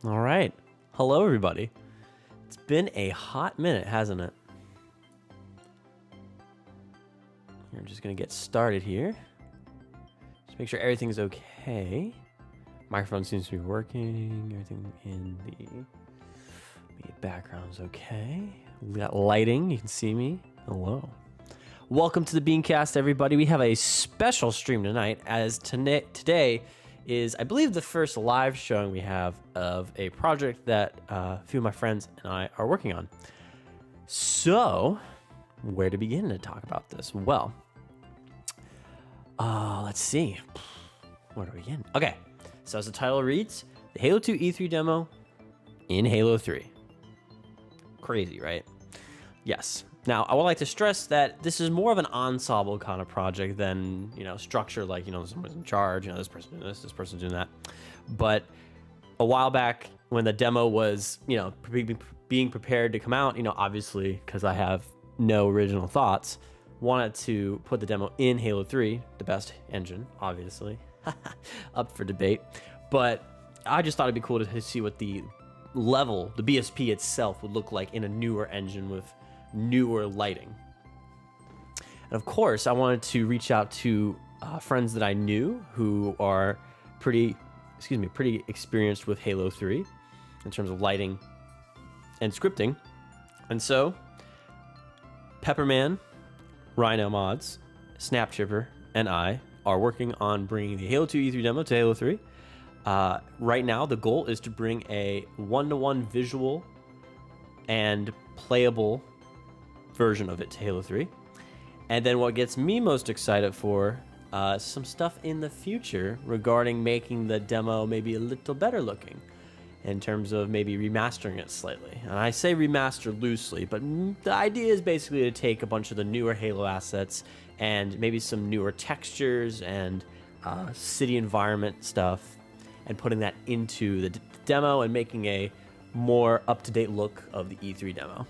All right. Hello, everybody. It's been a hot minute, hasn't it? I'm just going to get started here. Just make sure everything's okay. Microphone seems to be working. Everything in the background's okay. We got lighting. You can see me. Hello. Welcome to the Beancast, everybody. We have a special stream tonight, as today is, I believe, the first live showing we have of a project that a few of my friends and I are working on. So, where to begin to talk about this? Well, let's see. Where to begin? Okay, so as the title reads, the Halo 2 E3 demo in Halo 3. Crazy, right? Yes. Now, I would like to stress that this is more of an ensemble kind of project than, structure like, someone's in charge, this person doing this person doing that. But a while back when the demo was, being prepared to come out, obviously, because I have no original thoughts, wanted to put the demo in Halo 3, the best engine, obviously, up for debate. But I just thought it'd be cool to see what the level, the BSP itself would look like in a newer engine with newer lighting. And of course, I wanted to reach out to friends that I knew who are pretty experienced with Halo 3 in terms of lighting and scripting. And so, Pepperman, Rhino Mods, Snapchipper, and I are working on bringing the Halo 2 E3 demo to Halo 3. Right now, the goal is to bring a one-to-one visual and playable version of it to Halo 3. And then what gets me most excited for some stuff in the future regarding making the demo maybe a little better looking in terms of maybe remastering it slightly. And I say remaster loosely, but the idea is basically to take a bunch of the newer Halo assets and maybe some newer textures and city environment stuff and putting that into the demo and making a more up-to-date look of the E3 demo.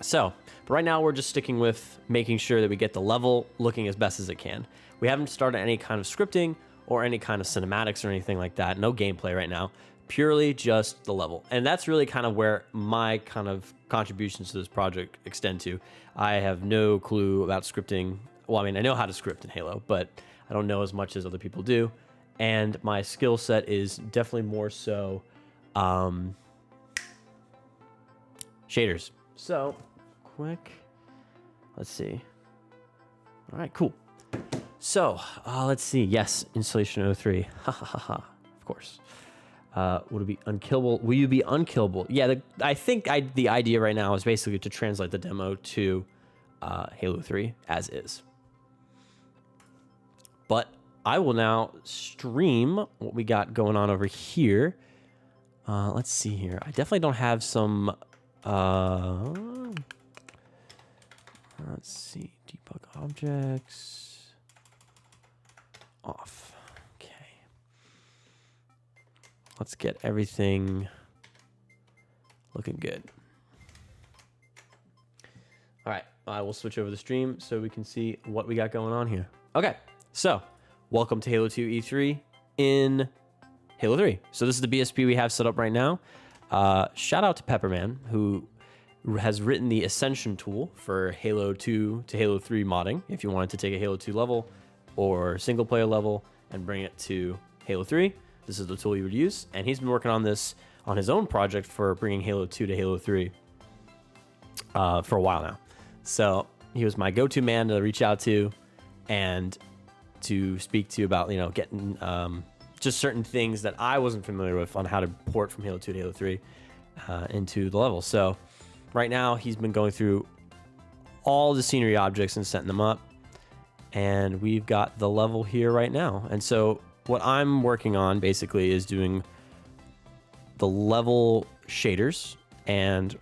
So, but right now we're just sticking with making sure that we get the level looking as best as it can. We haven't started any kind of scripting or any kind of cinematics or anything like that. No gameplay right now, purely just the level. And that's really kind of where my kind of contributions to this project extend to. I have no clue about scripting. Well, I mean, I know how to script in Halo, but I don't know as much as other people do. And my skill set is definitely more so shaders. So, quick, let's see. All right, cool. So, let's see. Yes, installation 03. Ha ha ha ha. Of course. Would it be unkillable? Will you be unkillable? Yeah, I think the idea right now is basically to translate the demo to Halo 3 as is. But I will now stream what we got going on over here. Let's see here. I definitely don't have some... let's see. Debug objects. Off. Okay. Let's get everything looking good. All right. I will switch over the stream so we can see what we got going on here. Okay. So, welcome to Halo 2 E3 in Halo 3. So this is the BSP we have set up right now. Shout out to Pepperman, who has written the Ascension tool for Halo 2 to Halo 3 modding. If you wanted to take a Halo 2 level or single player level and bring it to Halo 3, this is the tool you would use. And he's been working on this on his own project for bringing Halo 2 to Halo 3 for a while now. So he was my go-to man to reach out to and to speak to about, getting just certain things that I wasn't familiar with on how to port from Halo 2 to Halo 3 into the level. So right now he's been going through all the scenery objects and setting them up. And we've got the level here right now. And so what I'm working on basically is doing the level shaders and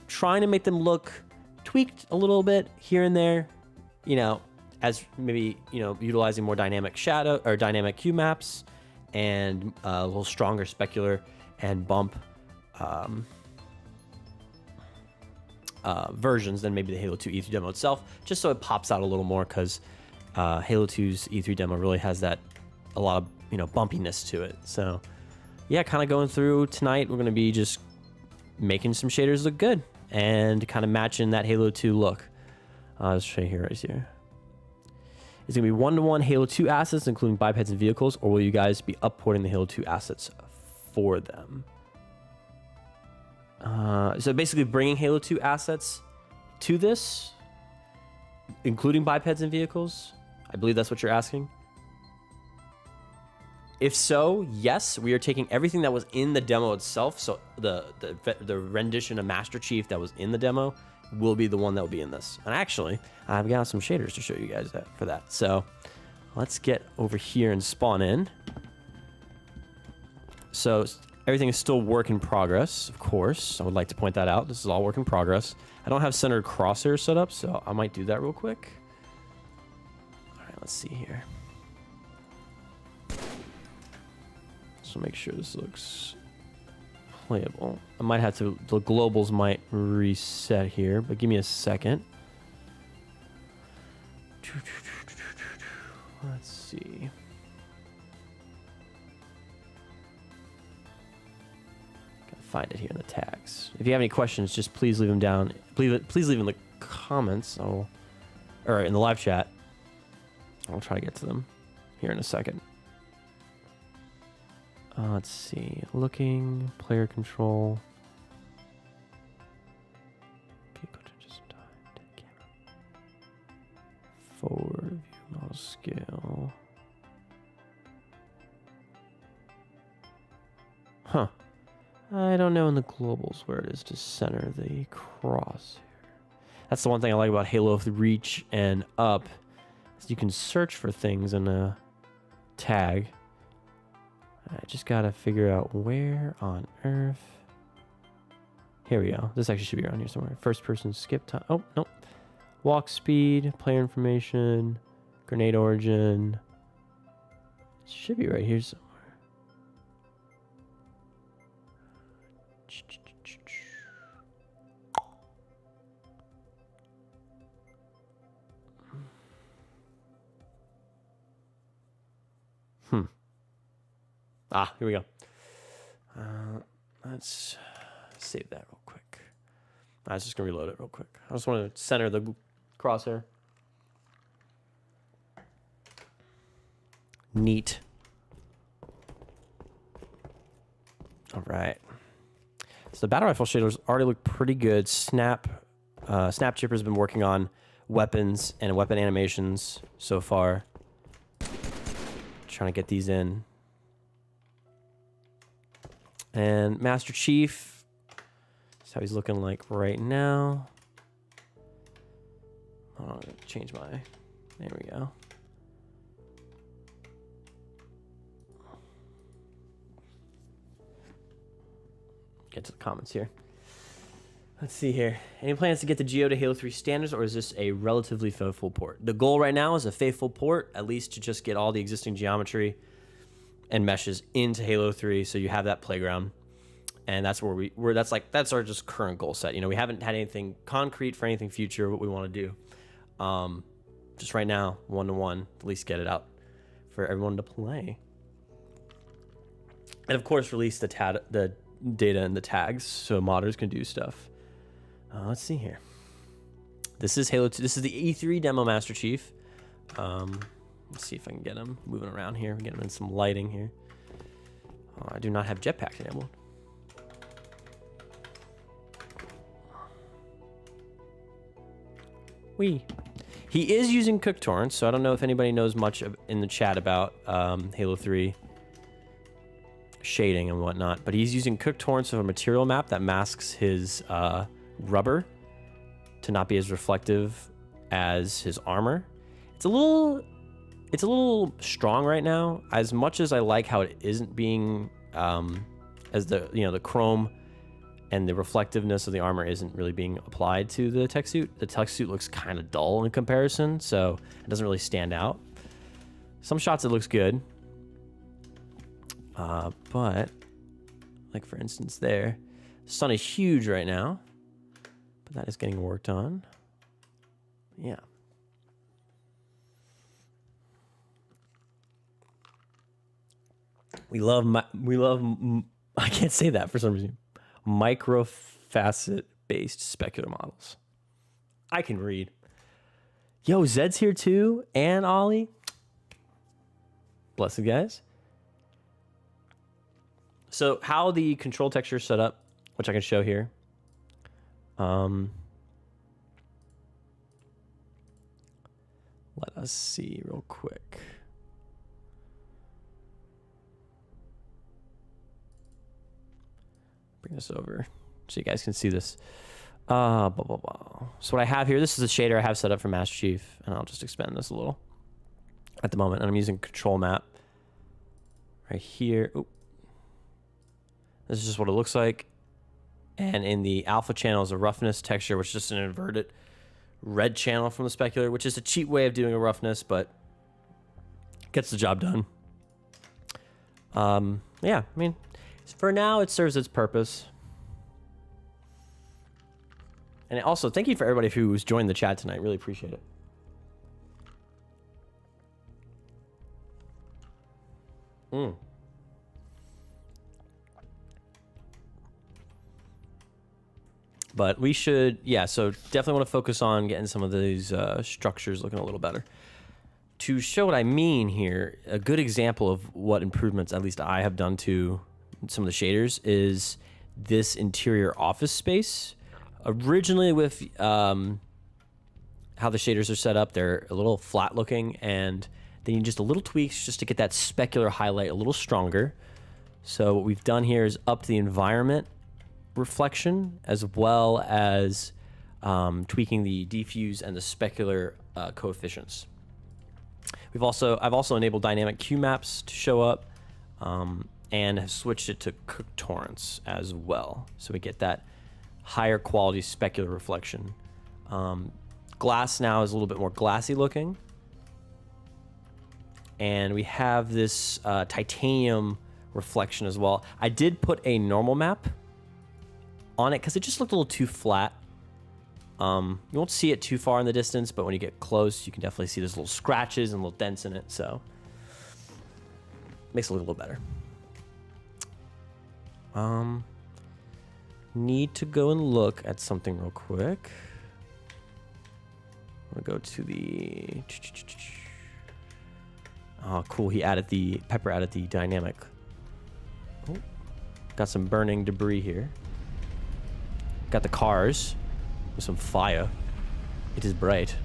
trying to make them look tweaked a little bit here and there, as maybe, utilizing more dynamic shadow or dynamic hue maps and a little stronger specular and bump versions than maybe the Halo 2 E3 demo itself, just so it pops out a little more, because Halo 2's E3 demo really has that a lot of bumpiness to it. So yeah, kind of going through tonight, we're going to be just making some shaders look good and kind of matching that Halo 2 look. Let's show you here, right here. It's going to be one-to-one Halo 2 assets, including bipeds and vehicles, or will you guys be upporting the Halo 2 assets for them? So basically bringing Halo 2 assets to this, including bipeds and vehicles. I believe that's what you're asking. If so, yes, we are taking everything that was in the demo itself. So the rendition of Master Chief that was in the demo will be the one that will be in this. And actually, I've got some shaders to show you guys for that. So let's get over here and spawn in. So everything is still work in progress, of course. I would like to point that out. This is all work in progress. I don't have centered crosshair set up, so I might do that real quick. All right, let's see here. So make sure this looks playable. I might have to, the globals might reset here, but give me a second. Let's see. Gotta find it here in the tags. If you have any questions, just please leave them down. Please leave in the comments. Or in the live chat. I'll try to get to them here in a second. Let's see. Looking, player control. Forward view model scale. Huh. I don't know in the globals where it is to center the cross here. That's the one thing I like about Halo Reach and Up, is you can search for things in a tag. I just gotta figure out where on earth. Here we go. This actually should be around here somewhere. First person skip time. Oh, nope. Walk speed, player information, grenade origin. It should be right here somewhere. Here we go. Let's save that real quick. I was just going to reload it real quick. I just want to center the crosshair. Neat. All right. So the battle rifle shaders already look pretty good. Snapchipper's been working on weapons and weapon animations so far. Trying to get these in. And Master Chief, that's how he's looking like right now. I'm going to change my, there we go. Get to the comments here. Let's see here. Any plans to get the Geo to Halo 3 standards, or is this a relatively faithful port? The goal right now is a faithful port, at least to just get all the existing geometry and meshes into Halo 3, so you have that playground. And that's where that's our just current goal set. You know, we haven't had anything concrete for anything future what we want to do. Just right now, 1-to-1, at least get it out for everyone to play. And of course, release the data and the tags so modders can do stuff. Let's see here. This is Halo 2. This is the E3 demo Master Chief. Let's see if I can get him moving around here. Get him in some lighting here. I do not have jetpack enabled. He is using Cook Torrents, so I don't know if anybody knows much in the chat about Halo 3 shading and whatnot, but he's using Cook Torrents of a material map that masks his rubber to not be as reflective as his armor. It's a little strong right now. As much as I like how it isn't being as the chrome and the reflectiveness of the armor isn't really being applied to the tech suit. The tech suit looks kind of dull in comparison, so it doesn't really stand out. Some shots it looks good, but like for instance there, the sun is huge right now, but that is getting worked on. Yeah. I can't say that for some reason. Microfacet based specular models. I can read. Yo, Zed's here too, and Ollie. Blessed guys. So how the control texture is set up, which I can show here. Let us see real quick. Bring this over so you guys can see this. Blah, blah, blah. So what I have here, this is a shader I have set up for Master Chief, and I'll just expand this a little at the moment. And I'm using control map right here. Oop. This is just what it looks like. And in the alpha channel is a roughness texture, which is just an inverted red channel from the specular, which is a cheap way of doing a roughness, but gets the job done. Yeah, I mean, for now, it serves its purpose. And also, thank you for everybody who's joined the chat tonight. Really appreciate it. But we should, yeah, so definitely want to focus on getting some of these structures looking a little better. To show what I mean here, a good example of what improvements, at least I have done to some of the shaders, is this interior office space. Originally with how the shaders are set up, they're a little flat looking, and they need just a little tweaks just to get that specular highlight a little stronger. So what we've done here is up the environment reflection, as well as tweaking the diffuse and the specular coefficients. I've also enabled dynamic Q maps to show up, and have switched it to cook torrents as well, so we get that higher quality specular reflection. Glass now is a little bit more glassy looking, and we have this titanium reflection as well. I did put a normal map on it because it just looked a little too flat. You won't see it too far in the distance, but when you get close, you can definitely see there's little scratches and little dents in it, so makes it look a little better. Need to go and look at something real quick. I'm gonna go to the... Oh, cool, Pepper added the dynamic. Oh, got some burning debris here. Got the cars with some fire. It is bright.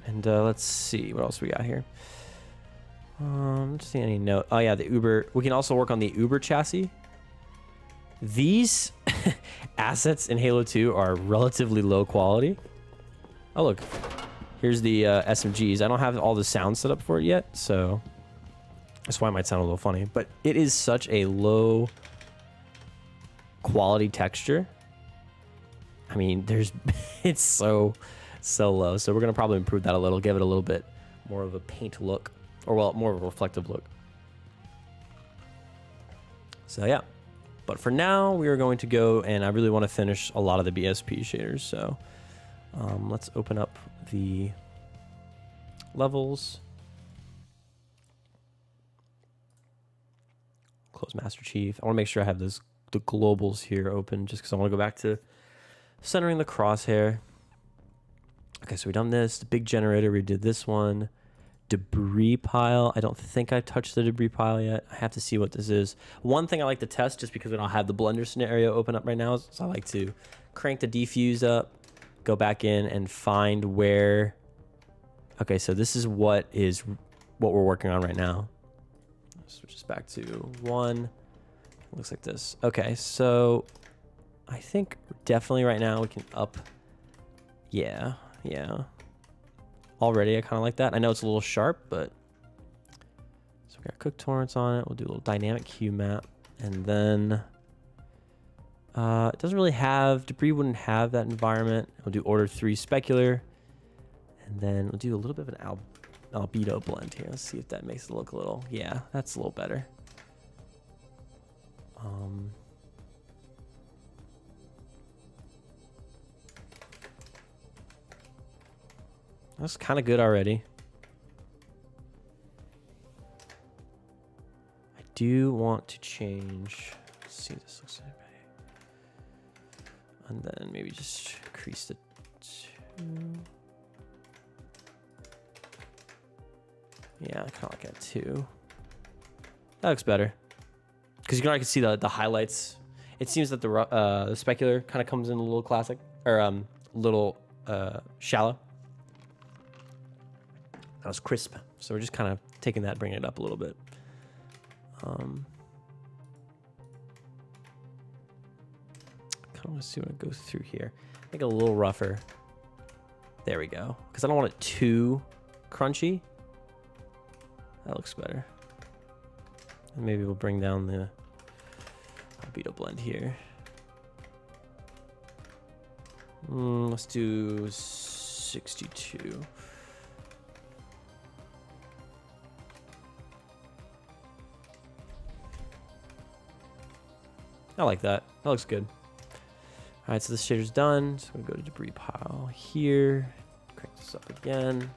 And let's see what else we got here. Let's see any note. Oh yeah, the Uber. We can also work on the Uber chassis. These assets in Halo 2 are relatively low quality. Oh look, here's the SMGs. I don't have all the sounds set up for it yet, so that's why it might sound a little funny. But it is such a low quality texture. I mean, it's so low. So we're gonna probably improve that a little, give it a little bit more of a paint look, or well, more of a reflective look. So yeah, but for now we are going to go, and I really want to finish a lot of the BSP shaders. So let's open up the levels, close Master Chief. I want to make sure I have the globals here open, just because I want to go back to centering the crosshair. Okay, so we've done this. The big generator, we did this one. Debris pile. I don't think I touched the debris pile yet. I have to see what this is. One thing I like to test, just because we don't have the blender scenario open up right now, is I like to crank the defuse up, go back in and find where... Okay, so this is what we're working on right now. Switch this back to 1. Looks like this. Okay, so I think definitely right now we can up. Yeah. Already, I kind of like that. I know it's a little sharp, but so we got cook torrents on it. We'll do a little dynamic Q map, and then it doesn't really have debris. Wouldn't have that environment. We'll do order 3 specular, and then we'll do a little bit of an albedo blend here. Let's see if that makes it look a little. Yeah, that's a little better. That's kind of good already. do want to change. Let's see what this looks like. And then maybe just increase the 2. Yeah, I kind of like that 2. That looks better. Because you can already see the highlights. It seems that the specular kind of comes in a little classic, or little shallow. That was crisp. So we're just kind of taking that, bringing it up a little bit. Kind of want to see what it goes through here. Make it a little rougher. There we go. Because I don't want it too crunchy. That looks better. And maybe we'll bring down the albedo blend here. Let's do 62. I like that. That looks good. All right, so this shader's done. So I'm gonna go to debris pile here. Crank this up again.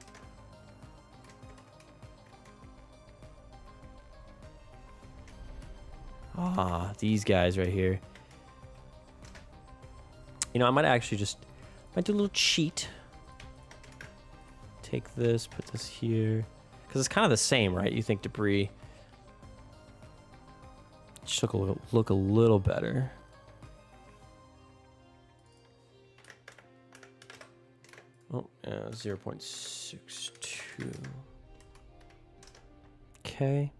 Ah, these guys right here. You know, I might actually just do a little cheat. Take this, put this here, because it's kind of the same, right? You think debris should look a little better. Oh, 0.62. Okay.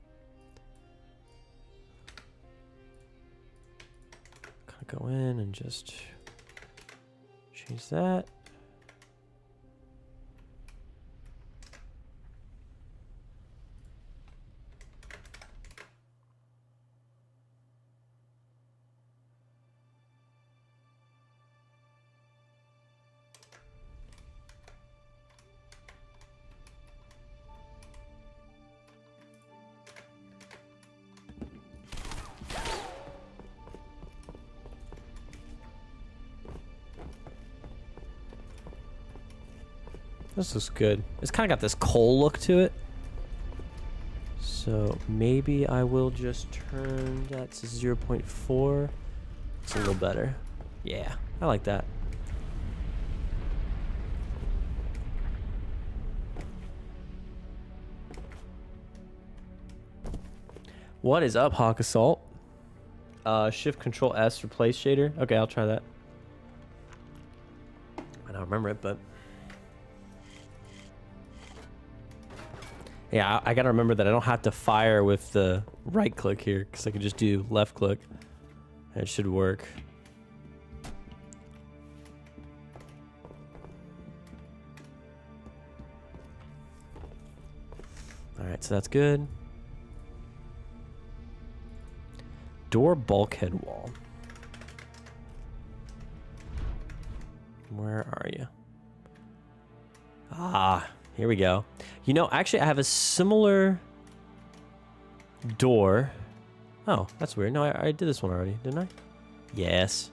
Go in and just change that. This looks good. It's kind of got this coal look to it. So maybe I will just turn that to 0.4. It's a little better. Yeah, I like that. What is up, Hawk Assault? Shift Control S replace shader. Okay, I'll try that. I don't remember it, but yeah, I gotta remember that I don't have to fire with the right click here, because I can just do left click and it should work. All right, so that's good. Door bulkhead wall. Where are you? Ah, here we go. You know, actually, I have a similar door. Oh, that's weird. No, I did this one already, didn't I? Yes.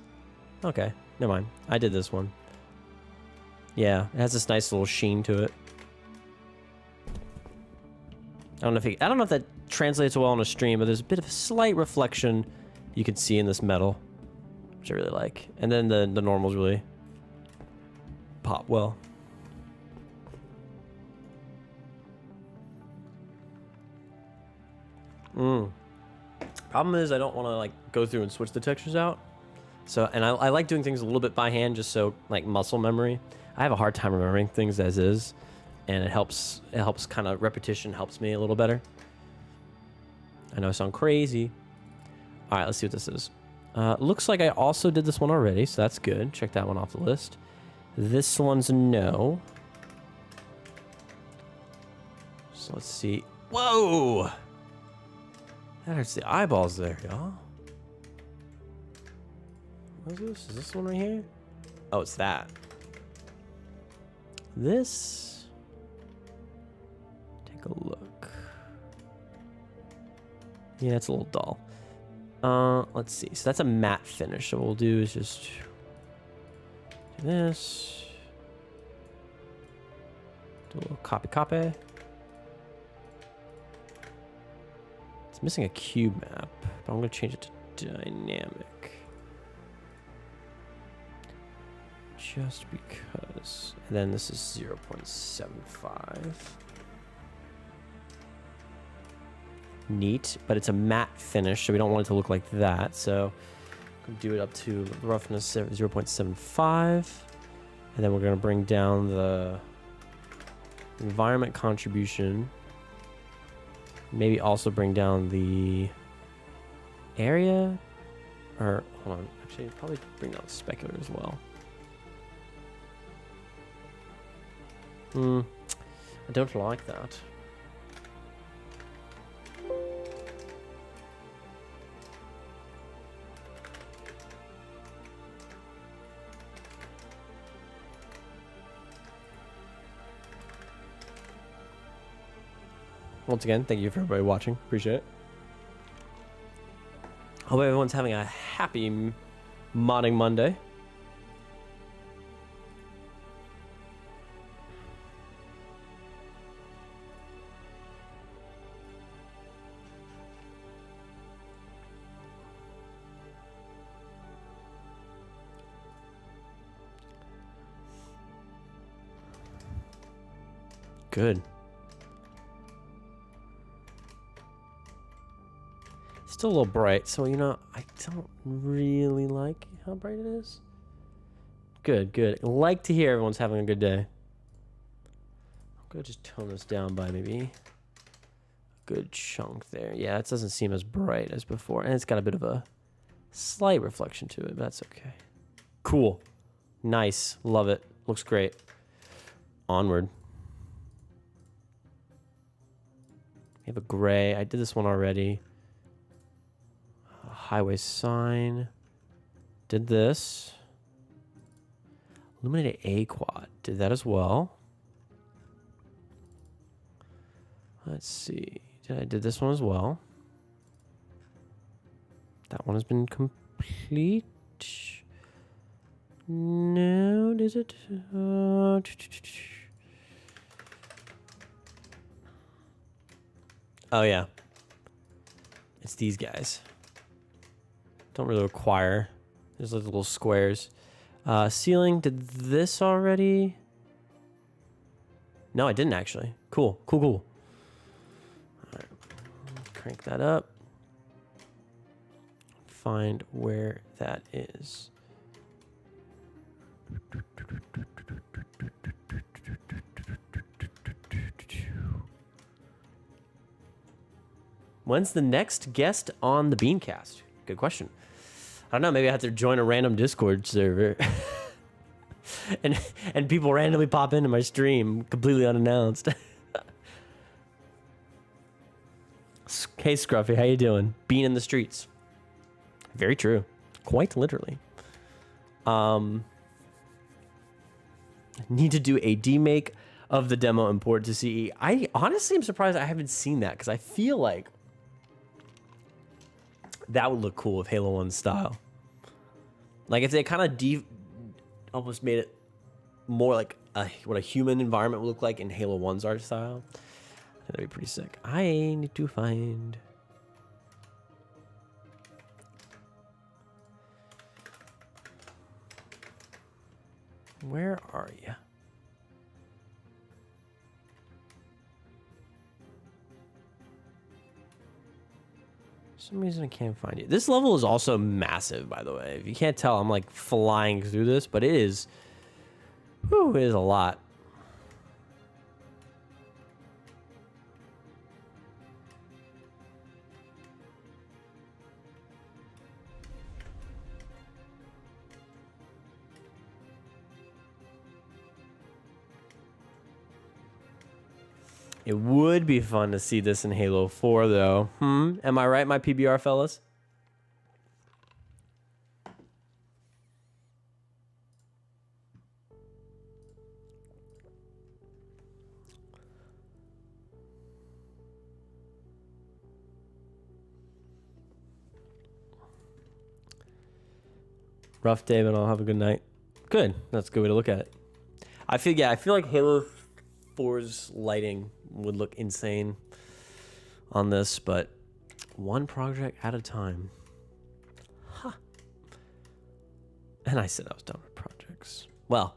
Okay, never mind. I did this one. Yeah, it has this nice little sheen to it. I don't know if that translates well on a stream, but there's a bit of a slight reflection you can see in this metal, which I really like. And then the normals really pop well. Problem is I don't want to like go through and switch the textures out. So, and I like doing things a little bit by hand, just so like muscle memory. I have a hard time remembering things as is, and it helps kind of repetition helps me a little better. I know I sound crazy. All right, let's see what this is. Looks like I also did this one already, so that's good. Check that one off the list. This one's a no. So let's see. Whoa! That hurts the eyeballs there, y'all. What is this? Is this one right here? Oh, it's that. This. Take a look. Yeah, it's a little dull. Let's see. So that's a matte finish. So what we'll do is just do this. Do a little copy. Let's It's missing a cube map, but I'm going to change it to dynamic. Just because. And then this is 0.75. Neat, but it's a matte finish, so we don't want it to look like that. So I'm going to do it up to roughness 0.75. And then we're going to bring down the environment contribution. Maybe also bring down the area. Or, hold on. Actually, probably bring down specular as well. I don't like that. Once again, thank you for everybody watching. Appreciate it. Hope everyone's having a happy modding Monday. Good. Still a little bright, so you know, I don't really like how bright it is. Good, good. I like to hear everyone's having a good day. I'm gonna just tone this down by maybe a good chunk there. Yeah, it doesn't seem as bright as before, and it's got a bit of a slight reflection to it, but that's okay. Cool. Nice. Love it. Looks great. Onward. We have a gray. I did this one already. Highway sign. Did this. Illuminated A quad. Did that as well. Let's see. I did this one as well. That one has been complete. No, is it? Oh yeah. It's these guys. Don't really require. There's like little squares. Ceiling, did this already? No, I didn't actually. Cool, cool, cool. All right. Crank that up. Find where that is. When's the next guest on the Beancast? Good question. I don't know. Maybe I have to join a random Discord server, and people randomly pop into my stream completely unannounced. Hey Scruffy, how you doing? Being in the streets. Very true. Quite literally. Need to do a demake of the demo import to CE. I honestly am surprised I haven't seen that because I feel like that would look cool with Halo 1 style. Like if they kind of almost made it more like what a human environment would look like in Halo 1's art style. That'd be pretty sick. I need to find... Where are you? For some reason I can't find you. This level is also massive, by the way. If you can't tell, I'm like flying through this, but it is... Whew, it is a lot. It would be fun to see this in Halo 4, though. Am I right, my PBR fellas? Rough day, but I'll have a good night. Good. That's a good way to look at it. I feel like Halo 4's lighting would look insane on this, but one project at a time. Huh. And I said I was done with projects. Well,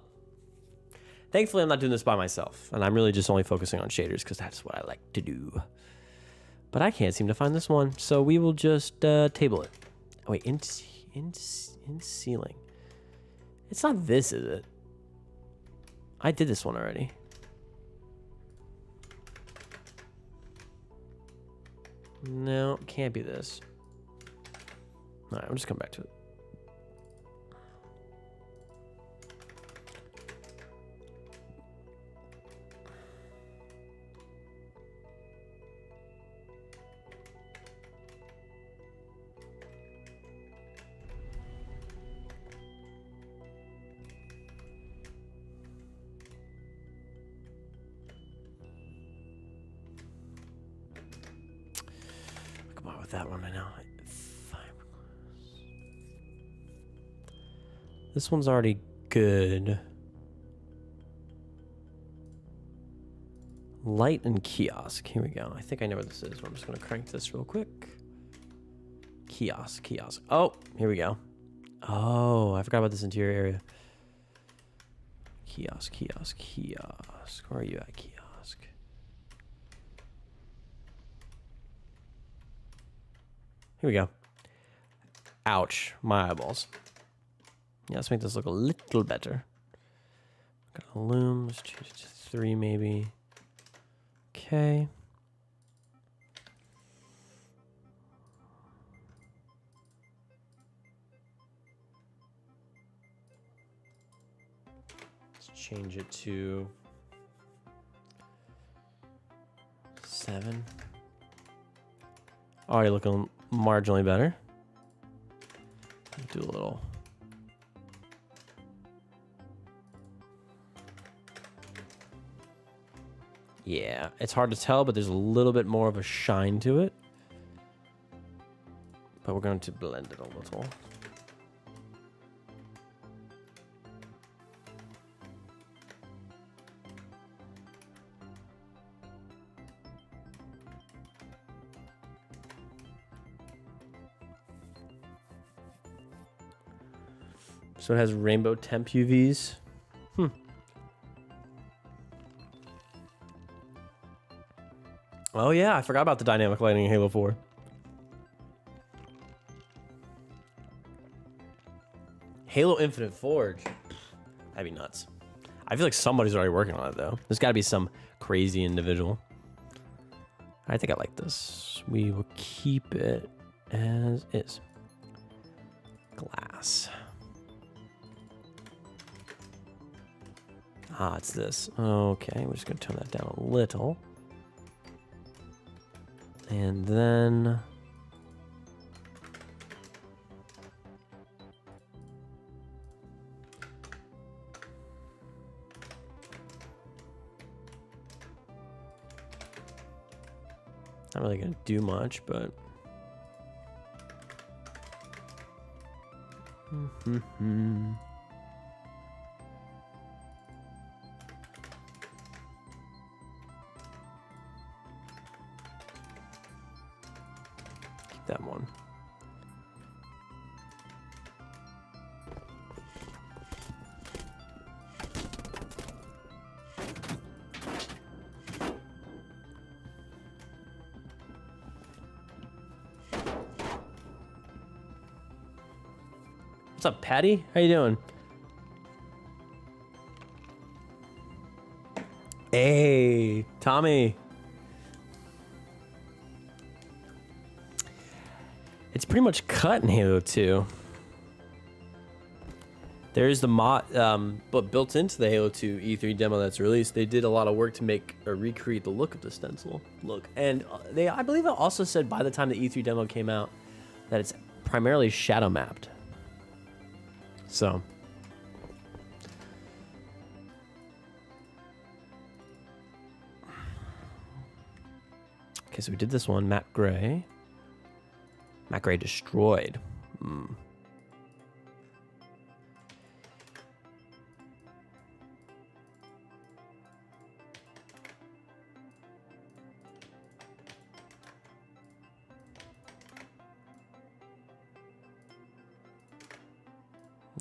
thankfully I'm not doing this by myself, and I'm really just only focusing on shaders because that's what I like to do. But I can't seem to find this one, so we will just table it. Oh, wait, in ceiling. It's not this, is it? I did this one already. No, it can't be this. All right, we'll just come back to it. Come on with that one right now. This one's already good. Light and kiosk. Here we go. I think I know what this is. I'm just going to crank this real quick. Kiosk. Oh, here we go. Oh, I forgot about this interior area. Kiosk. Where are you at, kiosk? Here we go. Ouch. My eyeballs. Yeah, let's make this look a little better. Got a loom. Let's change it to 3 maybe. Okay. Let's change it to 7. Already looking marginally better. Do a little. Yeah, it's hard to tell, but there's a little bit more of a shine to it. But we're going to blend it a little. So it has rainbow temp UVs. Oh yeah, I forgot about the dynamic lighting in Halo 4. Halo Infinite Forge. That'd be nuts. I feel like somebody's already working on it though. There's gotta be some crazy individual. I think I like this. We will keep it as is. Glass. Ah, it's this. Okay, we're just gonna tone that down a little. And then not really gonna do much, but that one. What's up, Patty? How you doing? Hey, Tommy. It's pretty much cut in Halo 2. There's the mod, but built into the Halo 2 E3 demo that's released, they did a lot of work to make or recreate the look of the stencil look. And I believe it also said by the time the E3 demo came out that it's primarily shadow mapped. So. Okay, so we did this one, matte gray. Matte gray destroyed.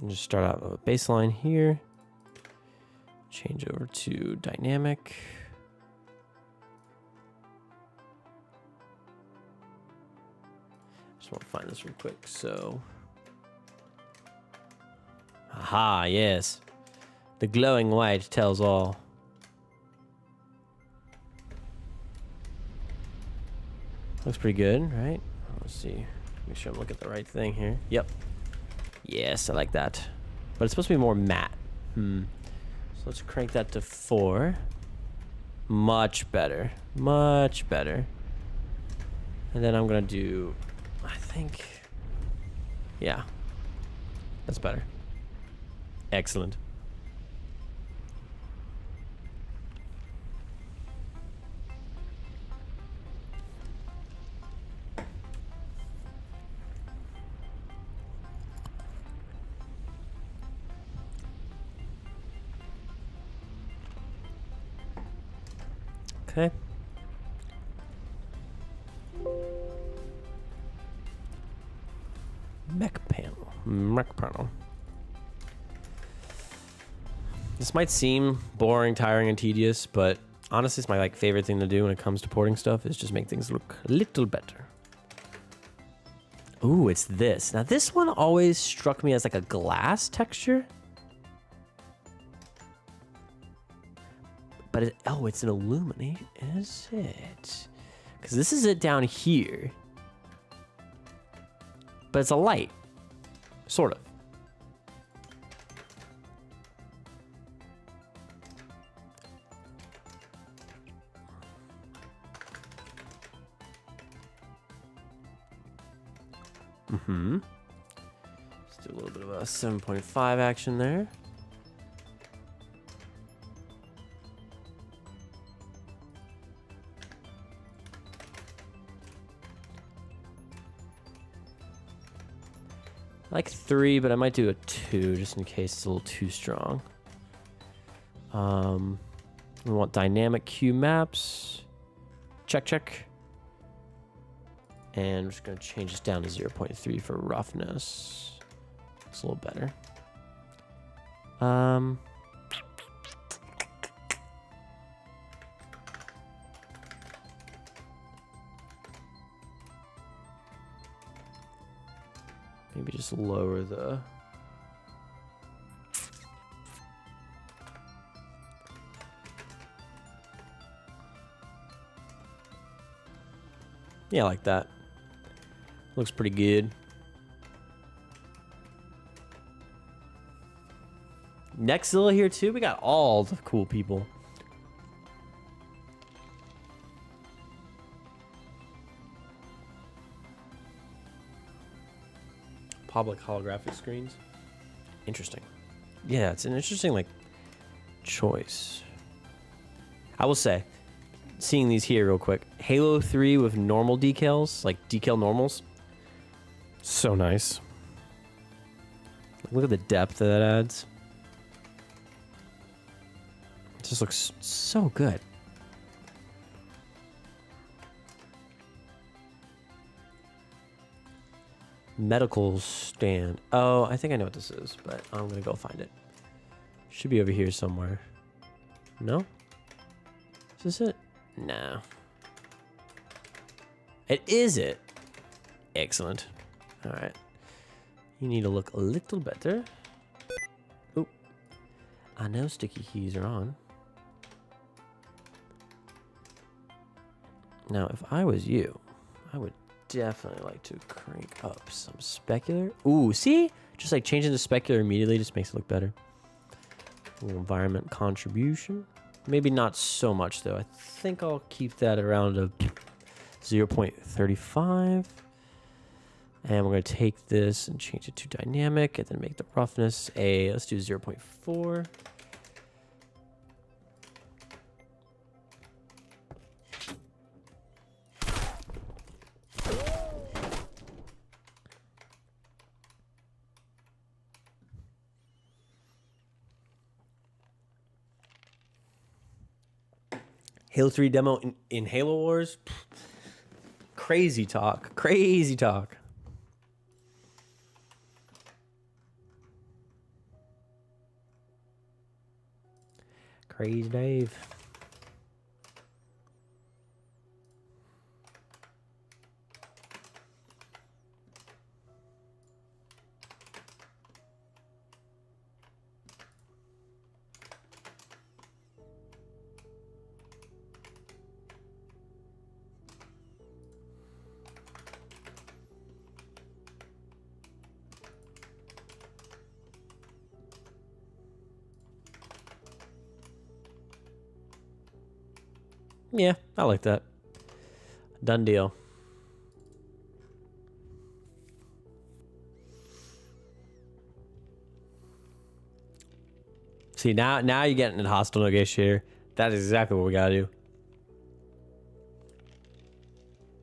Just start out with a baseline here. Change over to dynamic. Just want to find this real quick. So, aha, yes. The glowing white tells all. Looks pretty good, right? Let's see. Make sure I'm looking at the right thing here. Yep. Yes, I like that. But it's supposed to be more matte. So let's crank that to 4. Much better. Much better. And then I'm going to do, I think, yeah. That's better. Excellent. Okay. Mech panel. Mech panel. This might seem boring, tiring, and tedious, but honestly, it's my favorite thing to do when it comes to porting stuff is just make things look a little better. Ooh, it's this. Now, this one always struck me as like a glass texture. But oh, it's an illuminate, is it? Because this is it down here. But it's a light, sort of. Let's do a little bit of a 7.5 action there. I like 3, but I might do a 2 just in case it's a little too strong. We want dynamic Q maps. Check, check. And we're just going to change this down to 0.3 for roughness. It's a little better. Maybe just lower the... Yeah, like that. Looks pretty good. Nextzilla here too. We got all the cool people. Public holographic screens. Interesting. Yeah, it's an interesting choice. I will say, seeing these here real quick, Halo 3 with normal decals, like decal normals, so nice. Look at the depth that adds. It just looks so good. Medical stand. Oh, I think I know what this is, but I'm gonna go find it. Should be over here somewhere. No? Is this it? No. It is it. Excellent. All right. You need to look a little better. Oh, I know sticky keys are on. Now, if I was you, I would definitely like to crank up some specular. Ooh, see? Just like changing the specular immediately just makes it look better. A little environment contribution. Maybe not so much though. I think I'll keep that around a 0.35. And we're going to take this and change it to dynamic and then make the roughness a, let's do 0.4. Halo 3 demo in Halo Wars. Crazy talk. Crazy talk. Crazy Dave. Yeah, I like that. Done deal. See, now you're getting a hostile negotiator. That is exactly what we gotta do.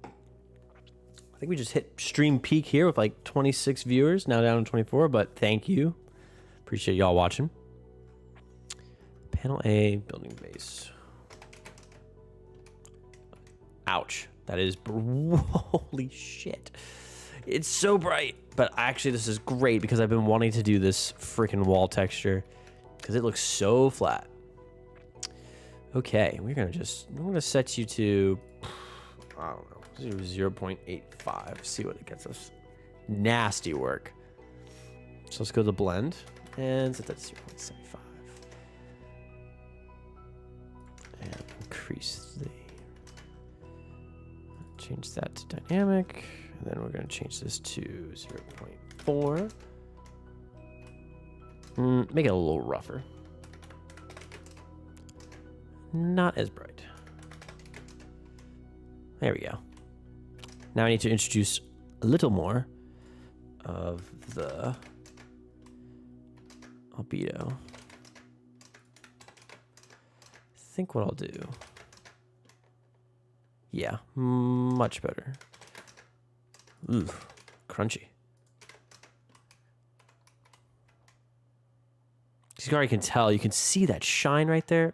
I think we just hit stream peak here with like 26 viewers, now down to 24, but thank you. Appreciate y'all watching. Panel A, building base. Ouch. That is, holy shit. It's so bright. But actually, this is great because I've been wanting to do this freaking wall texture because it looks so flat. Okay, we're gonna set you to, I don't know, 0.85. See what it gets us. Nasty work. So let's go to the blend and set that to 0.75. And increase the, change that to dynamic. And then we're going to change this to 0.4. Make it a little rougher. Not as bright. There we go. Now I need to introduce a little more of the albedo. I think what I'll do, yeah, much better. Ooh, crunchy. You already can tell, you can see that shine right there.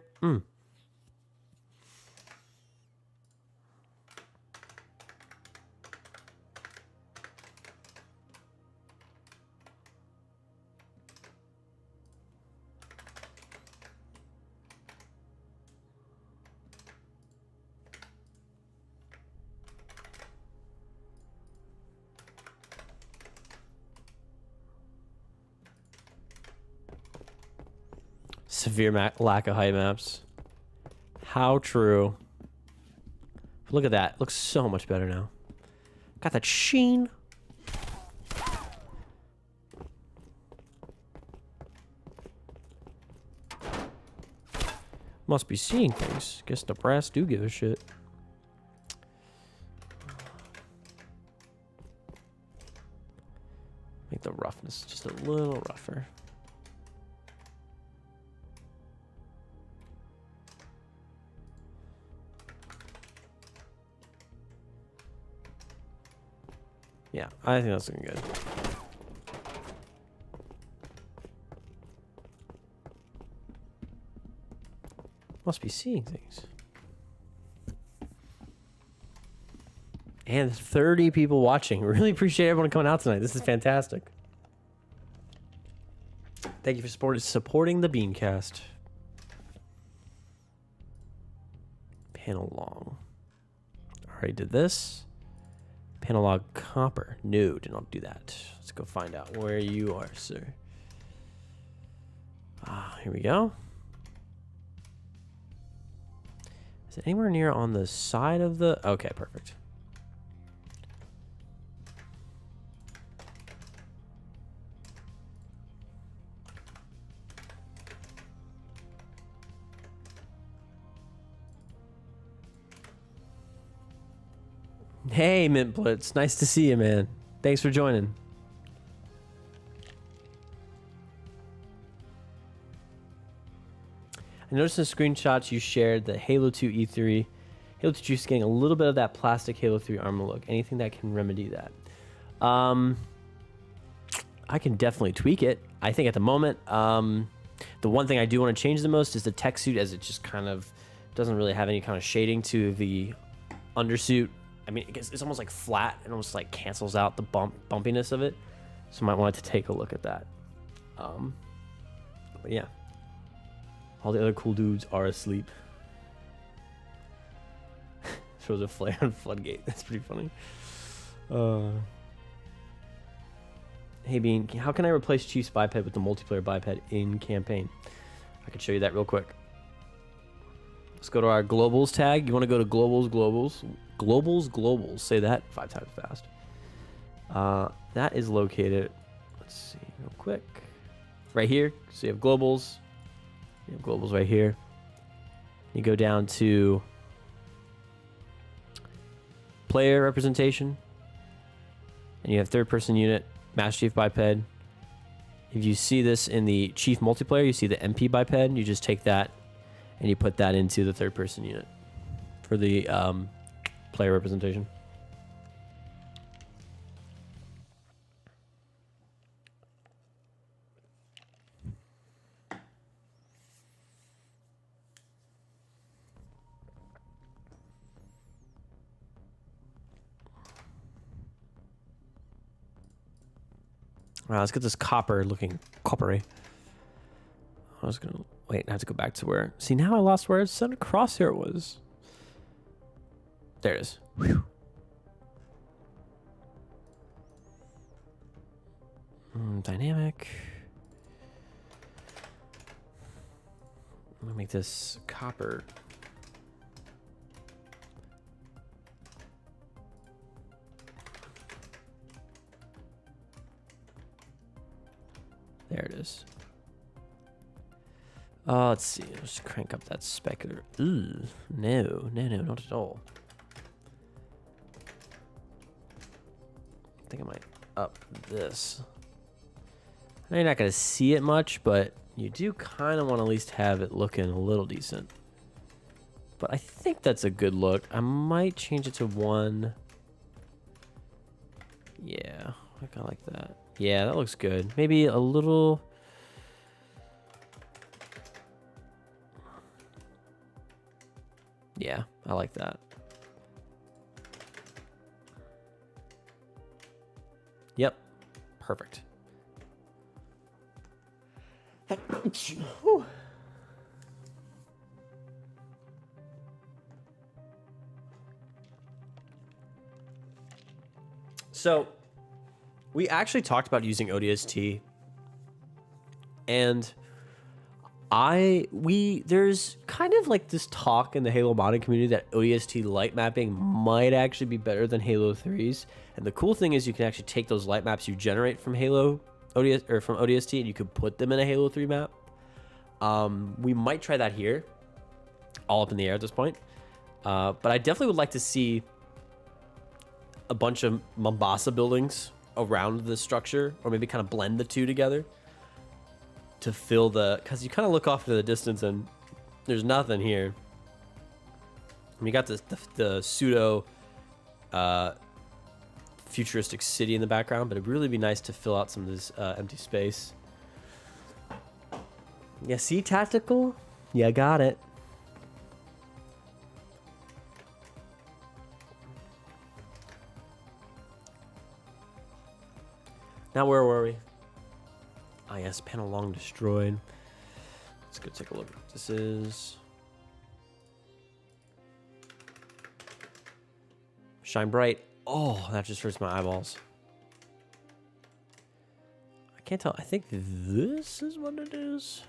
Severe lack of height maps. How true. Look at that. Looks so much better now. Got that sheen. Must be seeing things. Guess the brass do give a shit. Make the roughness just a little rougher. Yeah, I think that's looking good. Must be seeing things. And 30 people watching. Really appreciate everyone coming out tonight. This is fantastic. Thank you for supporting the Beancast. Panel long. Already did this. Panel log copper. No, did not do that. Let's go find out where you are, sir. Here we go. Is it anywhere near on the side of the... Okay, perfect. Hey, Mint Blitz. Nice to see you, man. Thanks for joining. I noticed in the screenshots you shared the Halo 2 E3. Halo 2 is getting a little bit of that plastic Halo 3 armor look. Anything that can remedy that? I can definitely tweak it. I think at the moment, the one thing I do want to change the most is the tech suit, as it just kind of doesn't really have any kind of shading to the undersuit. I mean, it's almost like flat and almost like cancels out the bumpiness of it. So I might want to take a look at that. But yeah. All the other cool dudes are asleep. Shows a flare on Floodgate. That's pretty funny. Hey Bean, how can I replace Chief's biped with the multiplayer biped in campaign? I can show you that real quick. Let's go to our globals tag. You want to go to globals. Say that 5 times fast. That is located, let's see real quick, right here. So you have globals. You have globals right here. You go down to player representation, and you have third person unit, Master Chief biped. If you see this in the Chief multiplayer, you see the MP biped. You just take that and you put that into the third person unit for the player representation. All right, let's get this coppery. I was gonna wait. I have to go back to where. See, now I lost where center crosshair was. There it is. Whew. Dynamic. I'm gonna make this copper. There it is. Let's see. Let's crank up that specular. Ooh, no, not at all. I think I might up this. I know you're not going to see it much, but you do kind of want to at least have it looking a little decent. But I think that's a good look. I might change it to 1. Yeah, I kind of like that. Yeah, that looks good. Maybe a little... Yeah, I like that. Yep, perfect. So, we actually talked about using ODST, and there's kind of like this talk in the Halo modding community that ODST light mapping might actually be better than Halo 3's. And the cool thing is you can actually take those light maps you generate from Halo ODS or from ODST and you could put them in a Halo 3 map. We might try that here. All up in the air at this point. But I definitely would like to see a bunch of Mombasa buildings around the structure, or maybe kind of blend the two together to fill the, because you kind of look off into the distance and there's nothing here. And you got the pseudo futuristic city in the background, but it'd really be nice to fill out some of this empty space. Yeah, see, tactical? Yeah, got it. Now, where were we? Ah, yes, panel long destroyed. Let's go take a look at what this is. Shine bright. Oh, that just hurts my eyeballs. I can't tell. I think this is what it is.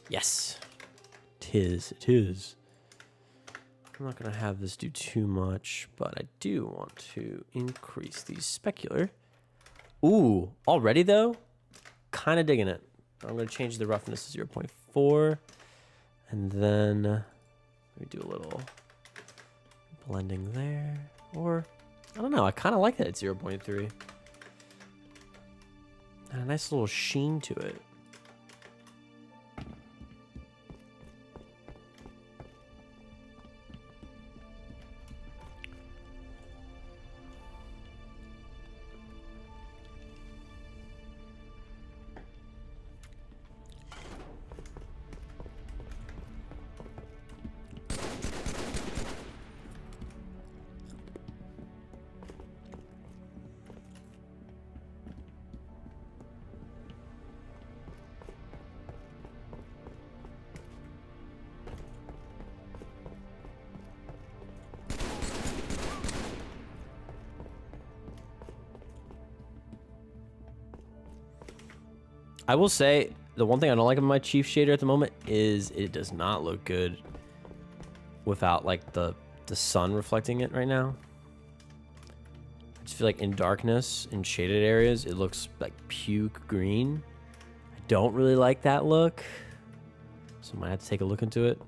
Yes. Tis. I'm not going to have this do too much, but I do want to increase the specular. Ooh, already though? Kind of digging it. I'm going to change the roughness to 0.4. And then we do a little blending there. Or, I don't know, I kind of like that at 0.3. A nice little sheen to it. I will say the one thing I don't like about my Chief shader at the moment is it does not look good without like the sun reflecting it right now. I just feel like in darkness, in shaded areas, it looks like puke green. I don't really like that look, so I might have to take a look into it.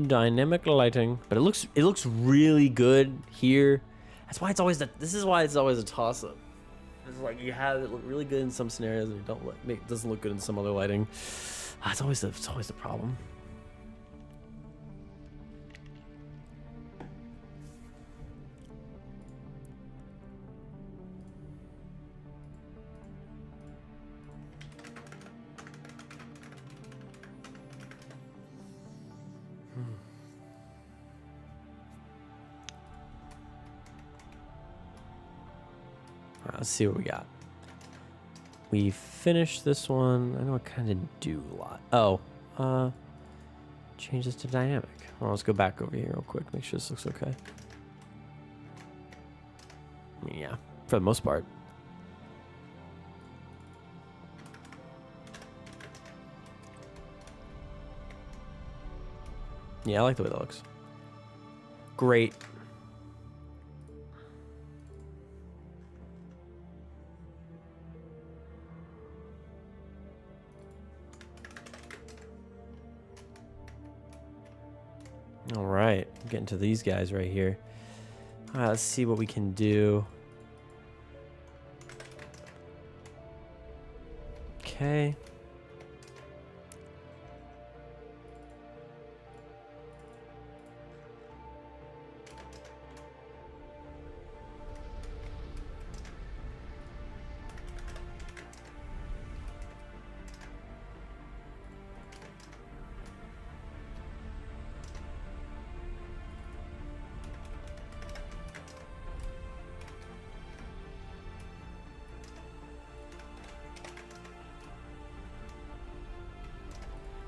Dynamic lighting, but it looks really good here. That's why it's always this is why it's always a toss-up. It's like you have it look really good in some scenarios and you don't it doesn't look good in some other lighting. It's always the problem. Let's see what we got. We finished this one. I know I kind of do a lot. Oh, change this to dynamic. Well, let's go back over here real quick. Make sure this looks okay. I mean, yeah, for the most part. Yeah, I like the way that looks. Great. All right, getting to these guys right here. All right, let's see what we can do. Okay.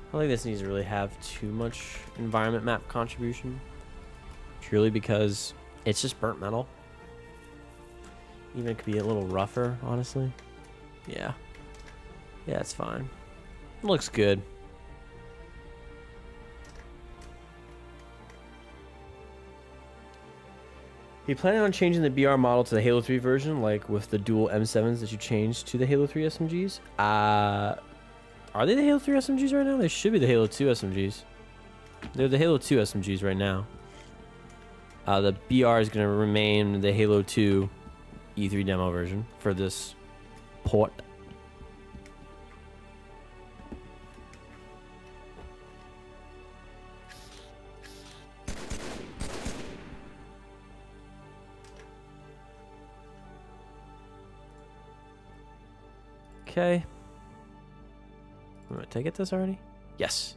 I don't think this needs to really have too much environment map contribution. Purely because it's just burnt metal. Even it could be a little rougher, honestly. Yeah. Yeah, it's fine. It looks good. You planning on changing the BR model to the Halo 3 version, like with the dual M7s that you changed to the Halo 3 SMGs? Are they the Halo 3 SMGs right now? They should be the Halo 2 SMGs. They're the Halo 2 SMGs right now. The BR is going to remain the Halo 2 E3 demo version for this port. Okay. Did I get this already? Yes.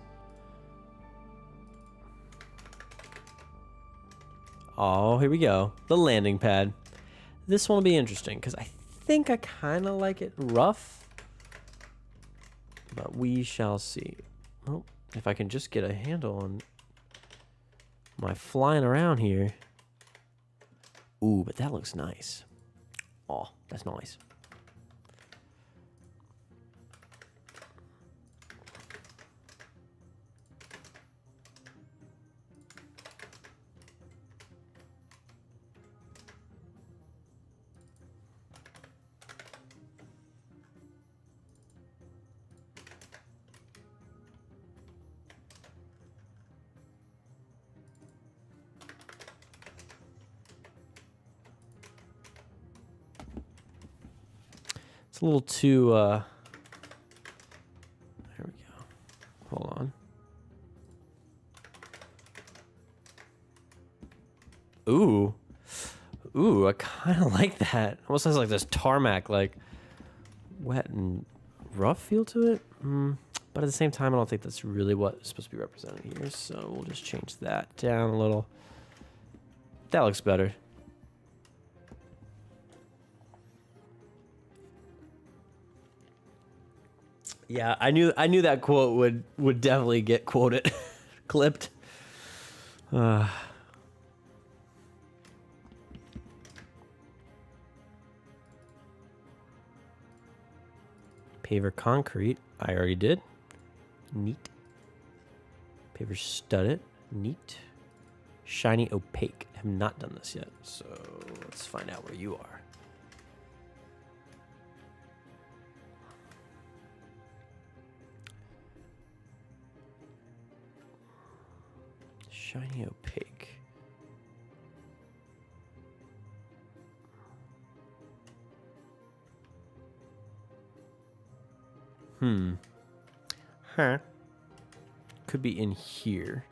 Oh, here we go. The landing pad. This one will be interesting because I think I kind of like it rough. But we shall see. Well, if I can just get a handle on my flying around here. Ooh, but that looks nice. Oh, that's nice. It's a little too, there we go. Hold on. Ooh. Ooh, I kind of like that. Almost has like this tarmac, like wet and rough feel to it. But at the same time, I don't think that's really what is supposed to be represented here. So we'll just change that down a little. That looks better. Yeah, I knew that quote would definitely get quoted, clipped. Paver concrete. I already did. Neat. Paver studded. Neat. Shiny opaque. I have not done this yet, so let's find out where you are. Shiny opaque. Huh. Could be in here.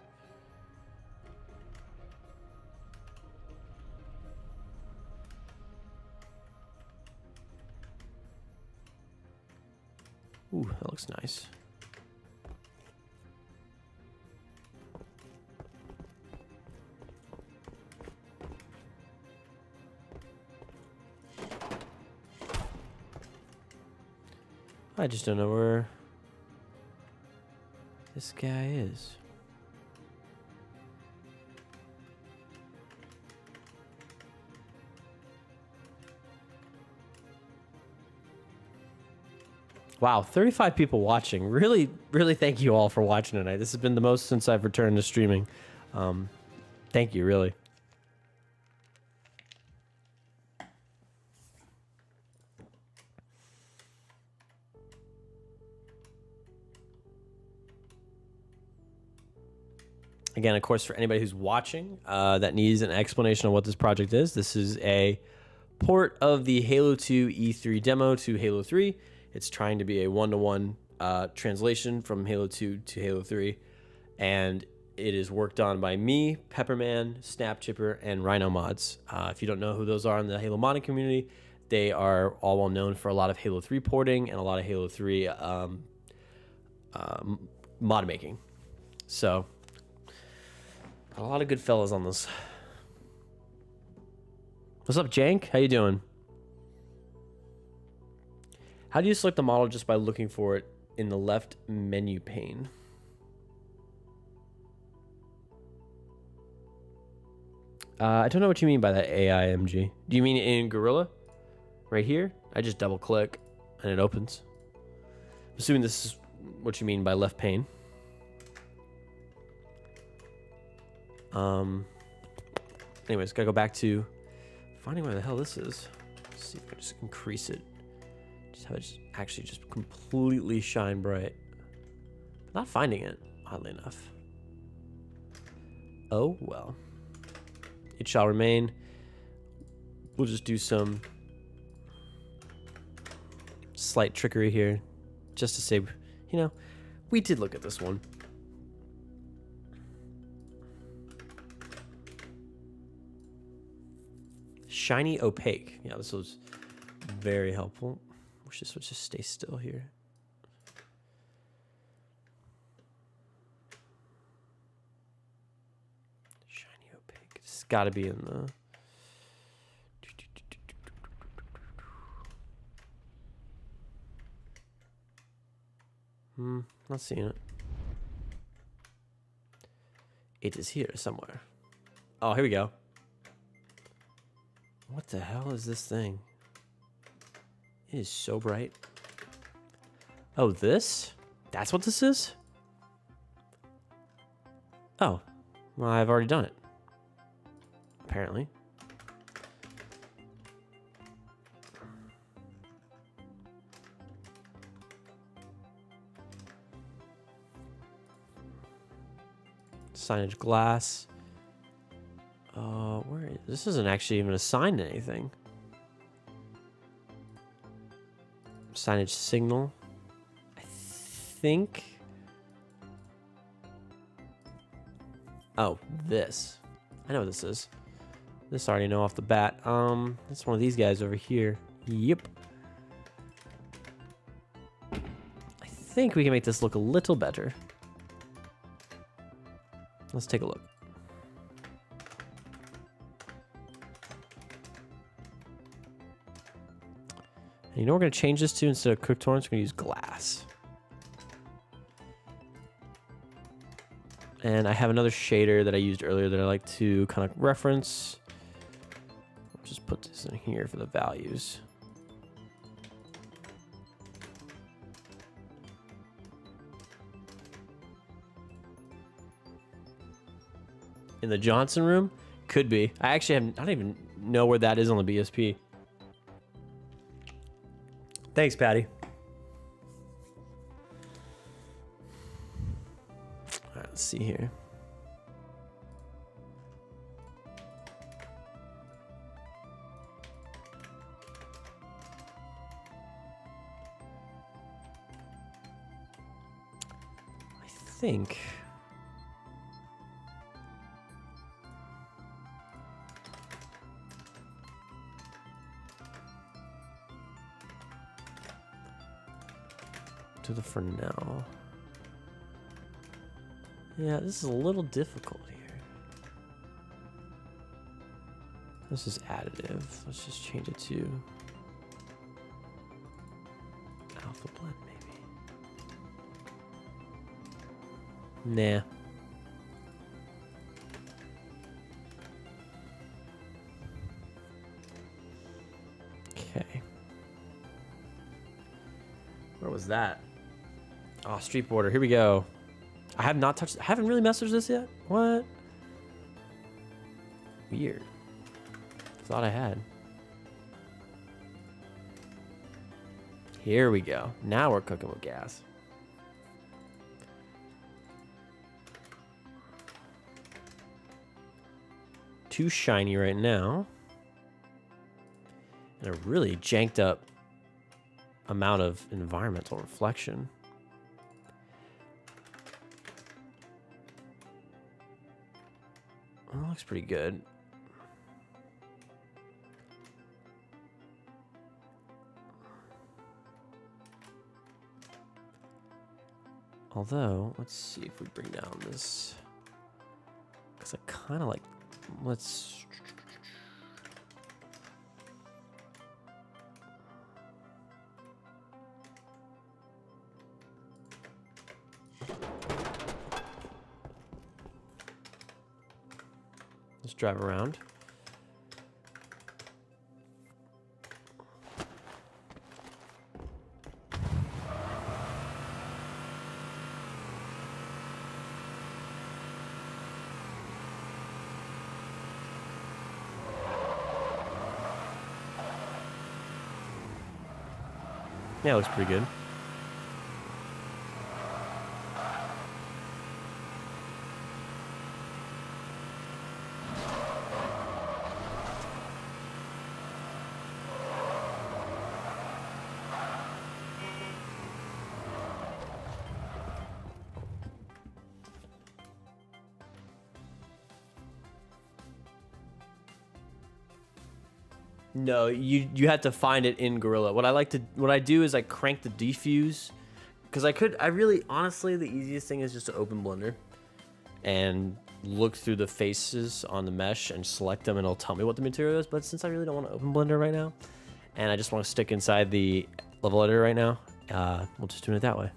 Ooh, that looks nice. I just don't know where this guy is. Wow, 35 people watching. Really, really thank you all for watching tonight. This has been the most since I've returned to streaming. Thank you, really. Again, of course, for anybody who's watching that needs an explanation of what this project is, this is a port of the Halo 2 E3 demo to Halo 3. It's trying to be a one-to-one translation from Halo 2 to Halo 3. And it is worked on by me, Pepperman, Snapchipper, and Rhino Mods. If you don't know who those are in the Halo modding community, they are all well known for a lot of Halo 3 porting and a lot of Halo 3 mod making. So, a lot of good fellas on this. What's up, Jank? How you doing? How do you select the model just by looking for it in the left menu pane? I don't know what you mean by that AIMG. Do you mean in Gorilla? Right here? I just double click and it opens. I'm assuming this is what you mean by left pane. Anyways, gotta go back to finding where the hell this is. Let's see if I can just increase it. Just have it just actually just completely shine bright. Not finding it, oddly enough. Oh well. It shall remain. We'll just do some slight trickery here, just to say, you know, we did look at this one. Shiny opaque. Yeah, this was very helpful. Wish this would just stay still here. Shiny opaque. It's got to be in the... Not seeing it. It is here somewhere. Oh, here we go. What the hell is this thing? It is so bright. Oh, this? That's what this is? Oh, well, I've already done it. Apparently. Signage glass. Where is this? Isn't actually even assigned to anything. Signage signal. I think. Oh, this. I know what this is. This I already know off the bat. It's one of these guys over here. Yep. I think we can make this look a little better. Let's take a look. And you know what we're going to change this to? Instead of cooked torrents, we're going to use glass. And I have another shader that I used earlier that I like to kind of reference. I'll just put this in here for the values. in the Johnson room? Could be. I don't even know where that is on the BSP. Thanks, Patty. All right, let's see here. I think... to the for now. Yeah, this is a little difficult here. This is additive. Let's just change it to alpha blend, maybe. Nah. Okay. Where was that? Oh, street border. Here we go. I have not touched... I haven't really messaged this yet? What? Weird. Thought I had. Here we go. Now we're cooking with gas. Too shiny right now. And a really janked up amount of environmental reflection. Well, that looks pretty good. Although, let's see if we bring down this. Because I kind of like, let's... Let's drive around. Yeah, it looks pretty good. No, you have to find it in Gorilla. What I do is I crank the diffuse, because I really honestly the easiest thing is just to open Blender and look through the faces on the mesh and select them, and it'll tell me what the material is. But since I really don't want to open Blender right now, and I just want to stick inside the level editor right now, we'll just do it that way.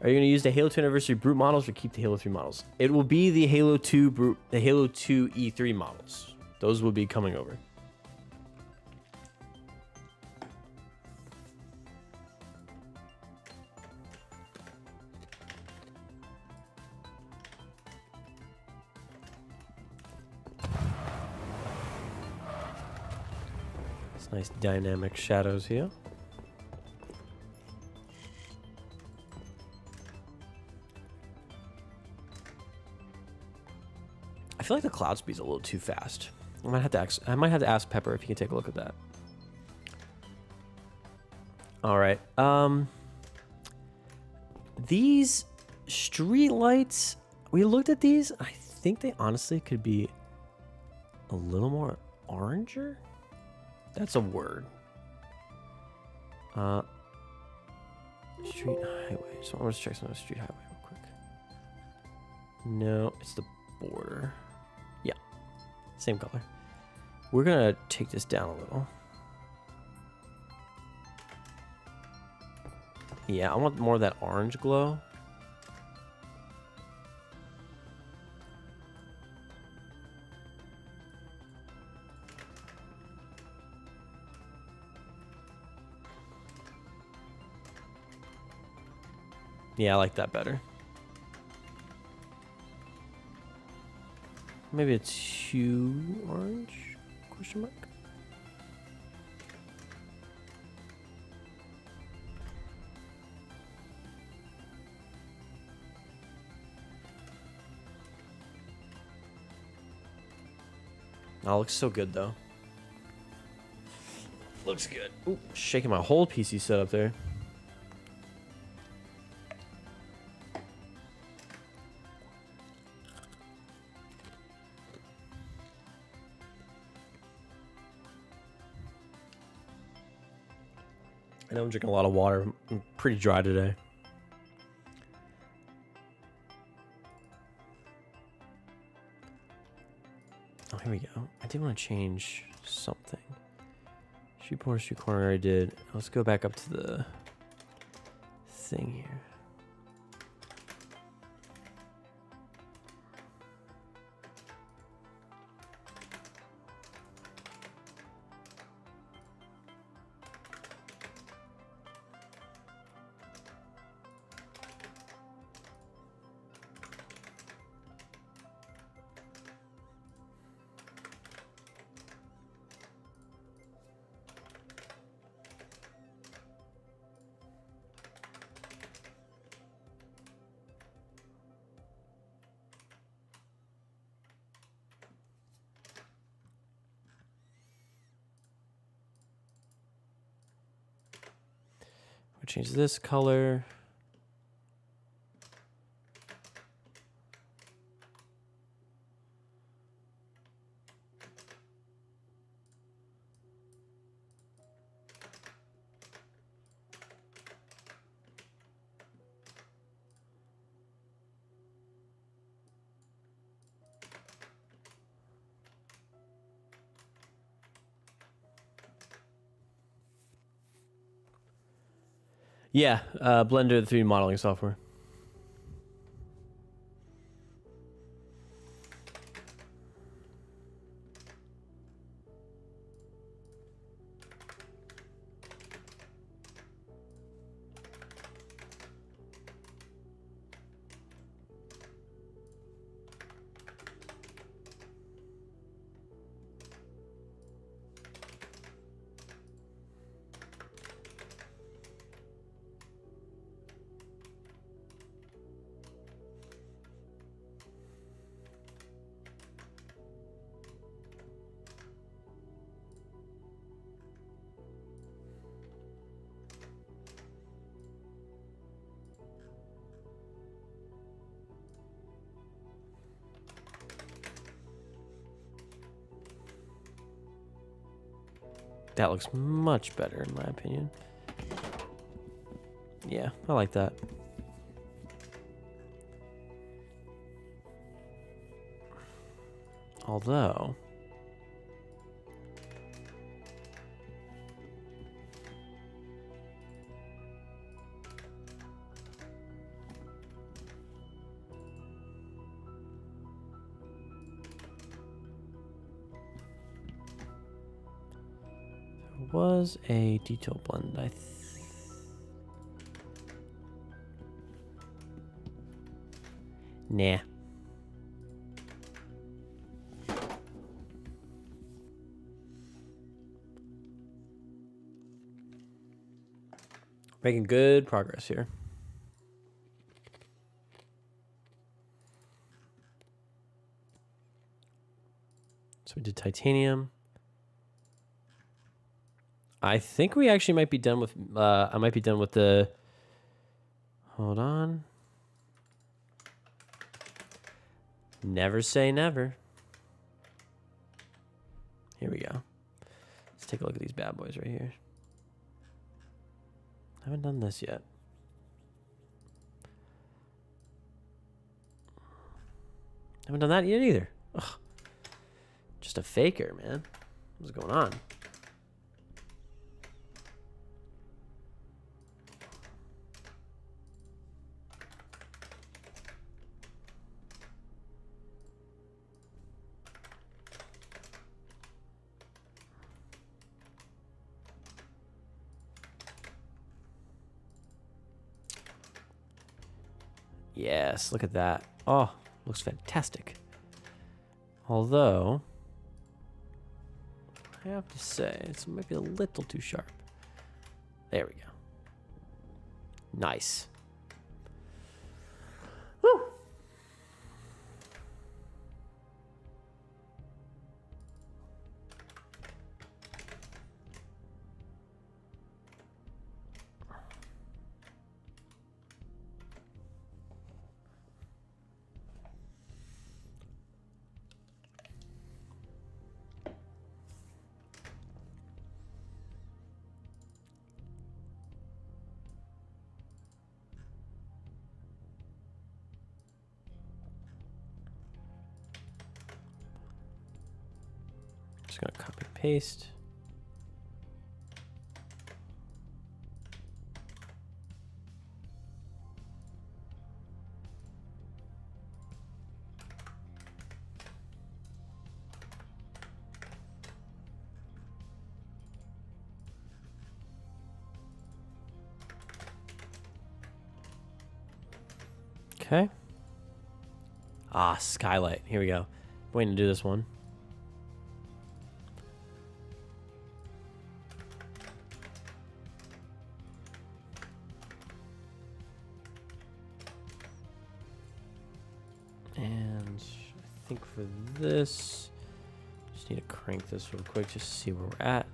Are you going to use the Halo 2 Anniversary Brute models or keep the Halo 3 models? It will be the Halo 2 Brute, the Halo 2 E3 models. Those will be coming over. It's nice dynamic shadows here. I feel like the cloud speed's a little too fast. I might have to ask Pepper if he can take a look at that. All right. These street lights, we looked at these. I think they honestly could be a little more oranger. That's a word. Street highway. So I want to check some of the street highway real quick. No, it's the border. Yeah, same color. We're gonna take this down a little. Yeah, I want more of that orange glow. Yeah, I like that better. maybe a 2 orange? Question mark. Oh, looks so good though. Looks good. Ooh, shaking my whole PC setup there. I know I'm drinking a lot of water. I'm pretty dry today. Oh, here we go. I did want to change something. Shoe pour, shoe corner I did. Let's go back up to the thing here. We'll change this color. Yeah, Blender, the 3D modeling software. That looks much better in my opinion. Yeah, I like that. Although, there was a detail blend, nah. Making good progress here. So we did titanium. I think we actually might be done with, I might be done with the, hold on. Never say never. Here we go. Let's take a look at these bad boys right here. I haven't done this yet. Haven't done that yet either. Ugh. Just a faker, man. What's going on? Yes, look at that. Oh, looks fantastic. Although, I have to say, it's maybe a little too sharp. There we go. Nice. Woo! Just gonna copy paste. Okay. Ah, skylight. Here we go. Waiting to do this one. And I think for this, just need to crank this real quick just to see where we're at.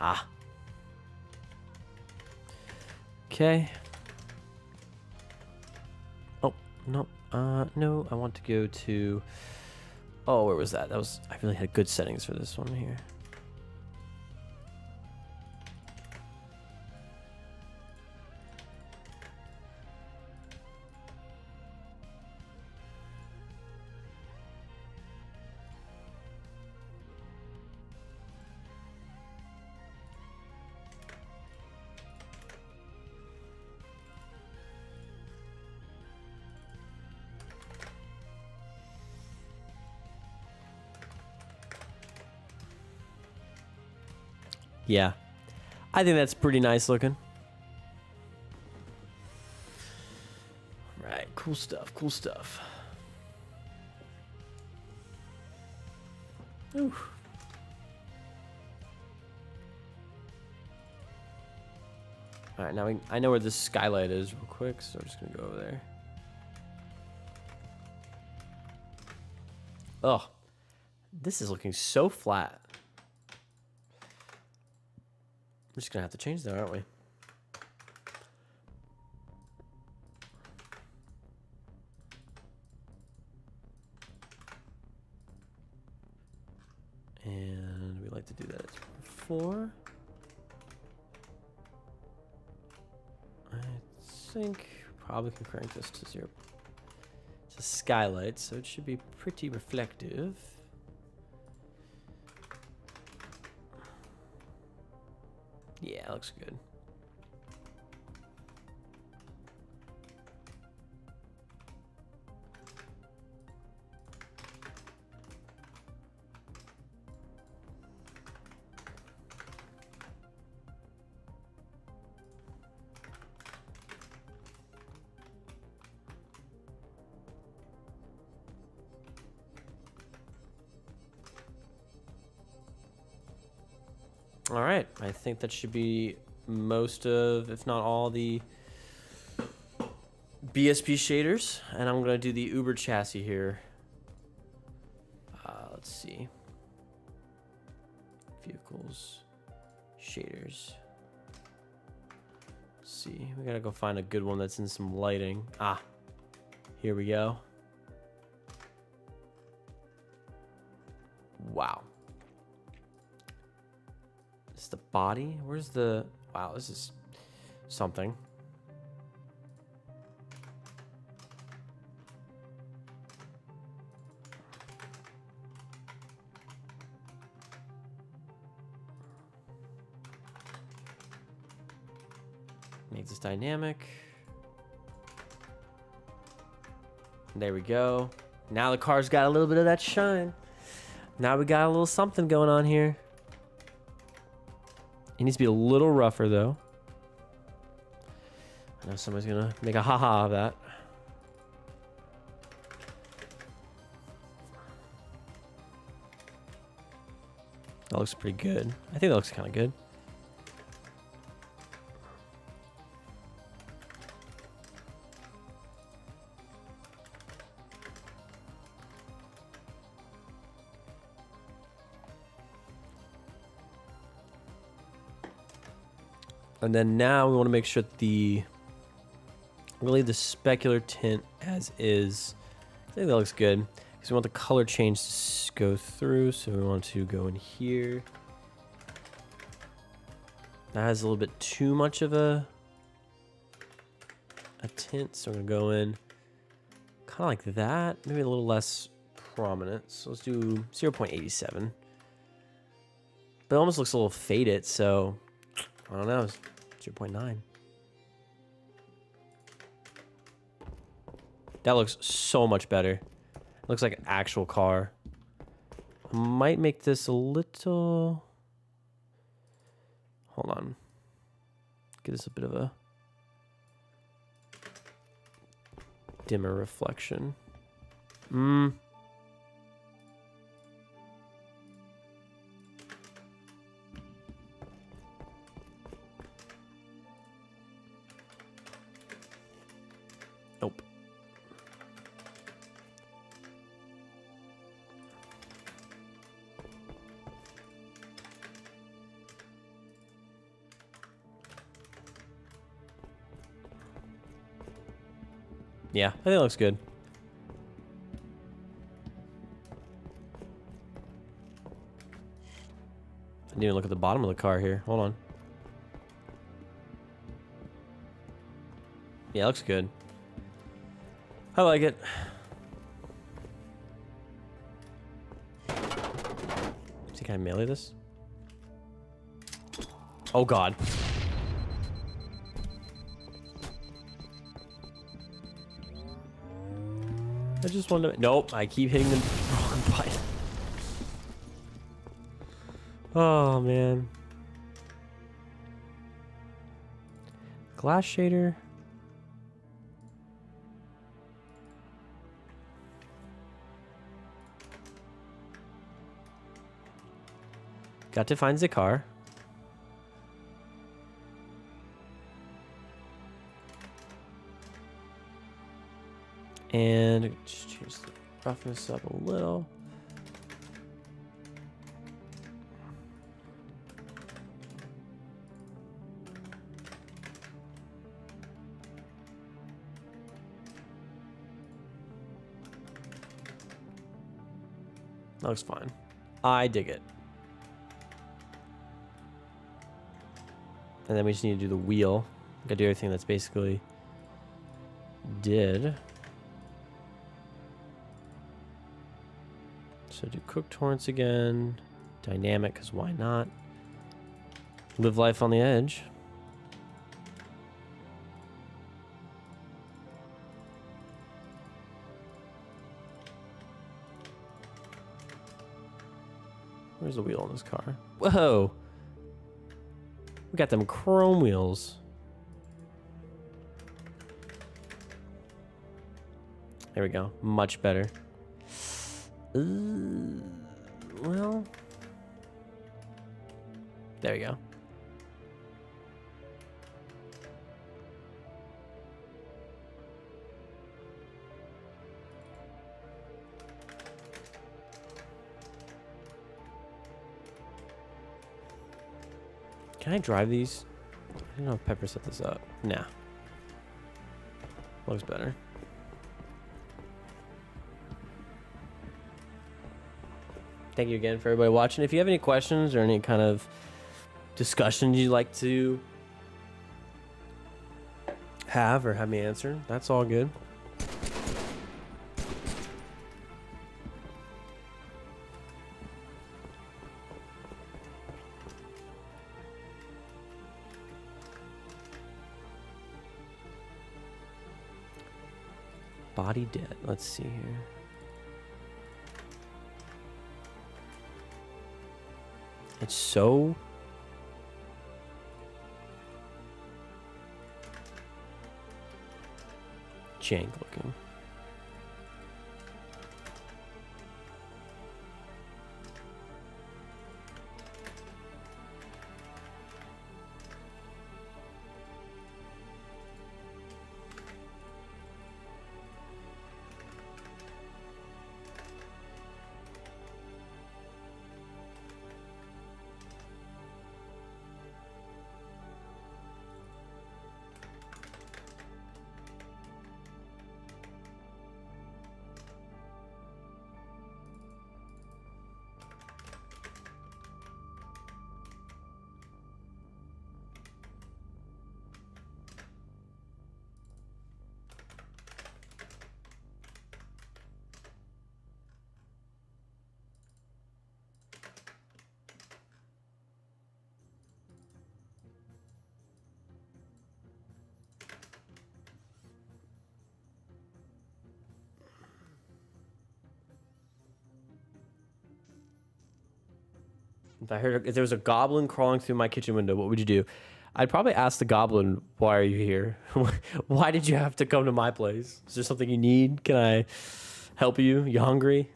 Ah. Okay. Oh, no. No, I want to go to... Oh, where was that? That was... I really had good settings for this one here. Yeah, I think that's pretty nice looking. Right, cool stuff, cool stuff. Ooh. All right, now I know where this skylight is real quick, so I'm just gonna go over there. Oh, this is looking so flat. We're just gonna have to change that, aren't we? And we like to do that as before. I think probably can crank this to 0. It's a skylight, so it should be pretty reflective. Yeah, looks good. All right, I think that should be most of, if not all, the BSP shaders, and I'm gonna do the Uber chassis here. Let's see, vehicles, shaders. Let's see, we gotta go find a good one that's in some lighting. Ah, here we go. Wow. This is the body. Where's the... Wow, this is something. Makes this dynamic. There we go. Now the car's got a little bit of that shine. Now we got a little something going on here. It needs to be a little rougher, though. I know somebody's gonna make a haha of that. That looks pretty good. I think that looks kind of good. And then now we want to make sure that we'll leave the specular tint as is. I think that looks good because we want the color change to go through. So we want to go in here. That has a little bit too much of a tint. So we're going to go in kind of like that. Maybe a little less prominent. So let's do 0.87. But it almost looks a little faded. So I don't know. 0.9. That looks so much better. It looks like an actual car. I might make this a little... Hold on. Give this a bit of a dimmer reflection. Nope. Yeah, I think it looks good. I didn't even look at the bottom of the car here. Hold on. Yeah, it looks good. I like it. See, can I melee this? Oh god. I just wanted to... Nope, I keep hitting the wrong button. Oh, man. Glass shader. Got to find the car. And just change the roughness up a little. That looks fine. I dig it. And then we just need to do the wheel. Gotta do everything that's basically did. So do cook torrents again. Dynamic, because why not? Live life on the edge. Where's the wheel on this car? Whoa! We got them chrome wheels. There we go. Much better. Well, there we go. Can I drive these? I don't know if Pepper set this up. Nah. Looks better. Thank you again for everybody watching. If you have any questions or any kind of discussions you'd like to have or have me answer, that's all good. Body dead. Let's see here. It's so jank looking. If there was a goblin crawling through my kitchen window, what would you do? I'd probably ask the goblin, why are you here? Why did you have to come to my place? Is there something you need? Can I help you? You hungry?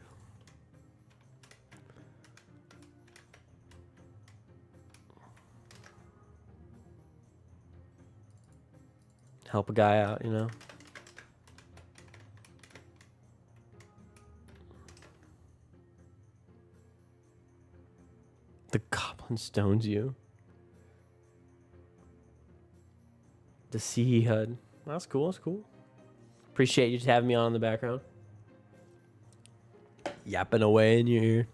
Help a guy out, you know? The goblin stones you. The sea HUD. That's cool. That's cool. Appreciate you just having me on in the background. Yapping away in your ear.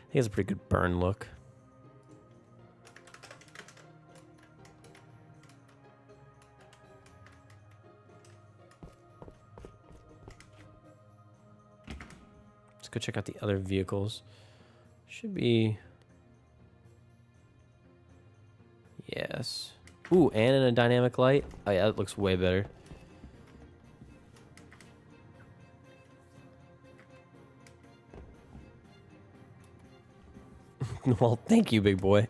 I think it's a pretty good burn look. Let's go check out the other vehicles. Should be... Yes. Ooh, and in a dynamic light. Oh yeah, that looks way better. Well, thank you, big boy.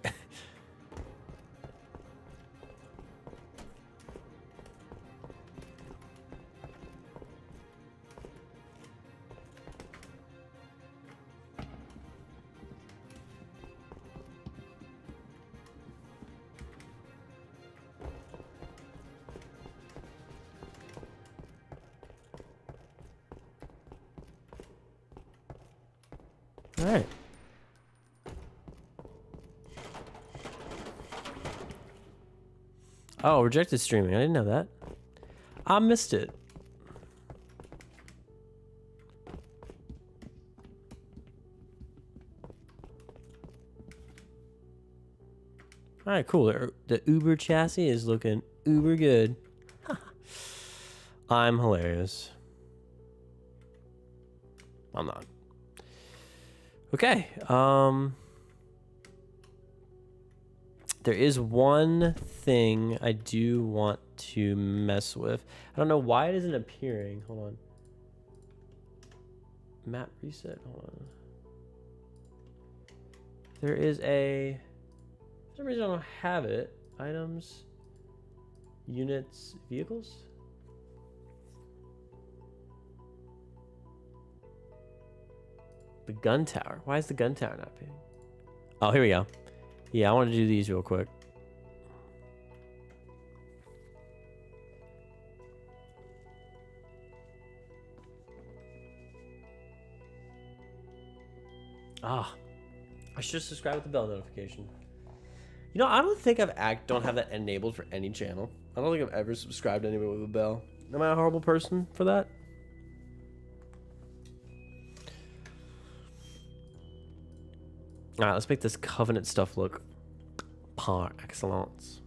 All right. Oh, rejected streaming. I didn't know that. I missed it. All right, cool. The Uber chassis is looking uber good. I'm hilarious. I'm not. Okay. There is one thing I do want to mess with. I don't know why it isn't appearing. Hold on. Map reset. Hold on. There is a... For some reason I don't have it. Items. Units. Vehicles. The gun tower. Why is the gun tower not being? Oh, here we go. Yeah, I want to do these real quick. Ah, I should subscribe with the bell notification. You know, I don't think don't have that enabled for any channel. I don't think I've ever subscribed to anyone with a bell. Am I a horrible person for that? All right, let's make this Covenant stuff look par excellence.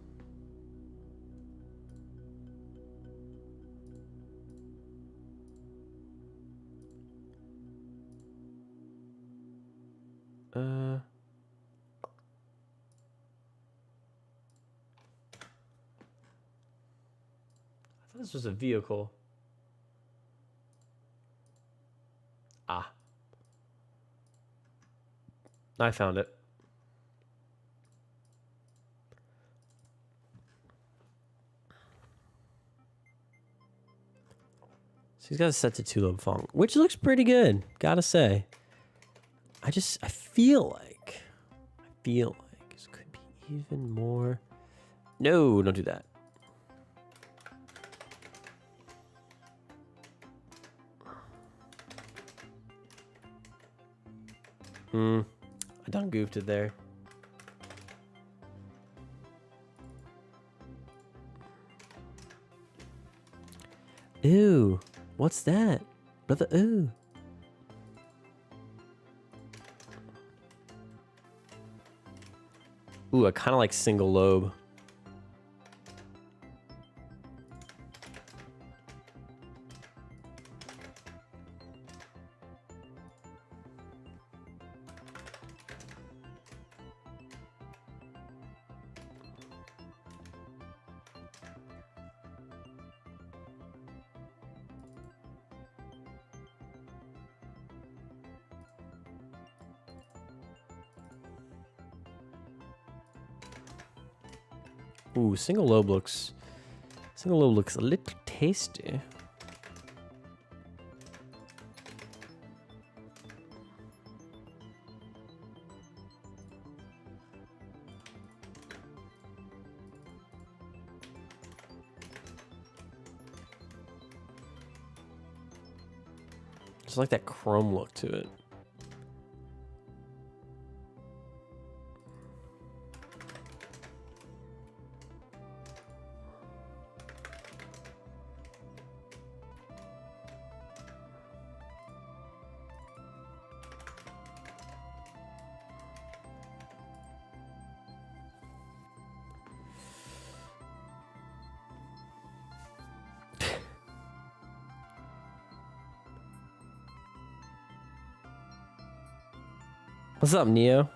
I thought this was a vehicle. Ah. I found it. So he's got it set to Tulip Fong, which looks pretty good, gotta say. I feel like this could be even more. No, don't do that. I done goofed it there. Ew, what's that? Brother, ooh. Ooh, I kind of like single lobe. Ooh, single lobe looks a little tasty. Just like that chrome look to it. What's up, Neo?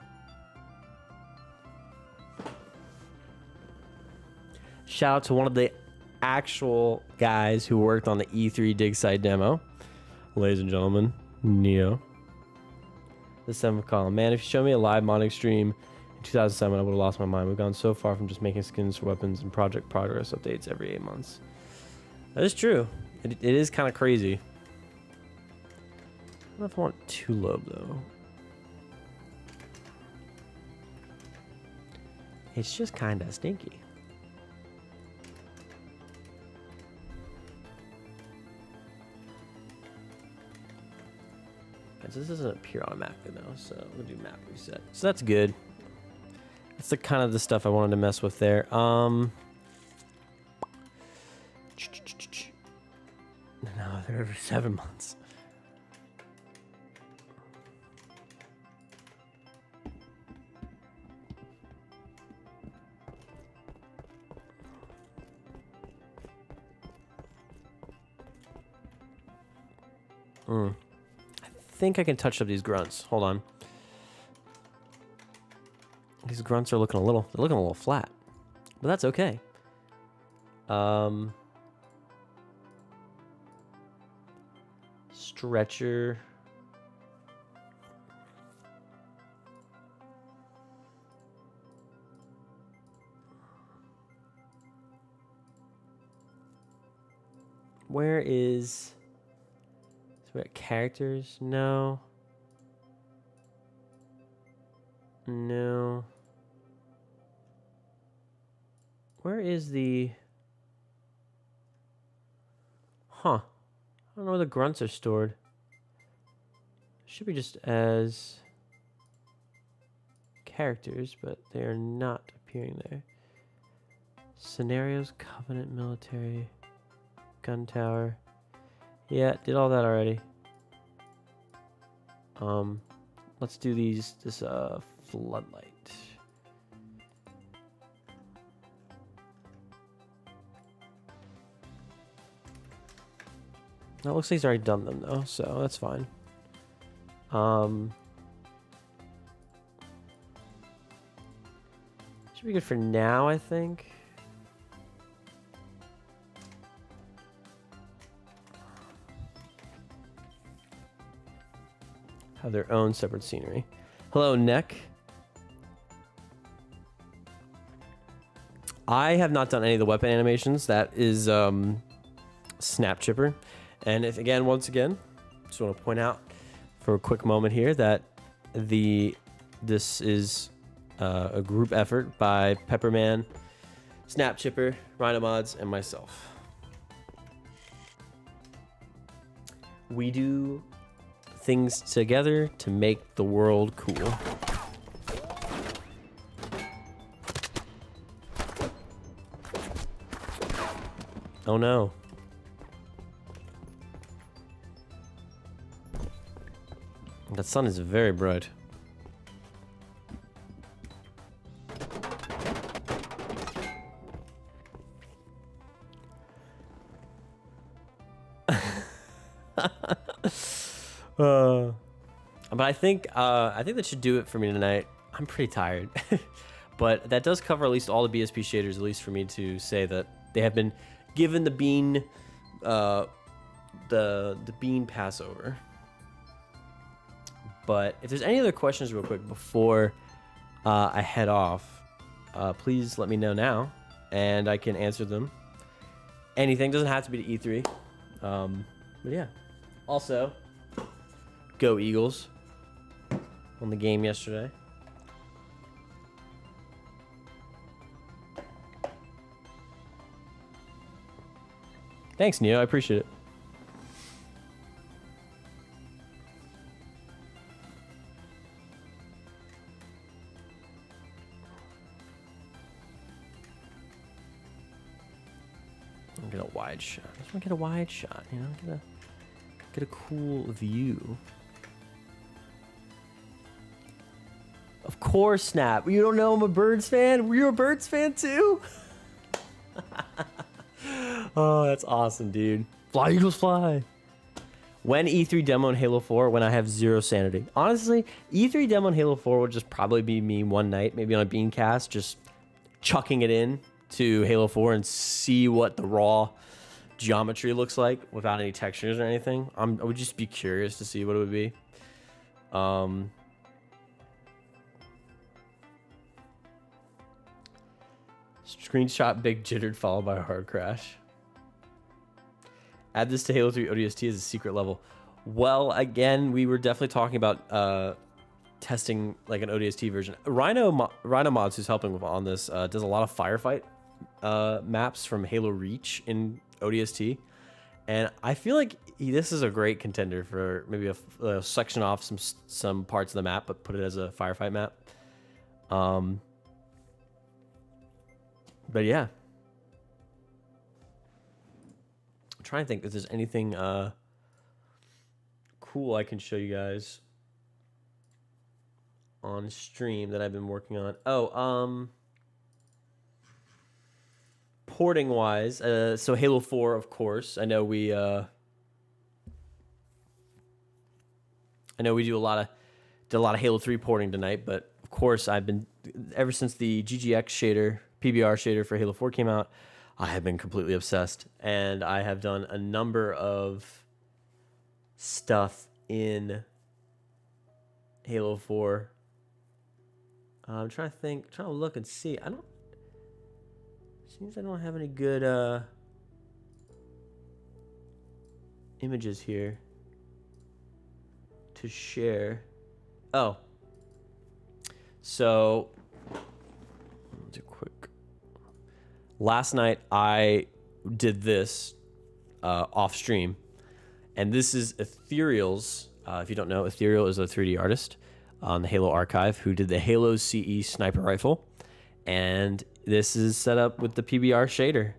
Shout out to one of the actual guys who worked on the E3 dig site demo. Ladies and gentlemen, Neo. The 7th column. Man, if you showed me a live modding stream in 2007, I would have lost my mind. We've gone so far from just making skins for weapons and project progress updates every 8 months. That is true. It is kind of crazy. I don't know if I want 2 lobe, though. It's just kind of stinky. This doesn't appear automatically though, so we'll do map reset. So that's good. That's the kind of the stuff I wanted to mess with there. No, they're every 7 months. I think I can touch up these grunts. Hold on. These grunts are looking a little flat, but that's okay. Stretcher. Where is... characters? No. No. Where is the... Huh. I don't know where the grunts are stored. Should be just as characters, but they are not appearing there. Scenarios, Covenant, Military, Gun Tower. Yeah, did all that already. Let's do this floodlight. That looks like he's already done them though, so that's fine. Should be good for now, I think. Have their own separate scenery. Hello, Neck. I have not done any of the weapon animations. That is Snap Chipper. And if once again, just want to point out for a quick moment here that this is a group effort by Pepperman, Snap Chipper, Rhino Mods, and myself. We do things together to make the world cool. Oh no. That sun is very bright. But I think that should do it for me tonight. I'm pretty tired, but that does cover at least all the BSP shaders, at least for me to say that they have been given the bean, the bean passover. But if there's any other questions real quick before I head off, please let me know now, and I can answer them. Anything doesn't have to be to E3, but yeah. Also, go Eagles on the game yesterday. Thanks, Neo. I appreciate it. I'll get a wide shot. I just want to get a wide shot, you know, get a cool view. Of course, Snap. You don't know I'm a Birds fan? Were you a Birds fan too? Oh, that's awesome, dude. Fly, Eagles, fly. When E3 demo in Halo 4, when I have 0 sanity. Honestly, E3 demo in Halo 4 would just probably be me one night, maybe on a Beancast, just chucking it in to Halo 4 and see what the raw geometry looks like without any textures or anything. I would just be curious to see what it would be. Screenshot big jittered followed by a hard crash. Add this to Halo 3 ODST as a secret level. Well, again, we were definitely talking about testing like an ODST version. Rhino Mods, who's helping on this, does a lot of firefight maps from Halo Reach in ODST, and I feel like this is a great contender for maybe a section off some parts of the map, but put it as a firefight map. But yeah, I'm trying to think if there's anything cool I can show you guys on stream that I've been working on. Oh, porting wise, so Halo 4, of course. I know we do a lot of Halo 3 porting tonight, but of course I've been, ever since the GGX shader, PBR shader for Halo 4 came out, I have been completely obsessed, and I have done a number of stuff in Halo 4. I'm trying to look and see. Seems I don't have any good images here to share. Oh, so do quick. Last night I did this off stream, and this is Ethereal's. If you don't know, Ethereal is a 3D artist on the Halo Archive who did the Halo CE sniper rifle, and this is set up with the PBR shader.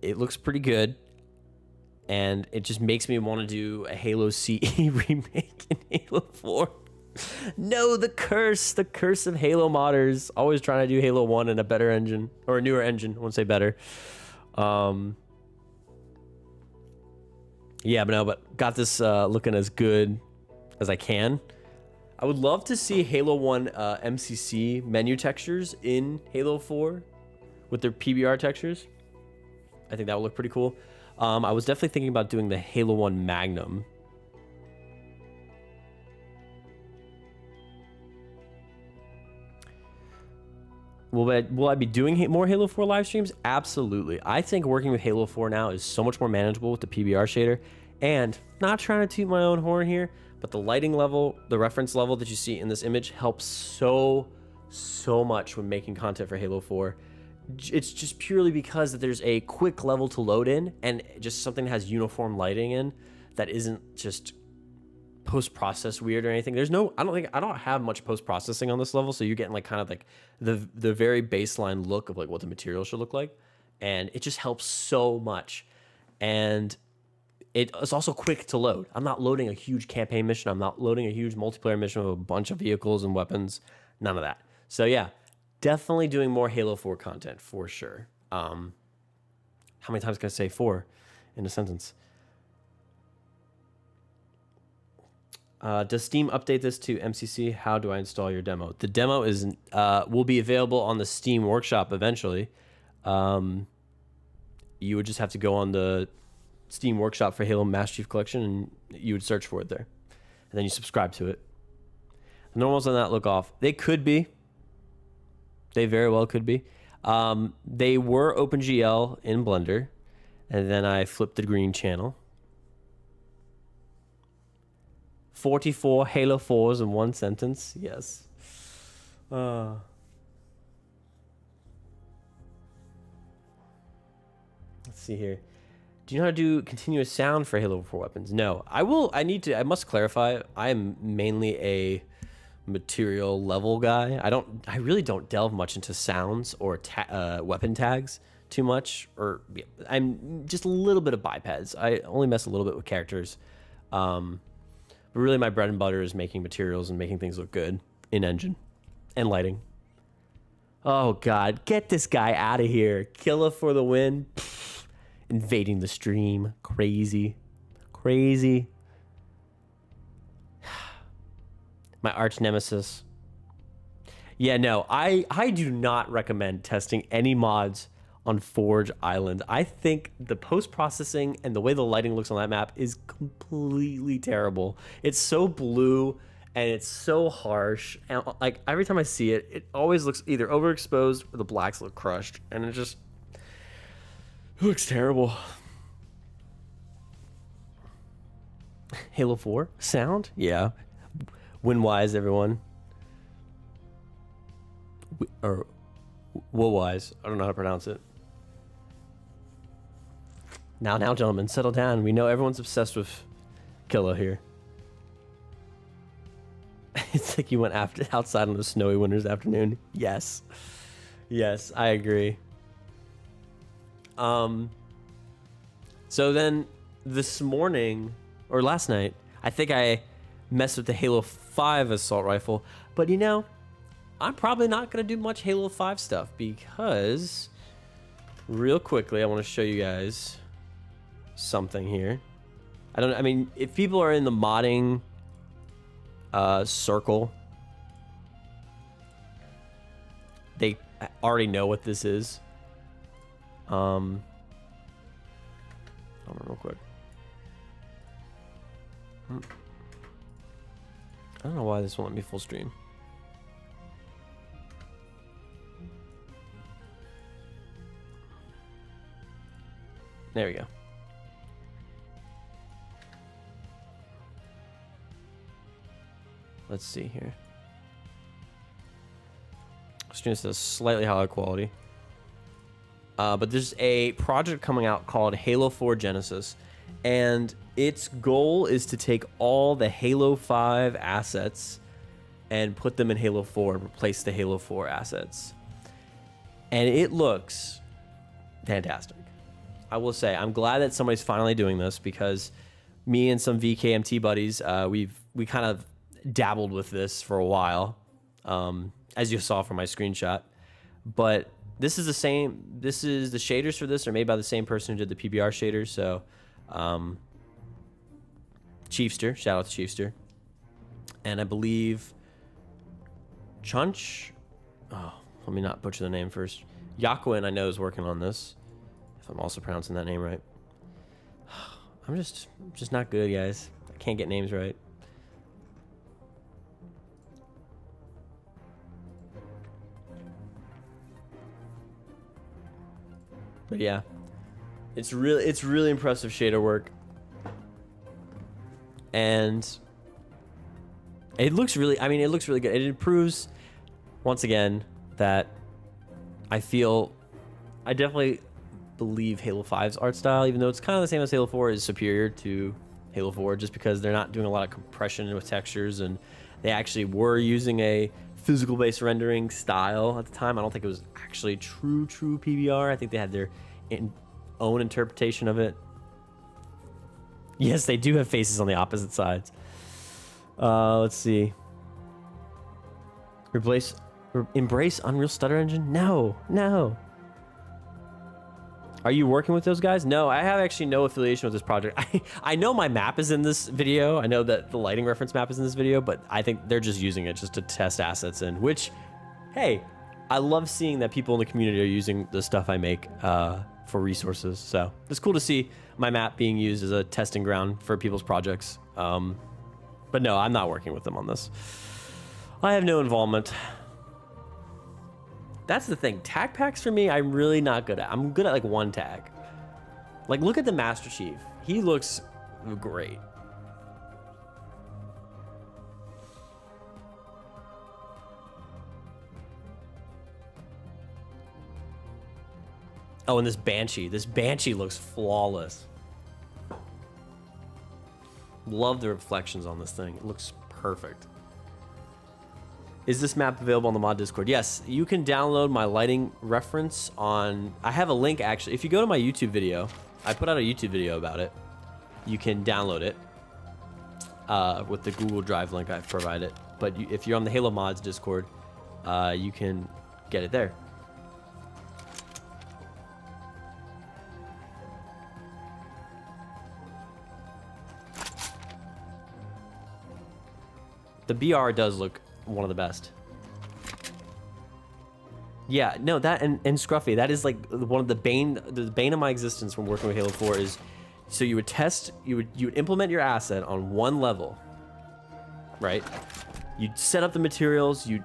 It looks pretty good, and it just makes me want to do a Halo CE remake in Halo 4. No, the curse of Halo modders. Always trying to do Halo 1 in a better engine, or a newer engine. I won't say better. Yeah, but got this looking as good as I can. I would love to see Halo 1 MCC menu textures in Halo 4 with their PBR textures. I think that would look pretty cool. I was definitely thinking about doing the Halo 1 Magnum. Will I be doing more Halo 4 live streams? Absolutely. I think working with Halo 4 now is so much more manageable with the PBR shader. And not trying to toot my own horn here, but the lighting level, the reference level that you see in this image helps so much when making content for Halo 4. It's just purely because that there's a quick level to load in, and just something that has uniform lighting in that isn't just post-processed weird or anything. There's no, I don't have much post-processing on this level, so you're getting like kind of like the very baseline look of like what the material should look like, and it just helps so much. And it's also quick to load. I'm not loading a huge campaign mission. I'm not loading a huge multiplayer mission with a bunch of vehicles and weapons. None of that. So yeah, definitely doing more Halo 4 content for sure. How many times can I say 4 in a sentence? Does Steam update this to MCC? How do I install your demo? The demo is will be available on the Steam Workshop eventually. You would just have to go on the Steam Workshop for Halo Master Chief Collection, and you would search for it there. And then you subscribe to it. The normals on that look off. They could be. They very well could be. They were OpenGL in Blender, and then I flipped the green channel. 44 Halo 4s in one sentence. Yes. Let's see here. Do you know how to do continuous sound for Halo 4 weapons? No. I must clarify. I am mainly a material level guy. I really don't delve much into sounds or weapon tags too much. Or I'm just a little bit of bipeds. I only mess a little bit with characters. But really, my bread and butter is making materials and making things look good in engine and lighting. Oh, God. Get this guy out of here. Killa for the win. Pfft. Invading the stream. Crazy. Crazy. My arch nemesis. Yeah, no. I do not recommend testing any mods on Forge Island. I think the post-processing and the way the lighting looks on that map is completely terrible. It's so blue and it's so harsh. And like every time I see it, it always looks either overexposed or the blacks look crushed. And it just looks terrible. Halo 4 sound? Yeah. Win-wise, everyone. Or Woe-wise. I don't know how to pronounce it. Now, gentlemen, settle down. We know everyone's obsessed with Killa here. It's like you went outside on a snowy winter's afternoon. Yes. Yes, I agree. So then this morning, or last night, I think I messed with the Halo 5 assault rifle. But you know, I'm probably not going to do much Halo 5 stuff because, real quickly, I want to show you guys something here. I mean, if people are in the modding circle, they already know what this is. Hold on real quick. I don't know why this won't let me full stream. There we go. Let's see here. Stream says slightly higher quality. But there's a project coming out called Halo 4 Genesis, and its goal is to take all the Halo 5 assets and put them in Halo 4 and replace the Halo 4 assets. And it looks fantastic. I will say, I'm glad that somebody's finally doing this because me and some VKMT buddies, we kind of dabbled with this for a while, as you saw from my screenshot. But this is the same. This is the shaders for this are made by the same person who did the PBR shaders. So, Chiefster, shout out to Chiefster, and I believe Chunch. Oh, let me not butcher the name first. Yaquin, I know, is working on this. If I'm also pronouncing that name right. I'm just not good, guys. I can't get names right. But yeah, it's really impressive shader work, and it looks really good. It improves, once again, that I definitely believe Halo 5's art style, even though it's kind of the same as Halo 4, is superior to Halo 4, just because they're not doing a lot of compression with textures, and they actually were using a physical based rendering style at the time. I don't think it was actually true PBR. I think they had their own interpretation of it. Yes, they do have faces on the opposite sides. Let's see. Embrace Unreal Stutter Engine? No. Are you working with those guys? No, I have actually no affiliation with this project. I know my map is in this video. I know that the lighting reference map is in this video, but I think they're just using it just to test assets in, which, hey, I love seeing that people in the community are using the stuff I make for resources. So it's cool to see my map being used as a testing ground for people's projects. But no, I'm not working with them on this. I have no involvement. That's the thing. Tag packs for me, I'm really not good at. I'm good at like one tag. Like, look at the Master Chief. He looks great. Oh, and this Banshee. This Banshee looks flawless. Love the reflections on this thing. It looks perfect. Is this map available on the mod Discord? Yes, you can download my lighting reference on... I have a link, actually. If you go to my YouTube video, I put out a YouTube video about it. You can download it with the Google Drive link I've provided. But if you're on the Halo Mods Discord, you can get it there. The BR does look one of the best. Yeah, no, that and Scruffy, that is like one of the bane of my existence when working with Halo 4 is, so you would test, you would implement your asset on one level, right? You'd set up the materials, you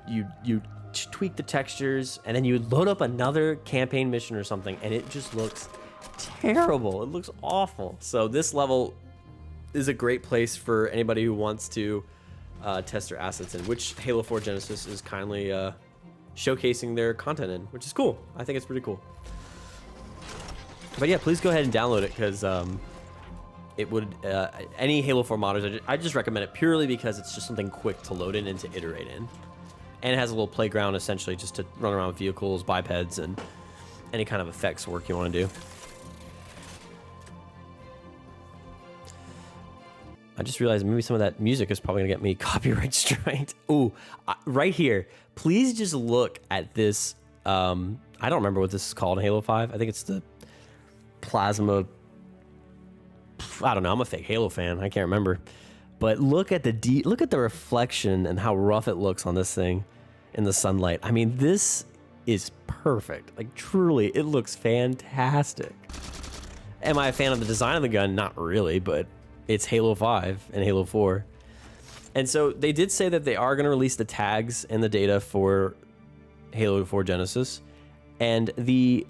tweak the textures, and then you would load up another campaign mission or something, and it just looks terrible. It looks awful. So this level is a great place for anybody who wants to test their assets in, which Halo 4 Genesis is kindly showcasing their content in, which is cool. I think it's pretty cool. But yeah, please go ahead and download it, because it would, any Halo 4 modders, I just recommend it purely because it's just something quick to load in and to iterate in. And it has a little playground, essentially, just to run around with vehicles, bipeds, and any kind of effects work you want to do. I just realized maybe some of that music is probably gonna get me copyright strike. Ooh, right here. Please just look at this. I don't remember what this is called in Halo 5. I think it's the plasma. I don't know. I'm a fake Halo fan. I can't remember. But look at the reflection and how rough it looks on this thing in the sunlight. I mean, this is perfect. Like, truly, it looks fantastic. Am I a fan of the design of the gun? Not really, but it's Halo 5 and Halo 4. And so they did say that they are going to release the tags and the data for Halo 4 Genesis. And the...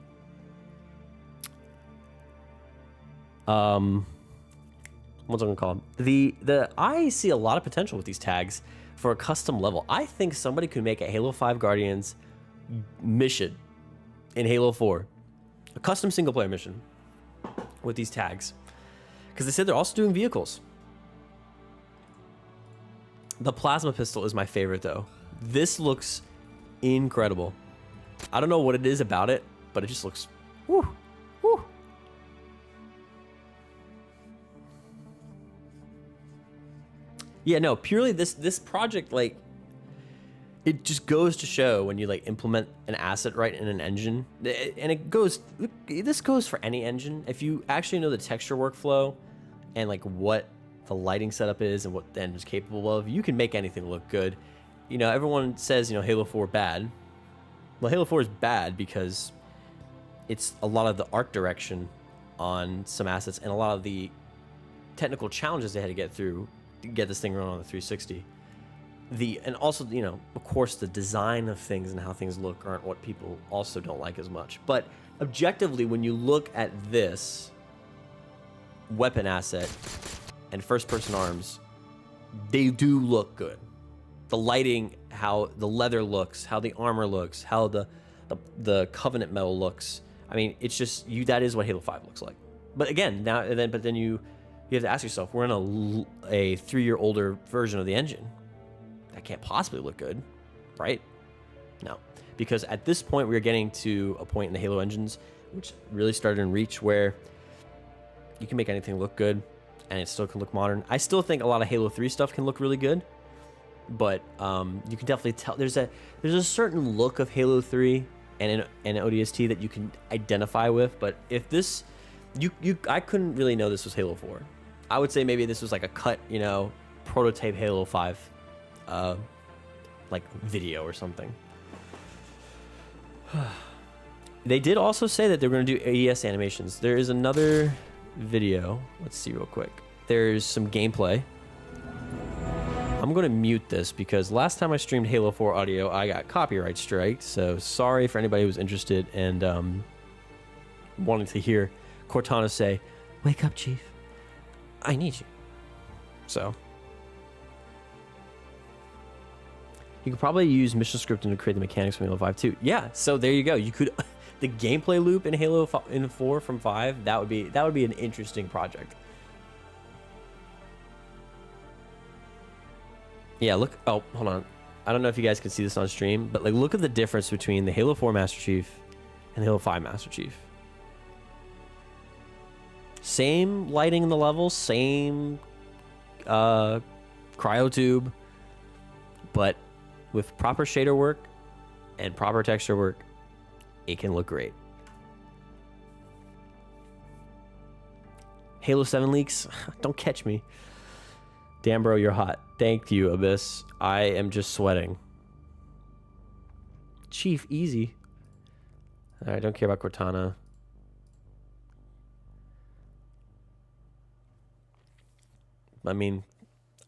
what's it called? I see a lot of potential with these tags for a custom level. I think somebody could make a Halo 5 Guardians mission in Halo 4. A custom single-player mission with these tags. Because they said they're also doing vehicles. The plasma pistol is my favorite, though. This looks incredible. I don't know what it is about it, but it just looks... Woo, woo. Yeah, no, purely this project, like, it just goes to show when you like implement an asset right in an engine, and this goes for any engine. If you actually know the texture workflow and like what the lighting setup is and what the engine's capable of, you can make anything look good. You know, everyone says, you know, Halo 4 bad. Well, Halo 4 is bad because it's a lot of the art direction on some assets and a lot of the technical challenges they had to get through to get this thing running on the 360. And also, you know, of course, the design of things and how things look aren't what people also don't like as much. But objectively, when you look at this weapon asset and first-person arms, they do look good. The lighting, how the leather looks, how the armor looks, how the Covenant metal looks. I mean, it's just that is what Halo 5 looks like. But again, then you you have to ask yourself, we're in a 3-year older version of the engine. That can't possibly look good, right? No, because at this point, we're getting to a point in the Halo engines, which really started in Reach, where you can make anything look good, and it still can look modern. I still think a lot of Halo 3 stuff can look really good, but you can definitely tell there's a certain look of Halo 3 and ODST that you can identify with. But if this, I couldn't really know this was Halo 4. I would say maybe this was like a cut, prototype Halo 5, like video or something. They did also say that they're going to do ADS animations. There is another video. Let's see real quick. There's some gameplay. I'm going to mute this because last time I streamed Halo 4 audio, I got copyright strike. So sorry for anybody who's interested and wanting to hear Cortana say, "Wake up, Chief. I need you." So you could probably use mission scripting to create the mechanics from Halo 5 too. Yeah, so there you go. You could the gameplay loop in Halo 4 from 5. That would be an interesting project. Yeah, look. Oh, hold on. I don't know if you guys can see this on stream, but like, look at the difference between the Halo 4 Master Chief and the Halo 5 Master Chief. Same lighting in the level, same cryo tube, but with proper shader work and proper texture work, it can look great. Halo 7 leaks? Don't catch me. Damn, bro, you're hot. Thank you, Abyss. I am just sweating. Chief, easy. I don't care about Cortana. I mean,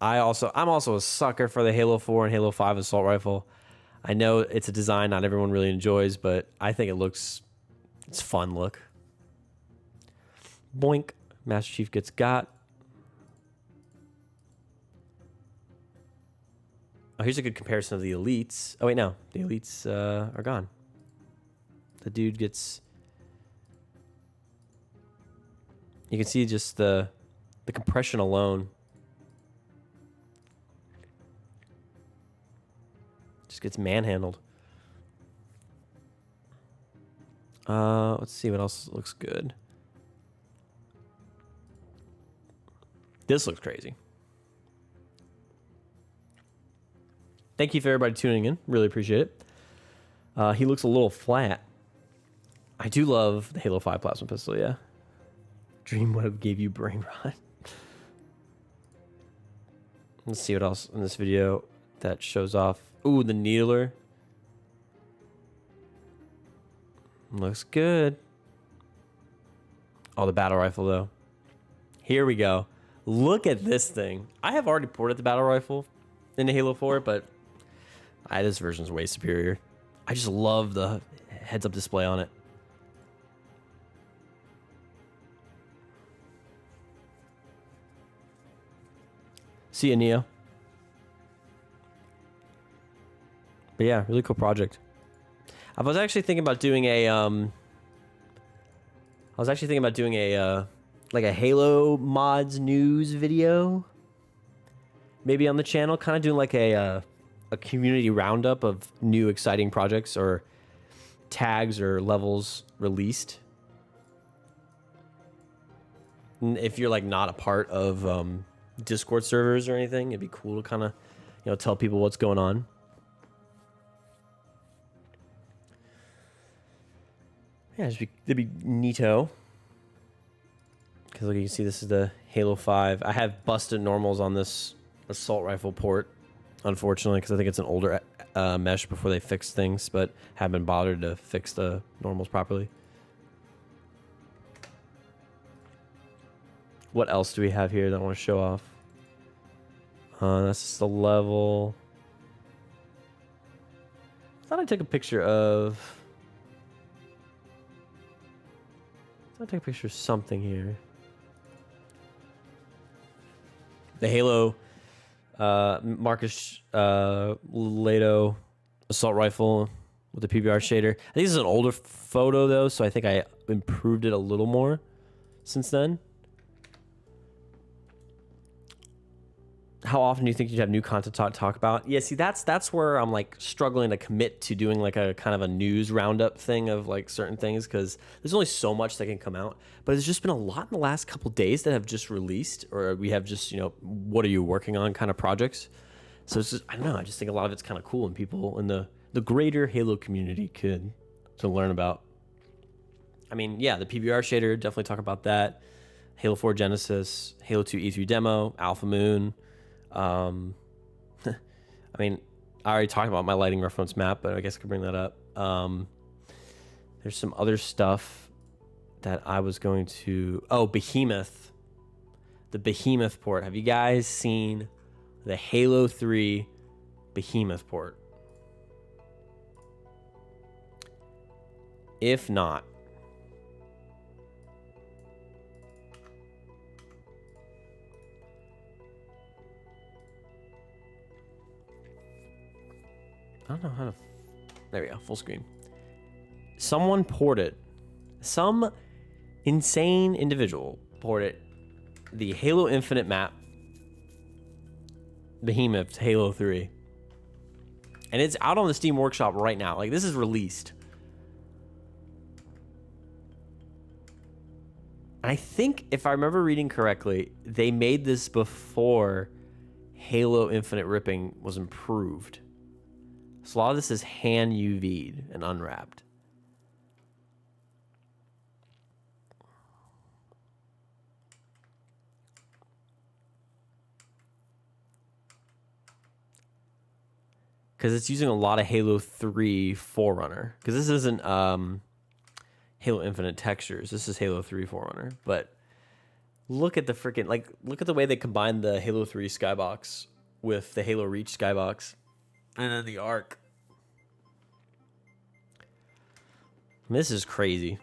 I'm also a sucker for the Halo 4 and Halo 5 assault rifle. I know it's a design not everyone really enjoys, but I think it's fun look. Boink. Master Chief gets got. Oh, here's a good comparison of the elites. Oh, wait, no. The elites are gone. The dude gets... You can see just the compression alone. Just gets manhandled. Let's see what else looks good. This looks crazy. Thank you for everybody tuning in. Really appreciate it. He looks a little flat. I do love the Halo 5 plasma pistol, yeah. Dreamweb gave you brain rot. Let's see what else in this video that shows off. Ooh, the needler. Looks good. Oh, the battle rifle, though. Here we go. Look at this thing. I have already ported the battle rifle into Halo 4, but this version is way superior. I just love the heads-up display on it. See ya, Neo. But yeah, really cool project. I was actually thinking about doing like a Halo mods news video, maybe on the channel, kind of doing like a community roundup of new exciting projects or tags or levels released. And if you're like not a part of Discord servers or anything, it'd be cool to kind of tell people what's going on. Yeah, it'd be neato. Because look, you can see this is the Halo 5. I have busted normals on this assault rifle port, unfortunately, because I think it's an older mesh before they fixed things, but haven't bothered to fix the normals properly. What else do we have here that I want to show off? That's just the level. I thought I took a picture of... something here. The Halo Marcus Lato assault rifle with the PBR shader. I think this is an older photo though, so I think I improved it a little more since then. How often do you think you'd have new content to talk about? Yeah, see, that's where I'm like struggling to commit to doing like a kind of a news roundup thing of like certain things, because there's only so much that can come out. But there's just been a lot in the last couple days that have just released, or we have just, you know, what are you working on kind of projects. So it's just, I don't know, I just think a lot of it's kind of cool and people in the greater Halo community could to learn about. I mean, yeah, the PBR shader, definitely talk about that. Halo 4 Genesis, Halo 2 E3 demo, Alpha Moon. I mean, I already talked about my lighting reference map, but I guess I could bring that up. There's some other stuff that I was going to... Oh, Behemoth. The Behemoth port. Have you guys seen the Halo 3 Behemoth port? If not, I don't know how to... There we go, full screen. Someone ported, some insane individual ported the Halo Infinite map, Behemoth, to Halo 3. And it's out on the Steam Workshop right now. Like, this is released. And I think, if I remember reading correctly, they made this before Halo Infinite ripping was improved. So a lot of this is hand UV'd and unwrapped. Because it's using a lot of Halo 3 Forerunner. Because this isn't Halo Infinite textures. This is Halo 3 Forerunner. But look at the freaking... Like, look at the way they combined the Halo 3 skybox with the Halo Reach skybox. And then the Arc. This is crazy.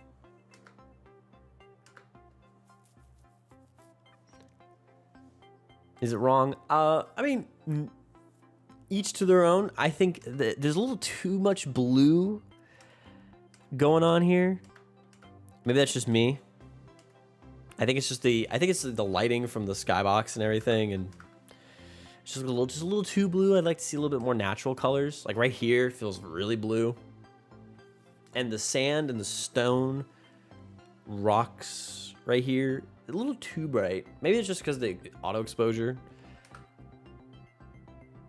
Is it wrong? I mean, each to their own. I think that there's a little too much blue going on here. Maybe that's just me. I think it's just the lighting from the skybox and everything, and it's just a little too blue. I'd like to see a little bit more natural colors. Like right here feels really blue. And the sand and the stone rocks right here, a little too bright. Maybe it's just because of the auto exposure.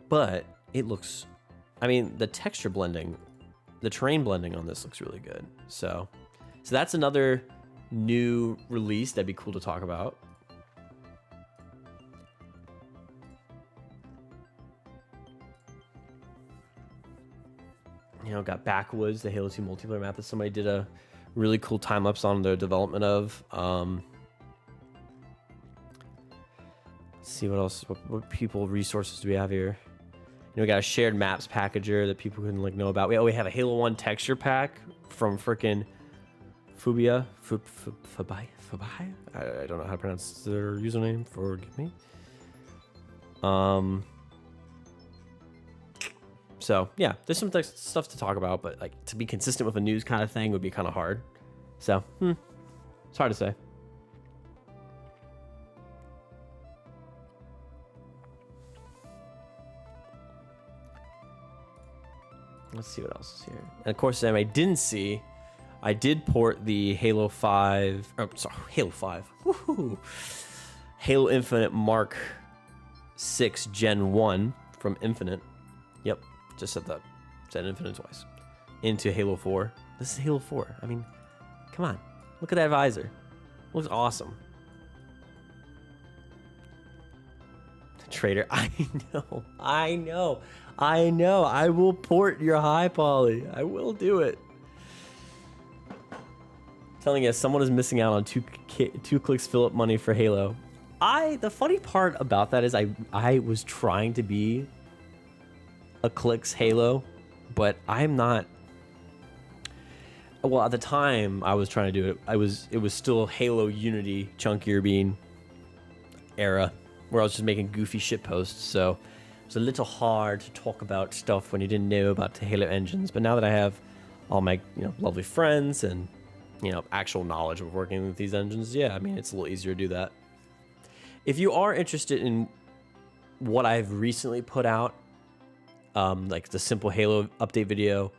But it looks, I mean, the texture blending, the terrain blending on this looks really good. So that's another new release that'd be cool to talk about. You know, got Backwoods, the Halo 2 multiplayer map that somebody did a really cool time lapse on the development of. Let's see what else, what people resources do we have here? You know, we got a shared maps packager that people can like know about. We have a Halo 1 texture pack from frickin' Fubia. Fubai? I don't know how to pronounce their username. Forgive me. So yeah, there's some stuff to talk about, but like to be consistent with a news kind of thing would be kind of hard. So it's hard to say. Let's see what else is here. And of course, I didn't see, I did port the Halo 5, Halo 5. Woohoo! Halo Infinite Mark 6 Gen 1 from Infinite. Yep, just said that. Said Infinite twice. Into Halo 4. This is Halo 4. I mean, come on. Look at that visor. Looks awesome. Trader, I know. I will port your high poly. I will do it. Telling you, someone is missing out on two clicks fill up money for Halo. The funny part about that is I was trying to be a clicks Halo, but I'm not. Well, at the time I was trying to do it, it was still Halo Unity chunkier bean era, where I was just making goofy shit posts. So it was a little hard to talk about stuff when you didn't know about the Halo engines. But now that I have all my lovely friends and actual knowledge of working with these engines, yeah, I mean, it's a little easier to do that. If you are interested in what I've recently put out, like the simple Halo update video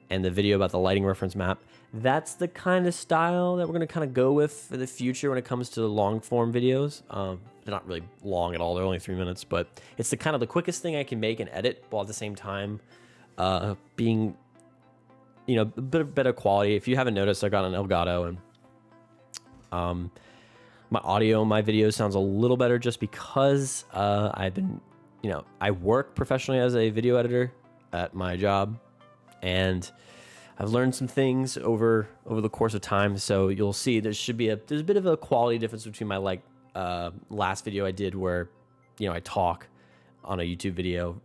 and the video about the lighting reference map, that's the kind of style that we're going to kind of go with for the future when it comes to long form videos. They're not really long at all. They're only 3 minutes, but it's the kind of the quickest thing I can make and edit while at the same time being, you know, a bit of better quality. If you haven't noticed, I got an Elgato, and my audio in my videos sounds a little better just because I've been, you know, I work professionally as a video editor at my job, and I've learned some things over the course of time. So you'll see there's a bit of a quality difference between my last video I did where, you know, I talk on a YouTube video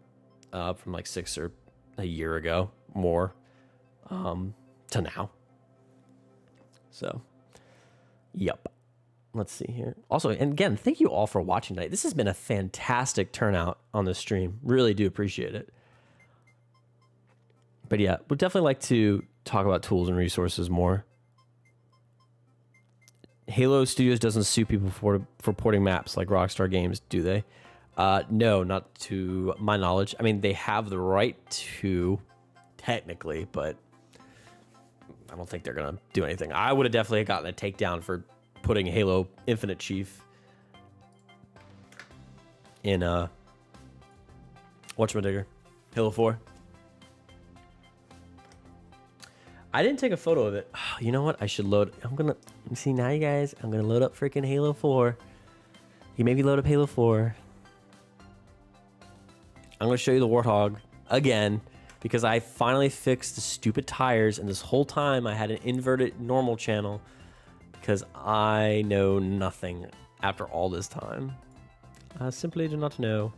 from like 6 or a year ago more to now. So, yep. Let's see here. Also, and again, thank you all for watching tonight. This has been a fantastic turnout on the stream. Really do appreciate it. But yeah, we'd definitely like to talk about tools and resources more. Halo Studios doesn't sue people for porting maps like Rockstar Games, do they? No, not to my knowledge. I mean, they have the right to, technically, but I don't think they're going to do anything. I would have definitely gotten a takedown for putting Halo Infinite Chief in, whatchamadiggin, Halo 4. I didn't take a photo of it. Oh, you know what? I should load. I'm going to see now, you guys. I'm going to load up freaking Halo 4. You maybe load up Halo 4. I'm going to show you the Warthog again because I finally fixed the stupid tires. And this whole time I had an inverted normal channel because I know nothing after all this time. I simply do not know.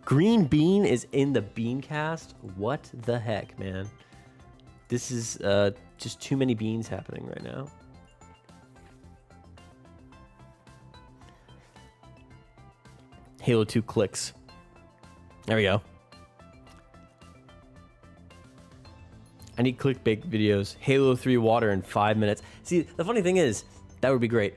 Green Bean is in the Beancast? What the heck, man? This is just too many beans happening right now. Halo 2 clicks. There we go. I need clickbait videos. Halo 3 water in 5 minutes. See, the funny thing is, that would be great.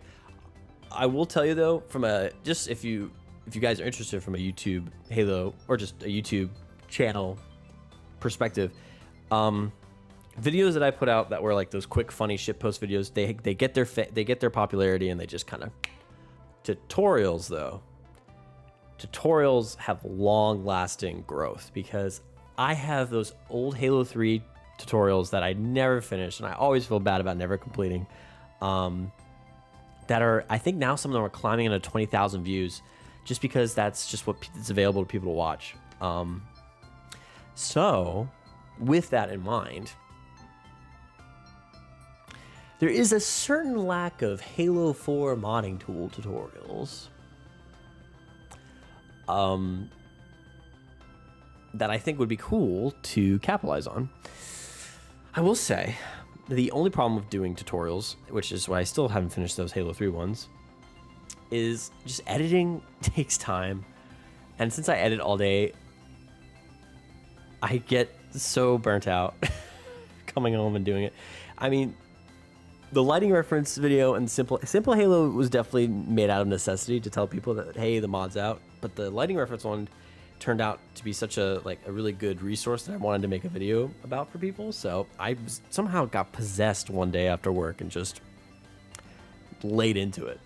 I will tell you though, from a, just if you guys are interested from a YouTube Halo or just a YouTube channel perspective, videos that I put out that were like those quick funny shitpost videos, they get their popularity and they just kind of. Tutorials though, tutorials have long lasting growth because I have those old Halo 3 tutorials that I never finished and I always feel bad about never completing, that are, I think now some of them are climbing into 20,000 views just because that's just what is available to people to watch. So with that in mind, there is a certain lack of Halo 4 modding tool tutorials that I think would be cool to capitalize on. I will say, the only problem with doing tutorials, which is why I still haven't finished those Halo 3 ones, is just editing takes time. And since I edit all day, I get so burnt out coming home and doing it. I mean, the lighting reference video and simple Halo was definitely made out of necessity to tell people that, hey, the mod's out. But the lighting reference one turned out to be such a really good resource that I wanted to make a video about for people. So I somehow got possessed one day after work and just laid into it.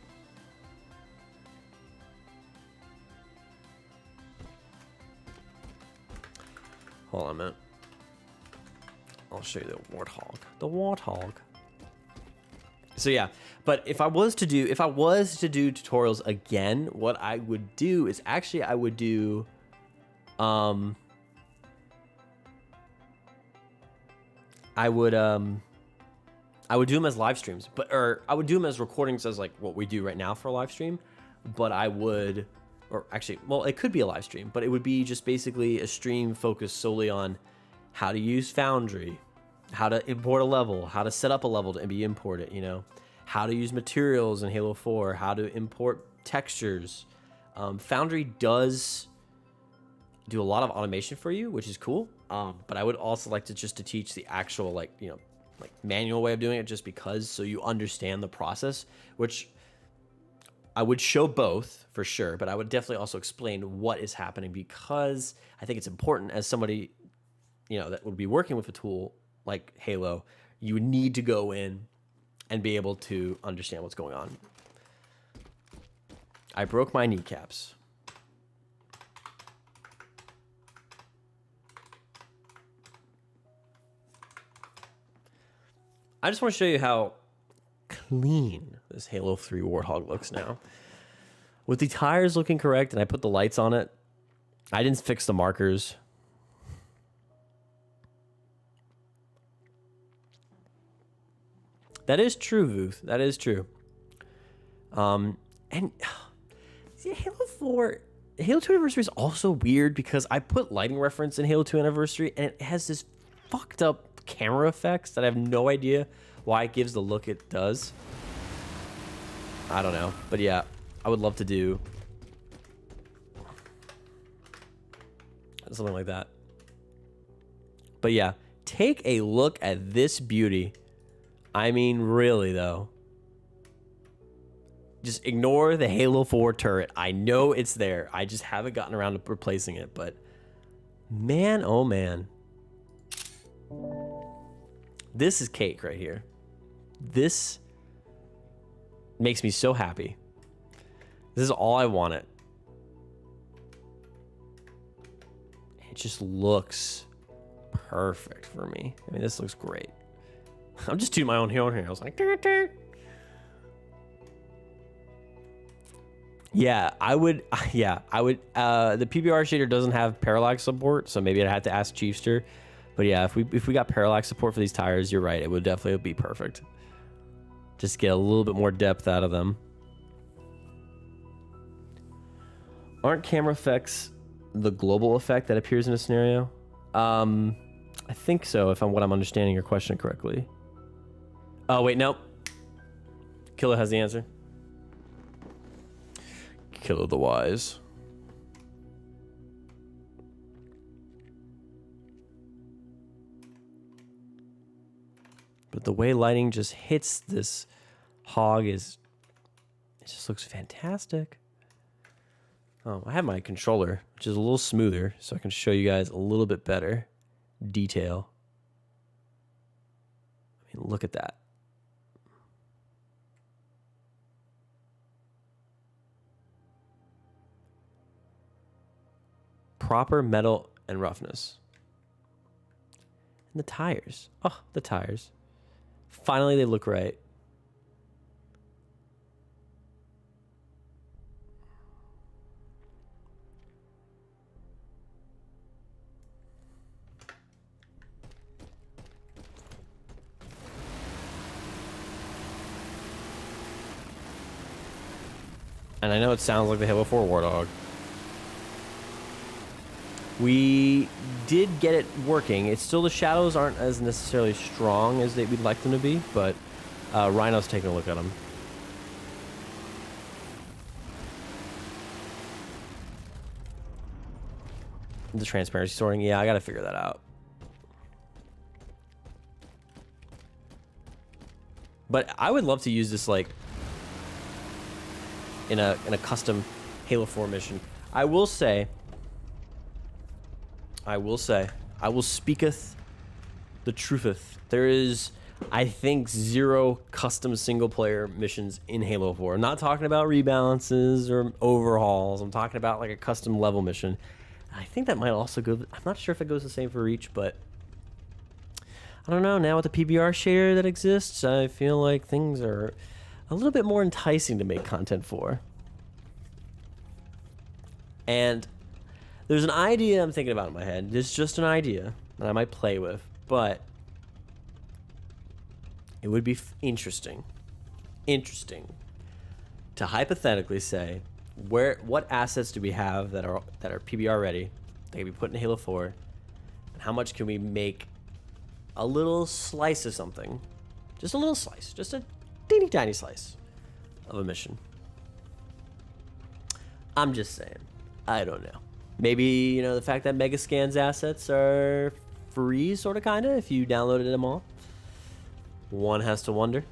Hold on a minute. I'll show you the Warthog. The Warthog. So yeah, but if I was to do tutorials again, what I would do is actually I would do I would do them as live streams, or I would do them as recordings as like what we do right now for a live stream, but I would, or actually, well, it could be a live stream, but it would be just basically a stream focused solely on how to use Foundry, how to import a level, how to set up a level to be imported, you know, how to use materials in Halo 4, how to import textures. Foundry does do a lot of automation for you, which is cool. But I would also like to teach the actual manual way of doing it, just because, so you understand the process, which I would show both for sure, but I would definitely also explain what is happening, because I think it's important as somebody, you know, that would be working with a tool like Halo. You would need to go in and be able to understand what's going on. I broke my kneecaps. I just want to show you how clean this Halo 3 Warthog looks now. With the tires looking correct, and I put the lights on it, I didn't fix the markers. That is true, Vuth. That is true. And see, Halo 2 Anniversary is also weird because I put lighting reference in Halo 2 Anniversary, and it has this fucked up camera effects that I have no idea why it gives the look it does. I don't know, but yeah, I would love to do something like that. But yeah, take a look at this beauty. I mean, really though. Just ignore the Halo 4 turret. I know it's there. I just haven't gotten around to replacing it, but man, oh man. This is cake right here. This makes me so happy. This is all I wanted. It just looks perfect for me. I mean, this looks great. I'm just doing my own horn here. I was like, dirt, dirt. Yeah, I would. Yeah, I would. The PBR shader doesn't have parallax support, so maybe I'd have to ask Chiefster. But yeah, if we got parallax support for these tires, you're right. It would definitely be perfect. Just get a little bit more depth out of them. Aren't camera effects the global effect that appears in a scenario? I think so, if I'm understanding your question correctly. Oh wait, nope. Killer has the answer. Killer the Wise. But the way lighting just hits this hog it just looks fantastic. Oh, I have my controller, which is a little smoother, so I can show you guys a little bit better detail. I mean, look at that. Proper metal and roughness. And the tires. Oh, the tires. Finally, they look right. And I know it sounds like the Halo 4 Warthog. We did get it working. It's still, the shadows aren't as necessarily strong as we'd like them to be, but Rhino's taking a look at them. The transparency sorting, yeah, I gotta figure that out. But I would love to use this like in a custom Halo 4 mission. I will speaketh the trutheth. There is, I think, 0 custom single player missions in Halo 4. I'm not talking about rebalances or overhauls. I'm talking about like a custom level mission. I think that might also go, I'm not sure if it goes the same for Reach, but I don't know. Now with the PBR shader that exists, I feel like things are a little bit more enticing to make content for. And there's an idea I'm thinking about in my head. It's just an idea that I might play with, but it would be interesting to hypothetically say, what assets do we have that are PBR ready, that can be put in Halo 4, and how much can we make a little slice of something, just a little slice, just a teeny tiny slice of a mission. I'm just saying, I don't know. Maybe, you know, the fact that Megascan's assets are free, sort of, kind of, if you downloaded them all. One has to wonder.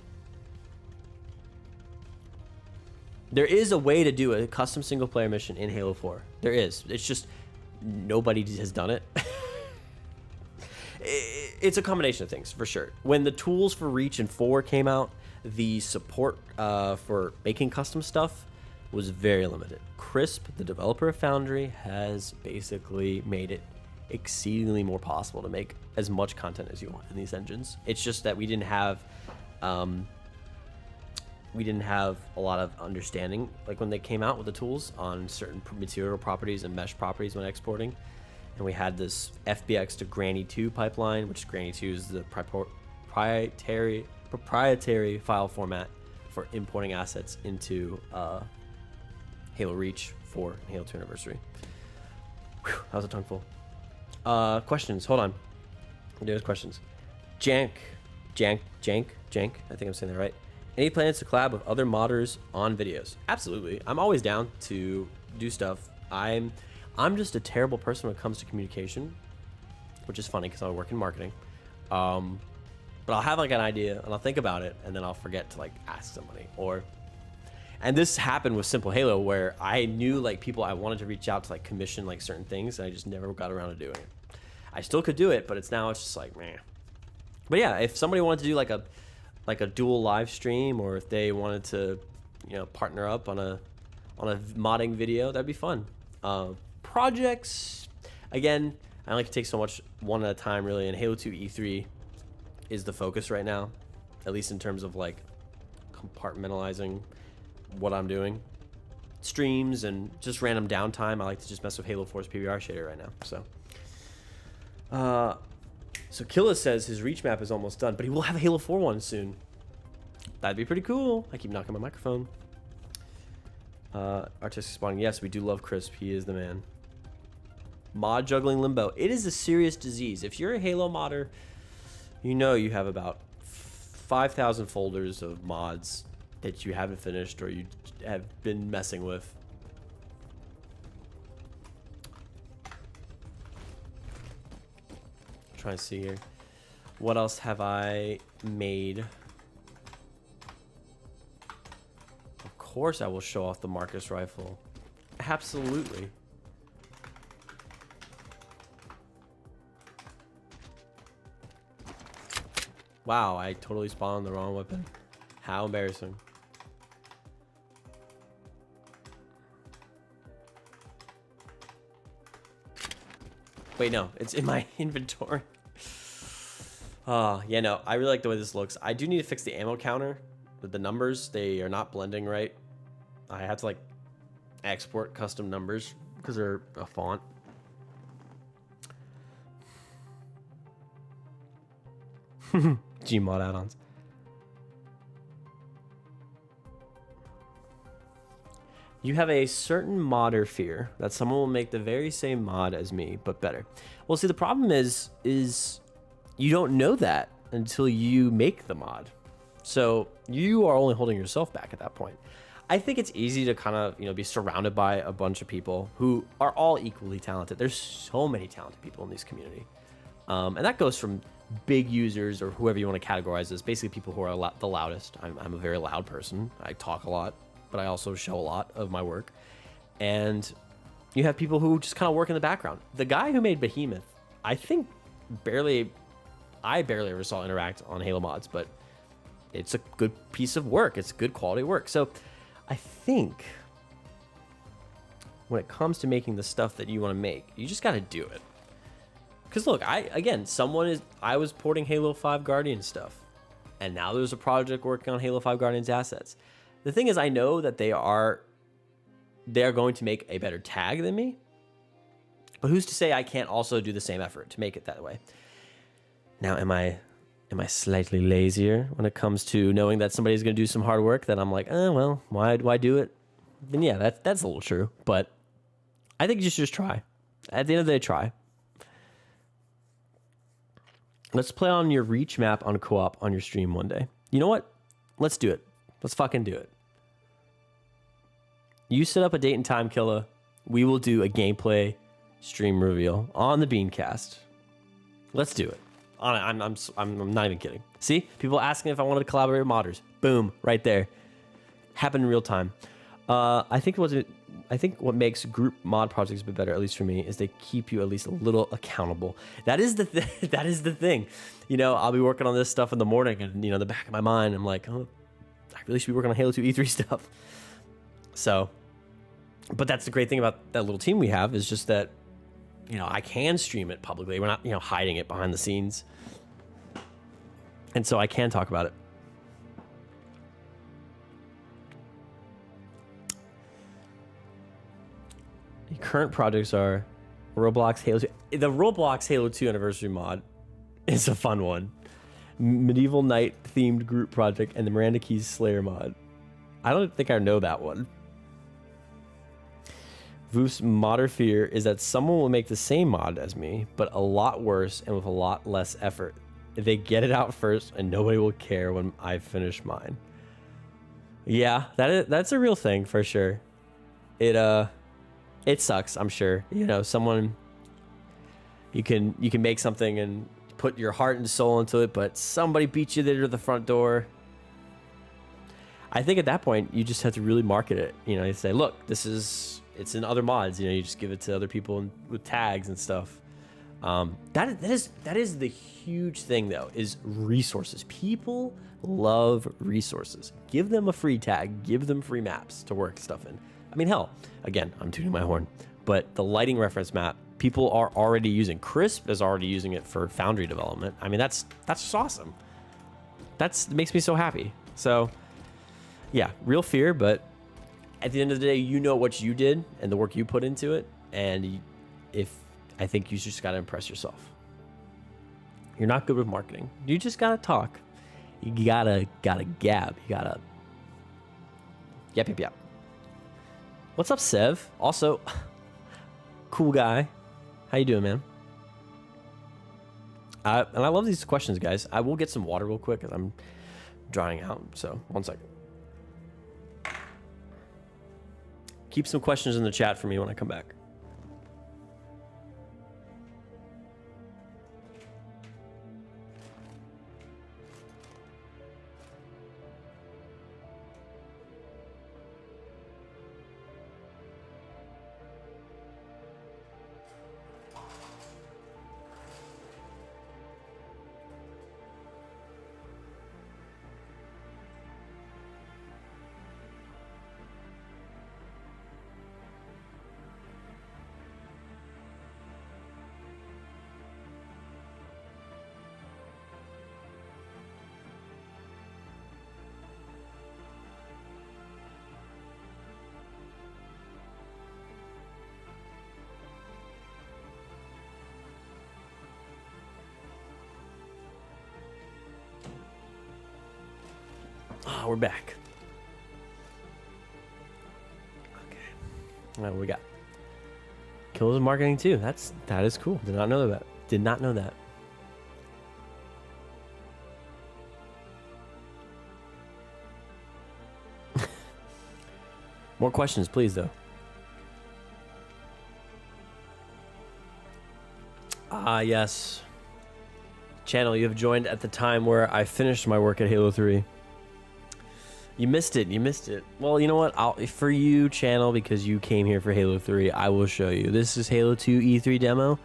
There is a way to do a custom single player mission in Halo 4. There is. It's just nobody has done it. It's a combination of things, for sure. When the tools for Reach and 4 came out, the support for making custom stuff was very limited. Crisp, the developer of Foundry, has basically made it exceedingly more possible to make as much content as you want in these engines. It's just that we didn't have a lot of understanding, like when they came out with the tools on certain material properties and mesh properties when exporting. And we had this FBX to Granny 2 pipeline, which Granny 2 is the proprietary file format for importing assets into Halo Reach 4 and Halo 2 Anniversary. Whew, that was a tongue full. Questions. Hold on. There's questions. Jank. I think I'm saying that right. Any plans to collab with other modders on videos? Absolutely. I'm always down to do stuff. I'm just a terrible person when it comes to communication, which is funny because I work in marketing. But I'll have like an idea and I'll think about it and then I'll forget to like ask somebody. And this happened with Simple Halo where I knew like people I wanted to reach out to like commission like certain things and I just never got around to doing it. I still could do it, but it's just like, meh. But yeah, if somebody wanted to do like a dual live stream, or if they wanted to, partner up on a modding video, that'd be fun. Projects, again, I like to take so much one at a time really, and Halo 2 E3 is the focus right now, at least in terms of like compartmentalizing what I'm doing. Streams and just random downtime, I like to just mess with Halo 4's PBR shader right now. So Killa says his Reach map is almost done, but he will have a Halo 4 one soon. That'd be pretty cool. I keep knocking my microphone. Artistic spawning. Yes, we do love Crisp. He is the man. Mod juggling limbo. It is a serious disease. If you're a Halo modder, you have about 5,000 folders of mods that you haven't finished or you have been messing with. Trying to see here. What else have I made? Of course I will show off the Marcus rifle. Absolutely. Wow, I totally spawned the wrong weapon. How embarrassing. Wait, no, it's in my inventory. Yeah, no, I really like the way this looks. I do need to fix the ammo counter. The numbers, they are not blending right. I have to like export custom numbers because they're a font. Gmod add-ons. You have a certain modder fear that someone will make the very same mod as me, but better. Well, see, the problem is you don't know that until you make the mod. So you are only holding yourself back at that point. I think it's easy to kind of, be surrounded by a bunch of people who are all equally talented. There's so many talented people in this community. And that goes from big users or whoever you want to categorize as, basically people who are the loudest. I'm a very loud person. I talk a lot, but I also show a lot of my work. And you have people who just kind of work in the background. The guy who made Behemoth, I think I barely ever saw interact on Halo mods, but it's a good piece of work. It's good quality work. So I think when it comes to making the stuff that you want to make, you just got to do it. Because look, I was porting Halo 5 Guardian stuff, and now there's a project working on Halo 5 Guardians assets. The thing is, I know that they are going to make a better tag than me, but who's to say I can't also do the same effort to make it that way? Now, am I slightly lazier when it comes to knowing that somebody's going to do some hard work that I'm like, well, why do I do it? Then yeah, that's a little true, but I think you should just try. At the end of the day, try. Let's play on your Reach map on co-op on your stream one day. You know what? Let's do it. Let's fucking do it. You set up a date and time, Killa. We will do a gameplay stream reveal on the Beancast. Let's do it. I'm not even kidding. See? People asking if I wanted to collaborate with modders. Boom. Right there. Happened in real time. I think what makes group mod projects a bit better, at least for me, is they keep you at least a little accountable. That is the that is the thing. You know, I'll be working on this stuff in the morning, and you know, in the back of my mind, I'm like, oh, I really should be working on Halo 2 E3 stuff. So, but that's the great thing about that little team we have, is just that, you know, I can stream it publicly. We're not, you know, hiding it behind the scenes, and so I can talk about it. The current projects are Roblox Halo 2. The Roblox Halo 2 anniversary mod is a fun one. Medieval Knight themed group project and the Miranda Keys Slayer mod. I don't think I know that one. Voof's modder fear is that someone will make the same mod as me, but a lot worse and with a lot less effort. They get it out first and nobody will care when I finish mine. Yeah, that's a real thing for sure. It sucks, I'm sure. You know, you can make something and put your heart and soul into it, but somebody beats you there to the front door. I think at that point you just have to really market it. You know, you say, look, it's in other mods. You know, you just give it to other people with tags and stuff. That is the huge thing though, is resources. People love resources. Give them a free tag, give them free maps to work stuff in. I mean, hell, again, I'm tooting my horn, but the lighting reference map, people are already using. Crisp is already using it for Foundry development. I mean, that's just awesome. It makes me so happy. So, yeah, real fear, but at the end of the day, you know what you did and the work you put into it, and I think you just gotta impress yourself. You're not good with marketing. You just gotta talk. You gotta gab. You gotta yap. What's up, Sev? Also, cool guy. How you doing, man? And I love these questions, guys. I will get some water real quick, because I'm drying out. So, 1 second. Keep some questions in the chat for me when I come back. We're back. Okay. What do we got? Kills marketing too. That is cool. Did not know that. Did not know that. More questions, please, though. Yes. Channel, you have joined at the time where I finished my work at Halo 3. You missed it. Well, you know what? For you, channel, because you came here for Halo 3, I will show you. This is Halo 2 E3 demo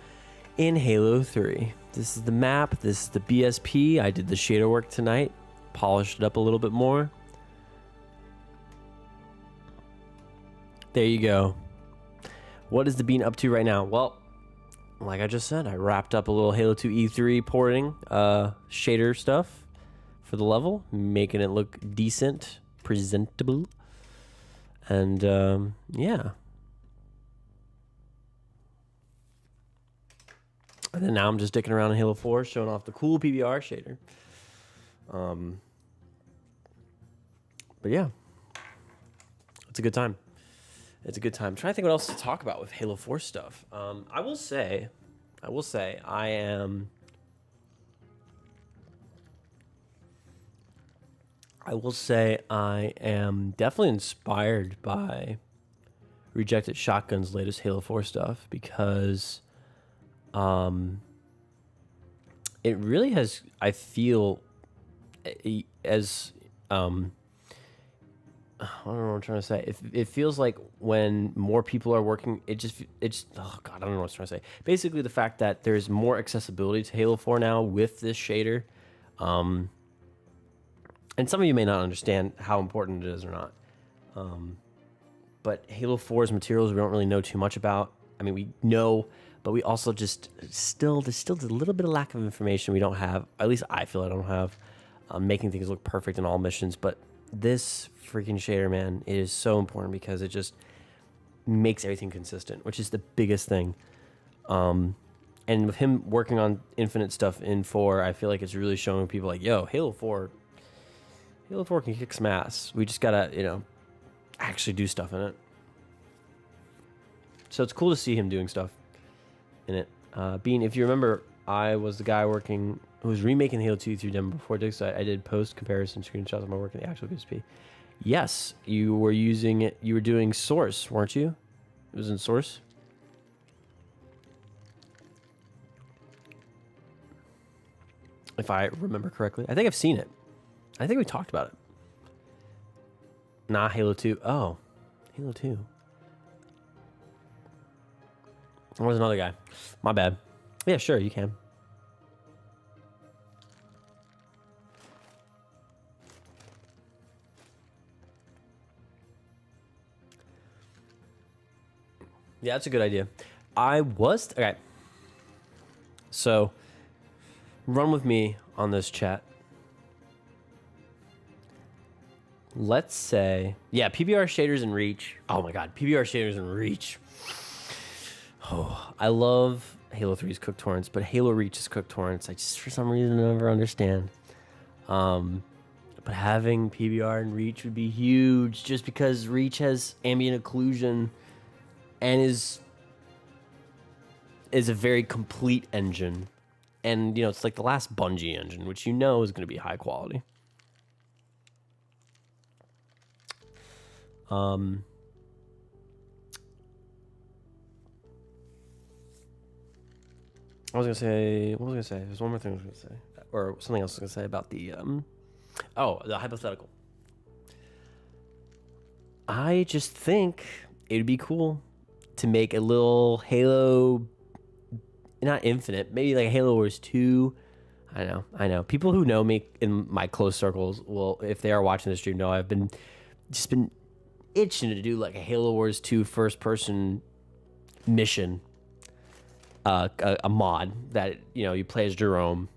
in Halo 3. This is the map. This is the BSP. I did the shader work tonight. Polished it up a little bit more. There you go. What is the Bean up to right now? Well, like I just said, I wrapped up a little Halo 2 E3 porting shader stuff for the level, making it look decent, presentable, and yeah. And then now I'm just dicking around in Halo 4, showing off the cool PBR shader. But yeah, it's a good time. It's a good time. I'm trying to think what else to talk about with Halo 4 stuff. I will say I am definitely inspired by Rejected Shotgun's latest Halo 4 stuff, because it really has, I feel, as I don't know what I'm trying to say. It feels like when more people are working, it's oh god, I don't know what I'm trying to say. Basically, the fact that there's more accessibility to Halo 4 now with this shader, and some of you may not understand how important it is or not. But Halo 4's materials we don't really know too much about. I mean, we know, but we also there's still a little bit of lack of information we don't have. At least I feel I don't have, making things look perfect in all missions. But this freaking shader, man, it is so important because it just makes everything consistent, which is the biggest thing. And with him working on infinite stuff in 4, I feel like it's really showing people like, yo, Halo 4 can kick some ass. We just gotta, actually do stuff in it. So it's cool to see him doing stuff in it. Bean, if you remember, I was the guy who was remaking Halo 2 through demo before Dick, so I did post comparison screenshots of my work in the actual PSP. Yes, you were using it. You were doing Source, weren't you? It was in Source. If I remember correctly. I think I've seen it. I think we talked about it. Nah, Halo 2. Oh, Halo 2. There was another guy. My bad. Yeah, sure, you can. Yeah, that's a good idea. Okay. So, run with me on this chat. Let's say, yeah, PBR shaders and Reach. Oh my god, PBR shaders and Reach. Oh, I love Halo 3's Cook Torrents, but Halo Reach's Cook Torrents, I just for some reason never understand. But having PBR and Reach would be huge, just because Reach has ambient occlusion and is a very complete engine, and it's like the last Bungie engine, which is going to be high quality. What was I gonna say? There's one more thing I was gonna say, or something else I was gonna say about the the hypothetical. I just think it'd be cool to make a little Halo, not Infinite, maybe like Halo Wars 2. I know. People who know me in my close circles will, if they are watching the stream, know I've been itching to do like a Halo Wars 2 first-person mission, a mod that you play as Jerome,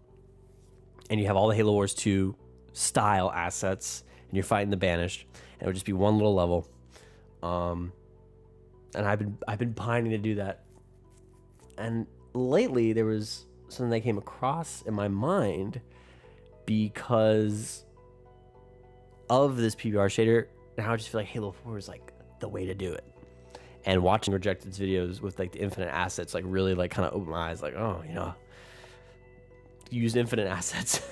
and you have all the Halo Wars 2 style assets, and you're fighting the Banished, and it would just be one little level. And I've been pining to do that. And lately there was something that came across in my mind because of this PBR shader, and I just feel like Halo 4 is like the way to do it. And watching Rejected's videos with like the infinite assets like really like kind of opened my eyes, like, oh, use infinite assets.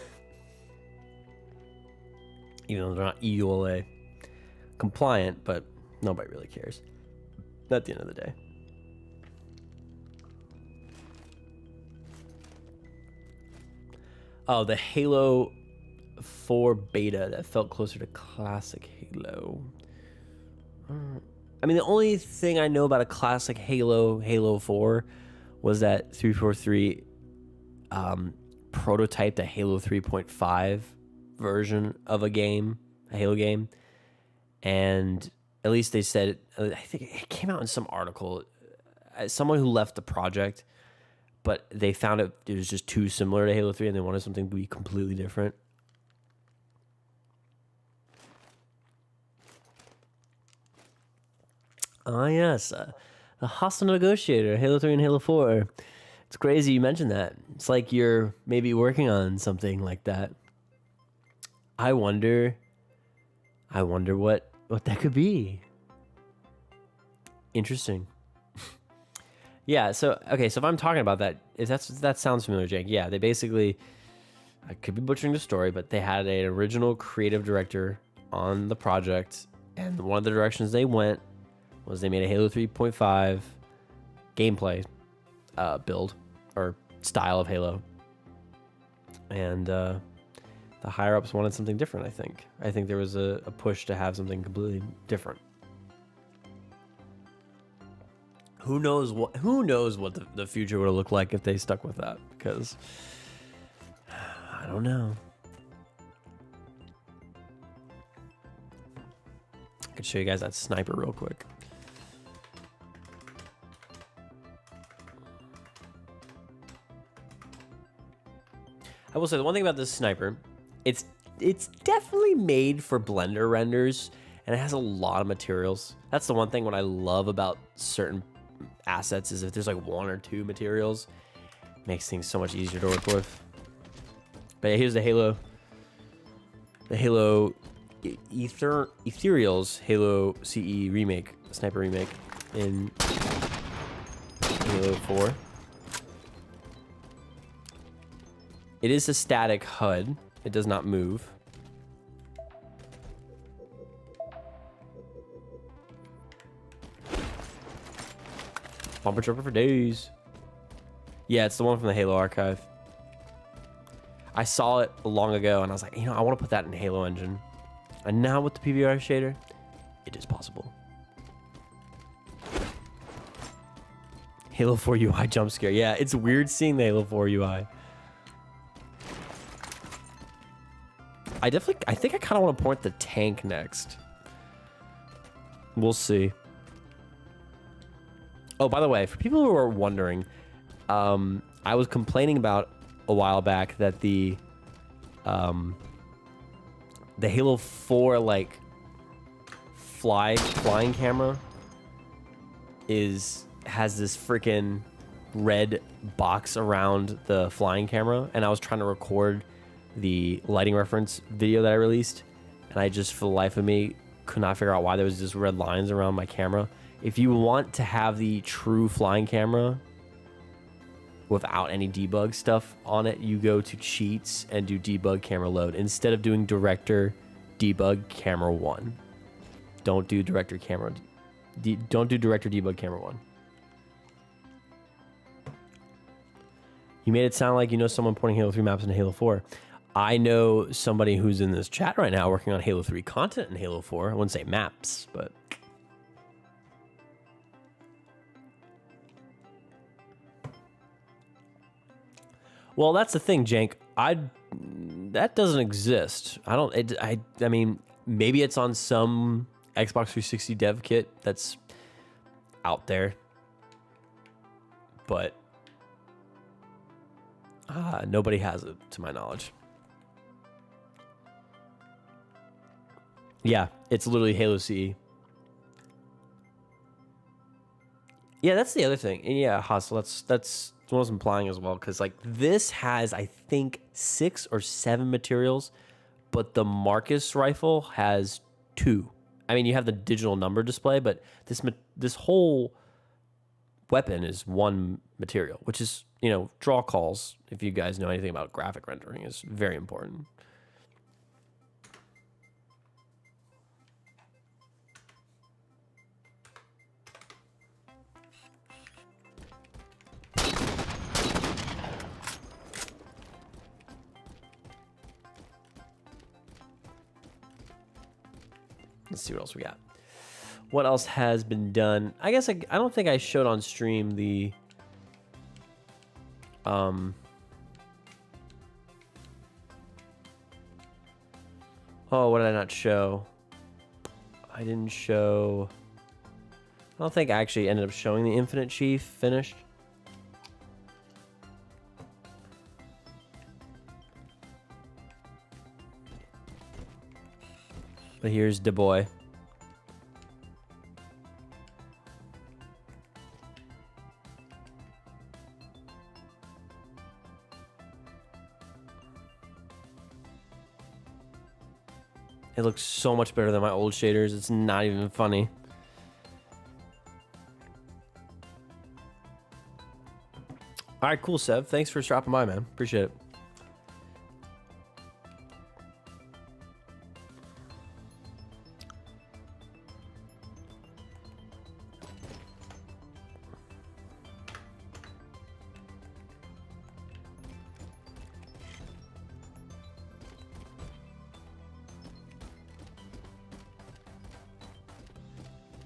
Even though they're not EULA compliant, but nobody really cares at the end of the day. Oh, the Halo 4 beta that felt closer to classic Halo. I mean, the only thing I know about a classic Halo 4, was that 343 prototyped a Halo 3.5 version of a Halo game. And at least they said, I think it came out in some article, someone who left the project, but they found it was just too similar to Halo 3 and they wanted something to be completely different. Ah, yes. The hostile negotiator, Halo 3 and Halo 4. It's crazy you mentioned that. It's like you're maybe working on something like that. I wonder what that could be. Interesting. Yeah, so if I'm talking about that, if that sounds familiar, Jake. Yeah, they basically, I could be butchering the story, but they had an original creative director on the project, and one of the directions they went was they made a Halo 3.5 gameplay build or style of Halo, and The higher ups wanted something different. I think there was a push to have something completely different. Who knows what the future would have looked like if they stuck with that, because I don't know. I could show you guys that sniper real quick. I will say the one thing about this sniper, it's definitely made for Blender renders, and it has a lot of materials. That's the one thing what I love about certain assets is if there's like 1 or 2 materials, it makes things so much easier to work with. But yeah, here's the Halo Ethereals Halo CE remake, sniper remake in Halo 4. It is a static HUD. It does not move. Bumper chopper for days. Yeah, it's the one from the Halo archive. I saw it long ago and I was like, you know, I want to put that in Halo engine. And now with the PBR shader, it is possible. Halo 4 UI jump scare. Yeah, it's weird seeing the Halo 4 UI. I think I kind of want to point the tank next. We'll see. Oh, by the way, for people who are wondering, I was complaining about a while back that the Halo 4 like flying camera has this freaking red box around the flying camera, and I was trying to record the lighting reference video that I released, and I just for the life of me could not figure out why there was just red lines around my camera. If you want to have the true flying camera without any debug stuff on it, you go to cheats and do debug camera load instead of doing director debug camera 1. Don't do director debug camera 1. You made it sound like you know someone porting Halo 3 maps into Halo 4. I know somebody who's in this chat right now working on Halo 3 content in Halo 4. I wouldn't say maps, but... Well, that's the thing, Jank. That doesn't exist. I mean, maybe it's on some Xbox 360 dev kit that's out there, but nobody has it, to my knowledge. Yeah, it's literally Halo CE. Yeah, that's the other thing. And yeah, Hustle, that's what I was implying as well, because like this has, I think, 6 or 7 materials, but the Marcus rifle has 2. I mean, you have the digital number display, but this whole weapon is 1 material, which is, you know, draw calls, if you guys know anything about graphic rendering, is very important. Let's see what else we got. What else has been done? I guess I don't think I showed on stream the oh, what did I not show? I didn't show... I don't think I actually ended up showing the Infinite Chief finished. But here's Da Boy. It looks so much better than my old shaders. It's not even funny. All right, cool, Sev. Thanks for stopping by, man. Appreciate it.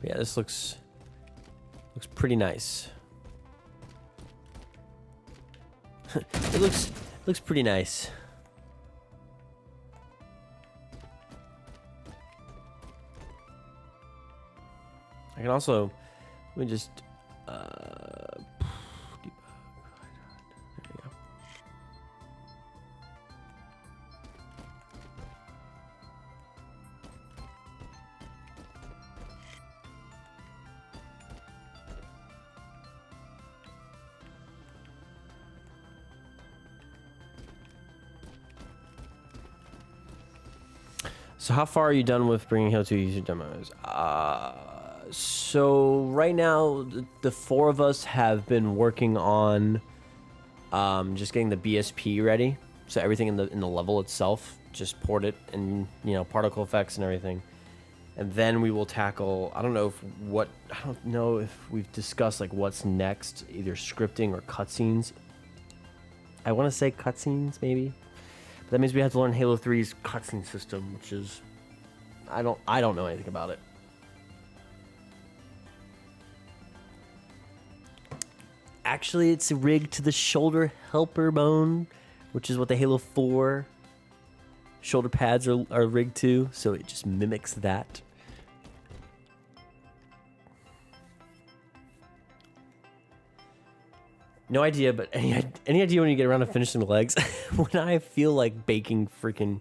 Yeah, this looks pretty nice. It looks pretty nice. I can also, let me just debug. There you go. So how far are you done with bringing Halo 2 user demos? So right now, the four of us have been working on just getting the BSP ready. So everything in the level itself, just port it and, you know, particle effects and everything. And then we will tackle, I don't know if we've discussed like what's next, either scripting or cutscenes. I want to say cutscenes maybe. But that means we have to learn Halo 3's cutscene system, which is, I don't know anything about it. Actually, it's rigged to the shoulder helper bone, which is what the Halo 4 shoulder pads are rigged to, so it just mimics that. No idea, but any idea when you get around to finishing the legs? When I feel like baking freaking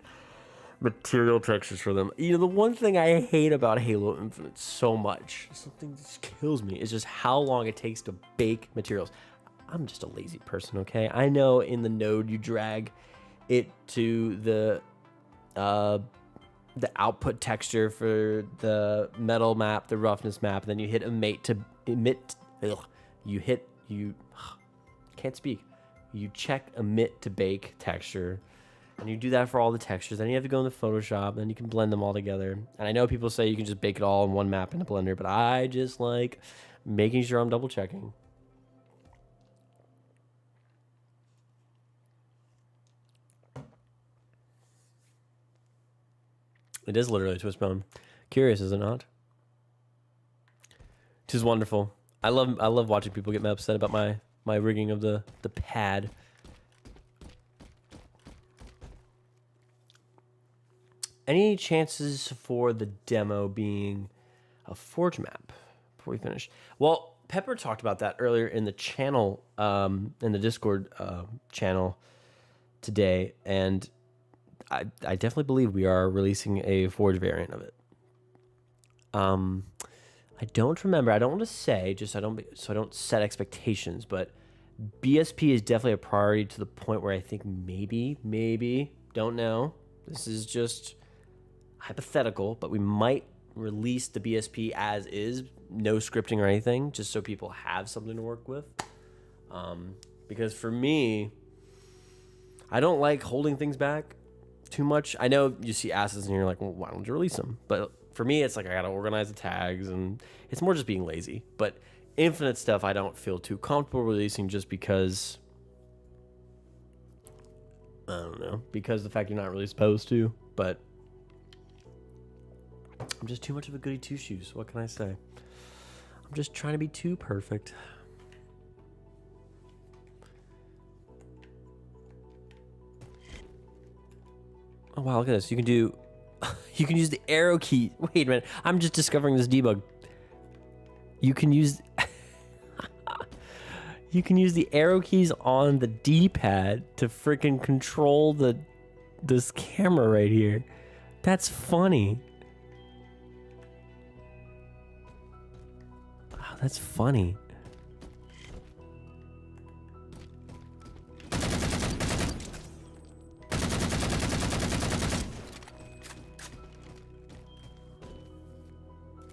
material textures for them. You know, the one thing I hate about Halo Infinite so much, something that just kills me, is just how long it takes to bake materials. I'm just a lazy person, okay? I know in the node you drag it to the output texture for the metal map, the roughness map, and then you hit you check emit to bake texture, and you do that for all the textures. Then you have to go into Photoshop, then you can blend them all together. And I know people say you can just bake it all in one map in a blender, but I just like making sure I'm double checking. It is literally a twist bone. Curious, is it not? It is wonderful. I love watching people get upset about my rigging of the pad. Any chances for the demo being a Forge map before we finish? Well, Pepper talked about that earlier in the channel, in the Discord channel today, and I definitely believe we are releasing a Forge variant of it. I don't remember. I don't want to say, just so I don't set expectations, but BSP is definitely a priority to the point where I think maybe, don't know. This is just hypothetical, but we might release the BSP as is, no scripting or anything, just so people have something to work with. Because for me, I don't like holding things back too much. I know you see assets and you're like, well, why don't you release them? But for me, it's like I gotta organize the tags, and it's more just being lazy. But Infinite stuff I don't feel too comfortable releasing, just because, I don't know, because the fact you're not really supposed to. But I'm just too much of a goody two shoes. What can I say? I'm just trying to be too perfect. Oh wow, look at this. You can do, you can use the arrow key. Wait a minute, I'm just discovering this debug. You can use, you can use the arrow keys on the D-pad to freaking control this camera right here. That's funny. Wow, that's funny.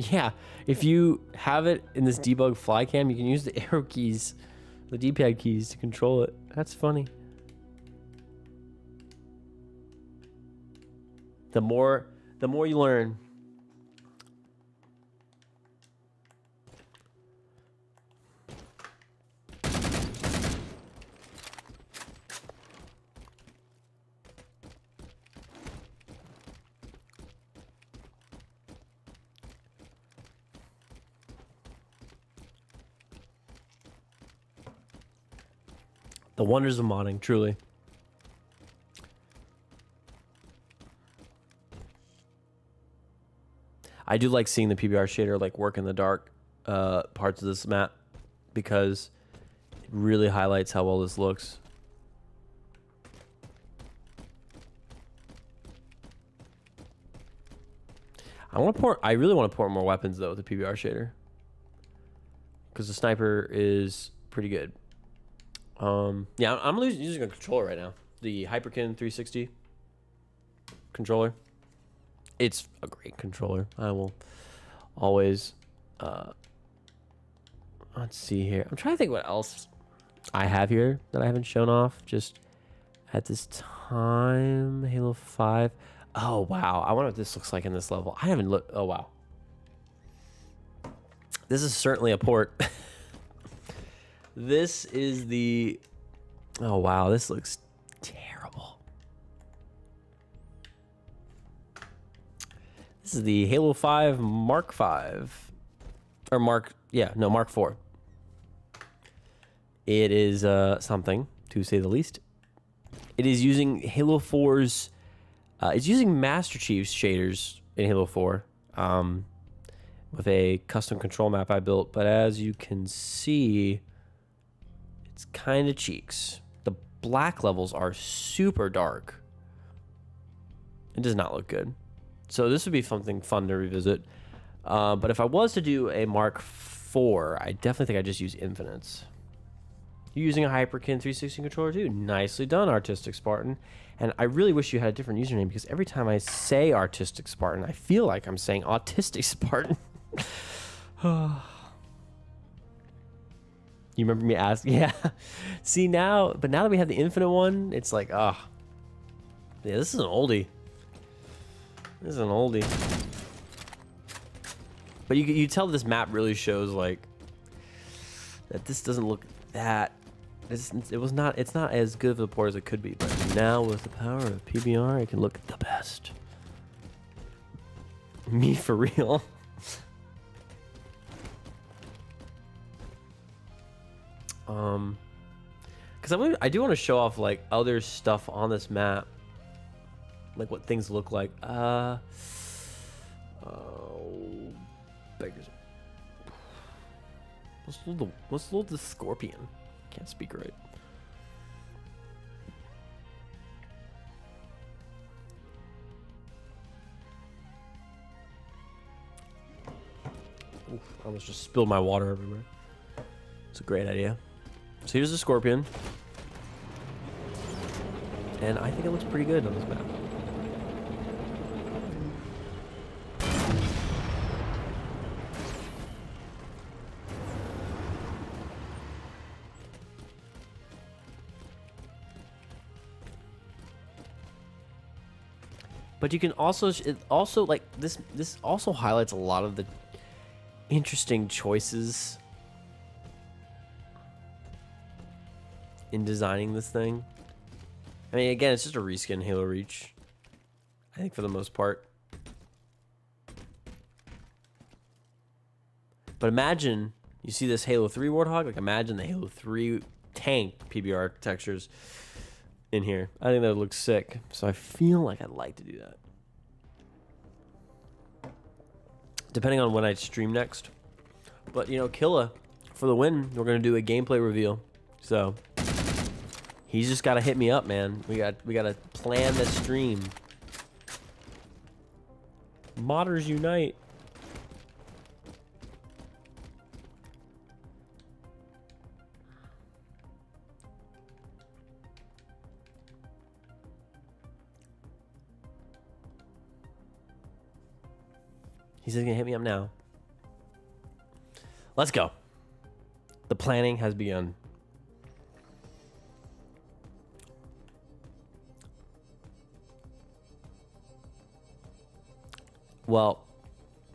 Yeah, if you have it in this debug fly cam, you can use the arrow keys, the D-pad keys to control it. That's funny. The more you learn. The wonders of modding, truly. I do like seeing the PBR shader like work in the dark parts of this map because it really highlights how well this looks. I really want to port more weapons though with the PBR shader because the sniper is pretty good. Yeah, I'm using a controller right now, the Hyperkin 360 controller. It's a great controller. I will always. Let's see here. I'm trying to think what else I have here that I haven't shown off just at this time. Halo 5. Oh, wow. I wonder what this looks like in this level. I haven't looked. Oh, wow. This is certainly a port. This is the... Oh, wow. This looks terrible. This is the Halo 5 Mark 5. Or Mark... Yeah, no, Mark 4. It is something, to say the least. It is using Halo 4's... it's using Master Chief's shaders in Halo 4 with a custom control map I built. But as you can see, it's kind of cheeks. The black levels are super dark. It does not look good. So this would be something fun to revisit. But if I was to do a Mark 4, I definitely think I'd just use Infinites. You're using a Hyperkin 360 controller too. Nicely done, Artistic Spartan. And I really wish you had a different username because every time I say Artistic Spartan, I feel like I'm saying Autistic Spartan. You remember me asking? Yeah. See now, but now that we have the Infinite one, it's like, yeah, this is an oldie. This is an oldie. But you tell this map really shows like that this doesn't look that. It's not as good of a port as it could be, but now with the power of PBR, it can look the best. Me for real. Because I do want to show off like other stuff on this map, like what things look like. Beggars. Let's load the Scorpion. Can't speak right. Oof, I almost just spilled my water everywhere. It's a great idea. So here's the Scorpion. And I think it looks pretty good on this map. But you can also, like this also highlights a lot of the interesting choices in designing this thing. I mean, again, it's just a reskin Halo Reach, I think, for the most part. But imagine you see this Halo 3 Warthog, like imagine the Halo 3 tank PBR textures in here. I think that would look sick. So I feel like I'd like to do that. Depending on when I stream next. But, you know, Killa, for the win, we're going to do a gameplay reveal. So he's just got to hit me up, man. We got to plan the stream. Modders unite. He's just gonna hit me up now. Let's go. The planning has begun. Well,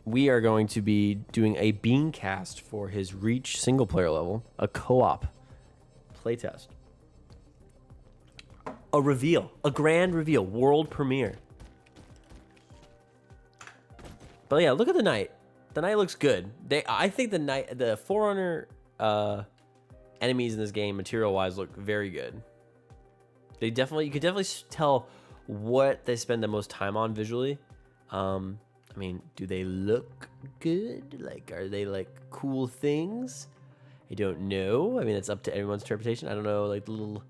we are going to be doing a Beancast for his Reach single player level, a co-op playtest. A reveal, a grand reveal, world premiere. But yeah, look at the night. The night looks good. I think the Forerunner enemies in this game, material-wise, look very good. You could definitely tell what they spend the most time on visually. I mean, do they look good? Like, are they like cool things? I don't know. I mean, it's up to everyone's interpretation. I don't know, like the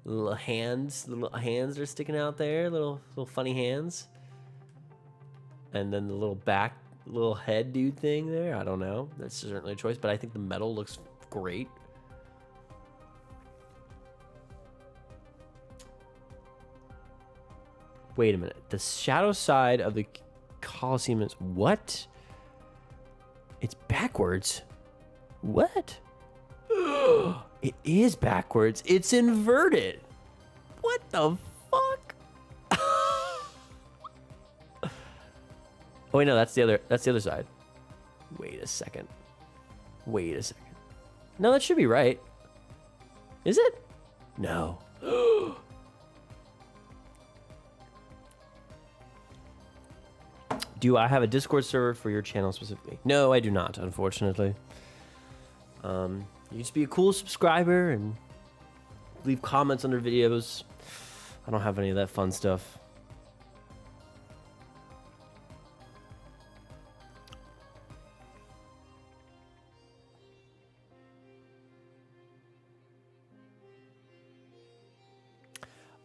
little hands that are sticking out there, little funny hands. And then the little head dude thing there. I don't know. That's certainly a choice, but I think the metal looks great. Wait a minute. The shadow side of the Colosseum is what? It's backwards. What? It is backwards. It's inverted. What the fuck? Oh wait, no, that's the other side. Wait a second. No, that should be right. Is it? No. Do I have a Discord server for your channel specifically? No, I do not, unfortunately. You just be a cool subscriber and leave comments under videos. I don't have any of that fun stuff.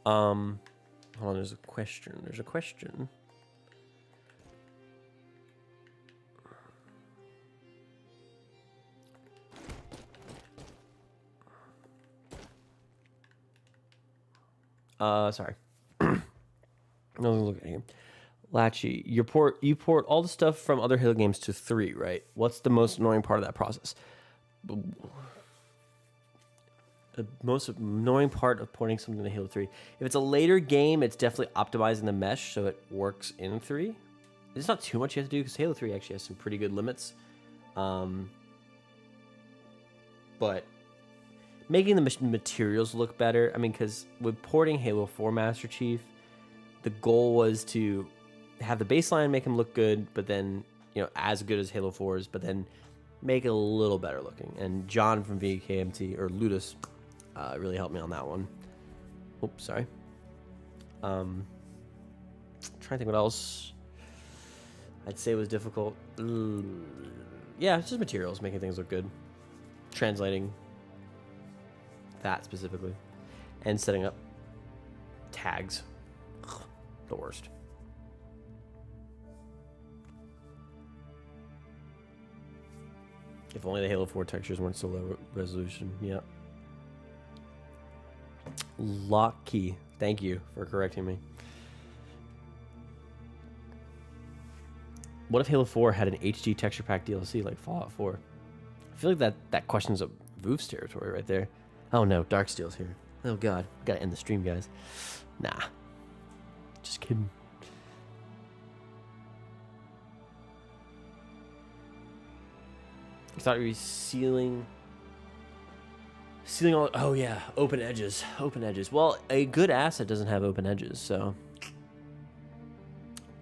Hold on, there's a question. Sorry. No, look at here. Latchy, you port all the stuff from other Halo games to 3, right? What's the most annoying part of that process? The most annoying part of porting something to Halo 3. If it's a later game, it's definitely optimizing the mesh so it works in 3. There's not too much you have to do because Halo 3 actually has some pretty good limits. But making the materials look better, I mean, because with porting Halo 4 Master Chief, the goal was to have the baseline make him look good, but then, you know, as good as Halo 4's, but then make it a little better looking. And John from VKMT, or Ludus, really helped me on that one. Oops, sorry. Trying to think what else I'd say was difficult. Yeah, it's just materials, making things look good. Translating that specifically. And setting up tags. The worst. If only the Halo 4 textures weren't so low resolution. Yeah. Lucky. Thank you for correcting me. What if Halo 4 had an HD texture pack DLC like Fallout 4? I feel like that question's a Voof's territory right there. Oh no, Darksteel's here. Oh god, gotta end the stream, guys. Nah. Just kidding. I thought we were sealing all. Oh yeah, open edges. Well, a good asset doesn't have open edges, so.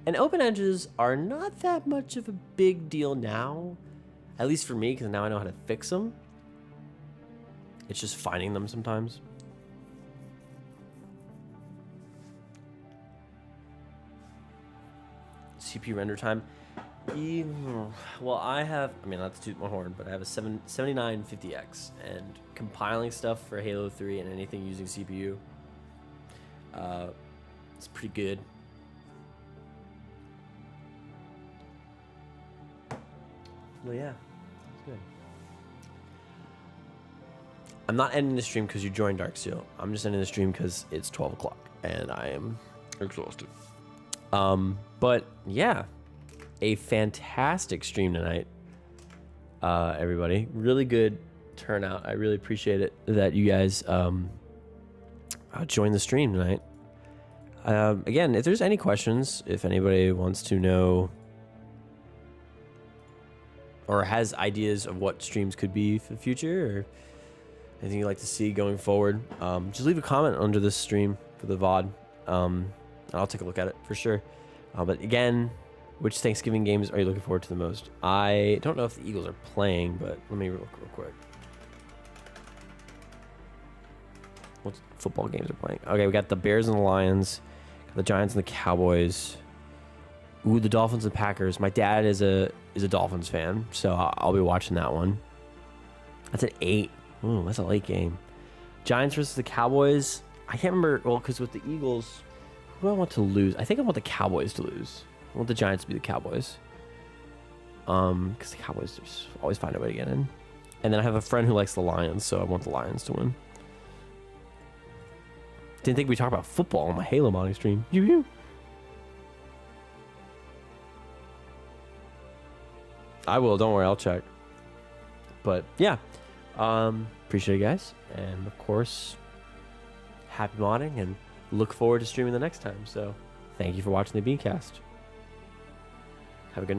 And open edges are not that much of a big deal now, at least for me, because now I know how to fix them. It's just finding them sometimes. CPU render time. Well, I mean, not to toot my horn, but I have a 7950X, and compiling stuff for Halo 3 and anything using CPU, it's pretty good. Well, yeah, it's good. I'm not ending the stream because you joined Darksteel. I'm just ending the stream because it's 12 o'clock and I am exhausted. But yeah, a fantastic stream tonight, everybody. Really good turnout. I really appreciate it that you guys joined the stream tonight. Again, if there's any questions, if anybody wants to know or has ideas of what streams could be for the future or anything you'd like to see going forward, just leave a comment under this stream for the VOD. I'll take a look at it for sure. But again, which Thanksgiving games are you looking forward to the most? I don't know if the Eagles are playing, but let me real quick. what football games are playing. Okay, we got the Bears and the Lions, got the Giants and the Cowboys. Ooh, the Dolphins and Packers. My dad is a Dolphins fan, so I'll be watching that one. That's at 8. Ooh, that's a late game. Giants versus the Cowboys. I can't remember. Well, because with the Eagles, who do I want to lose? I think I want the Cowboys to lose. I want the Giants to be the Cowboys. Because the Cowboys just always find a way to get in. And then I have a friend who likes the Lions, so I want the Lions to win. Didn't think we talked about football on my Halo modding stream. I will. Don't worry. I'll check. But yeah, appreciate you guys, and of course, happy modding, and look forward to streaming the next time. So, thank you for watching the Beancast.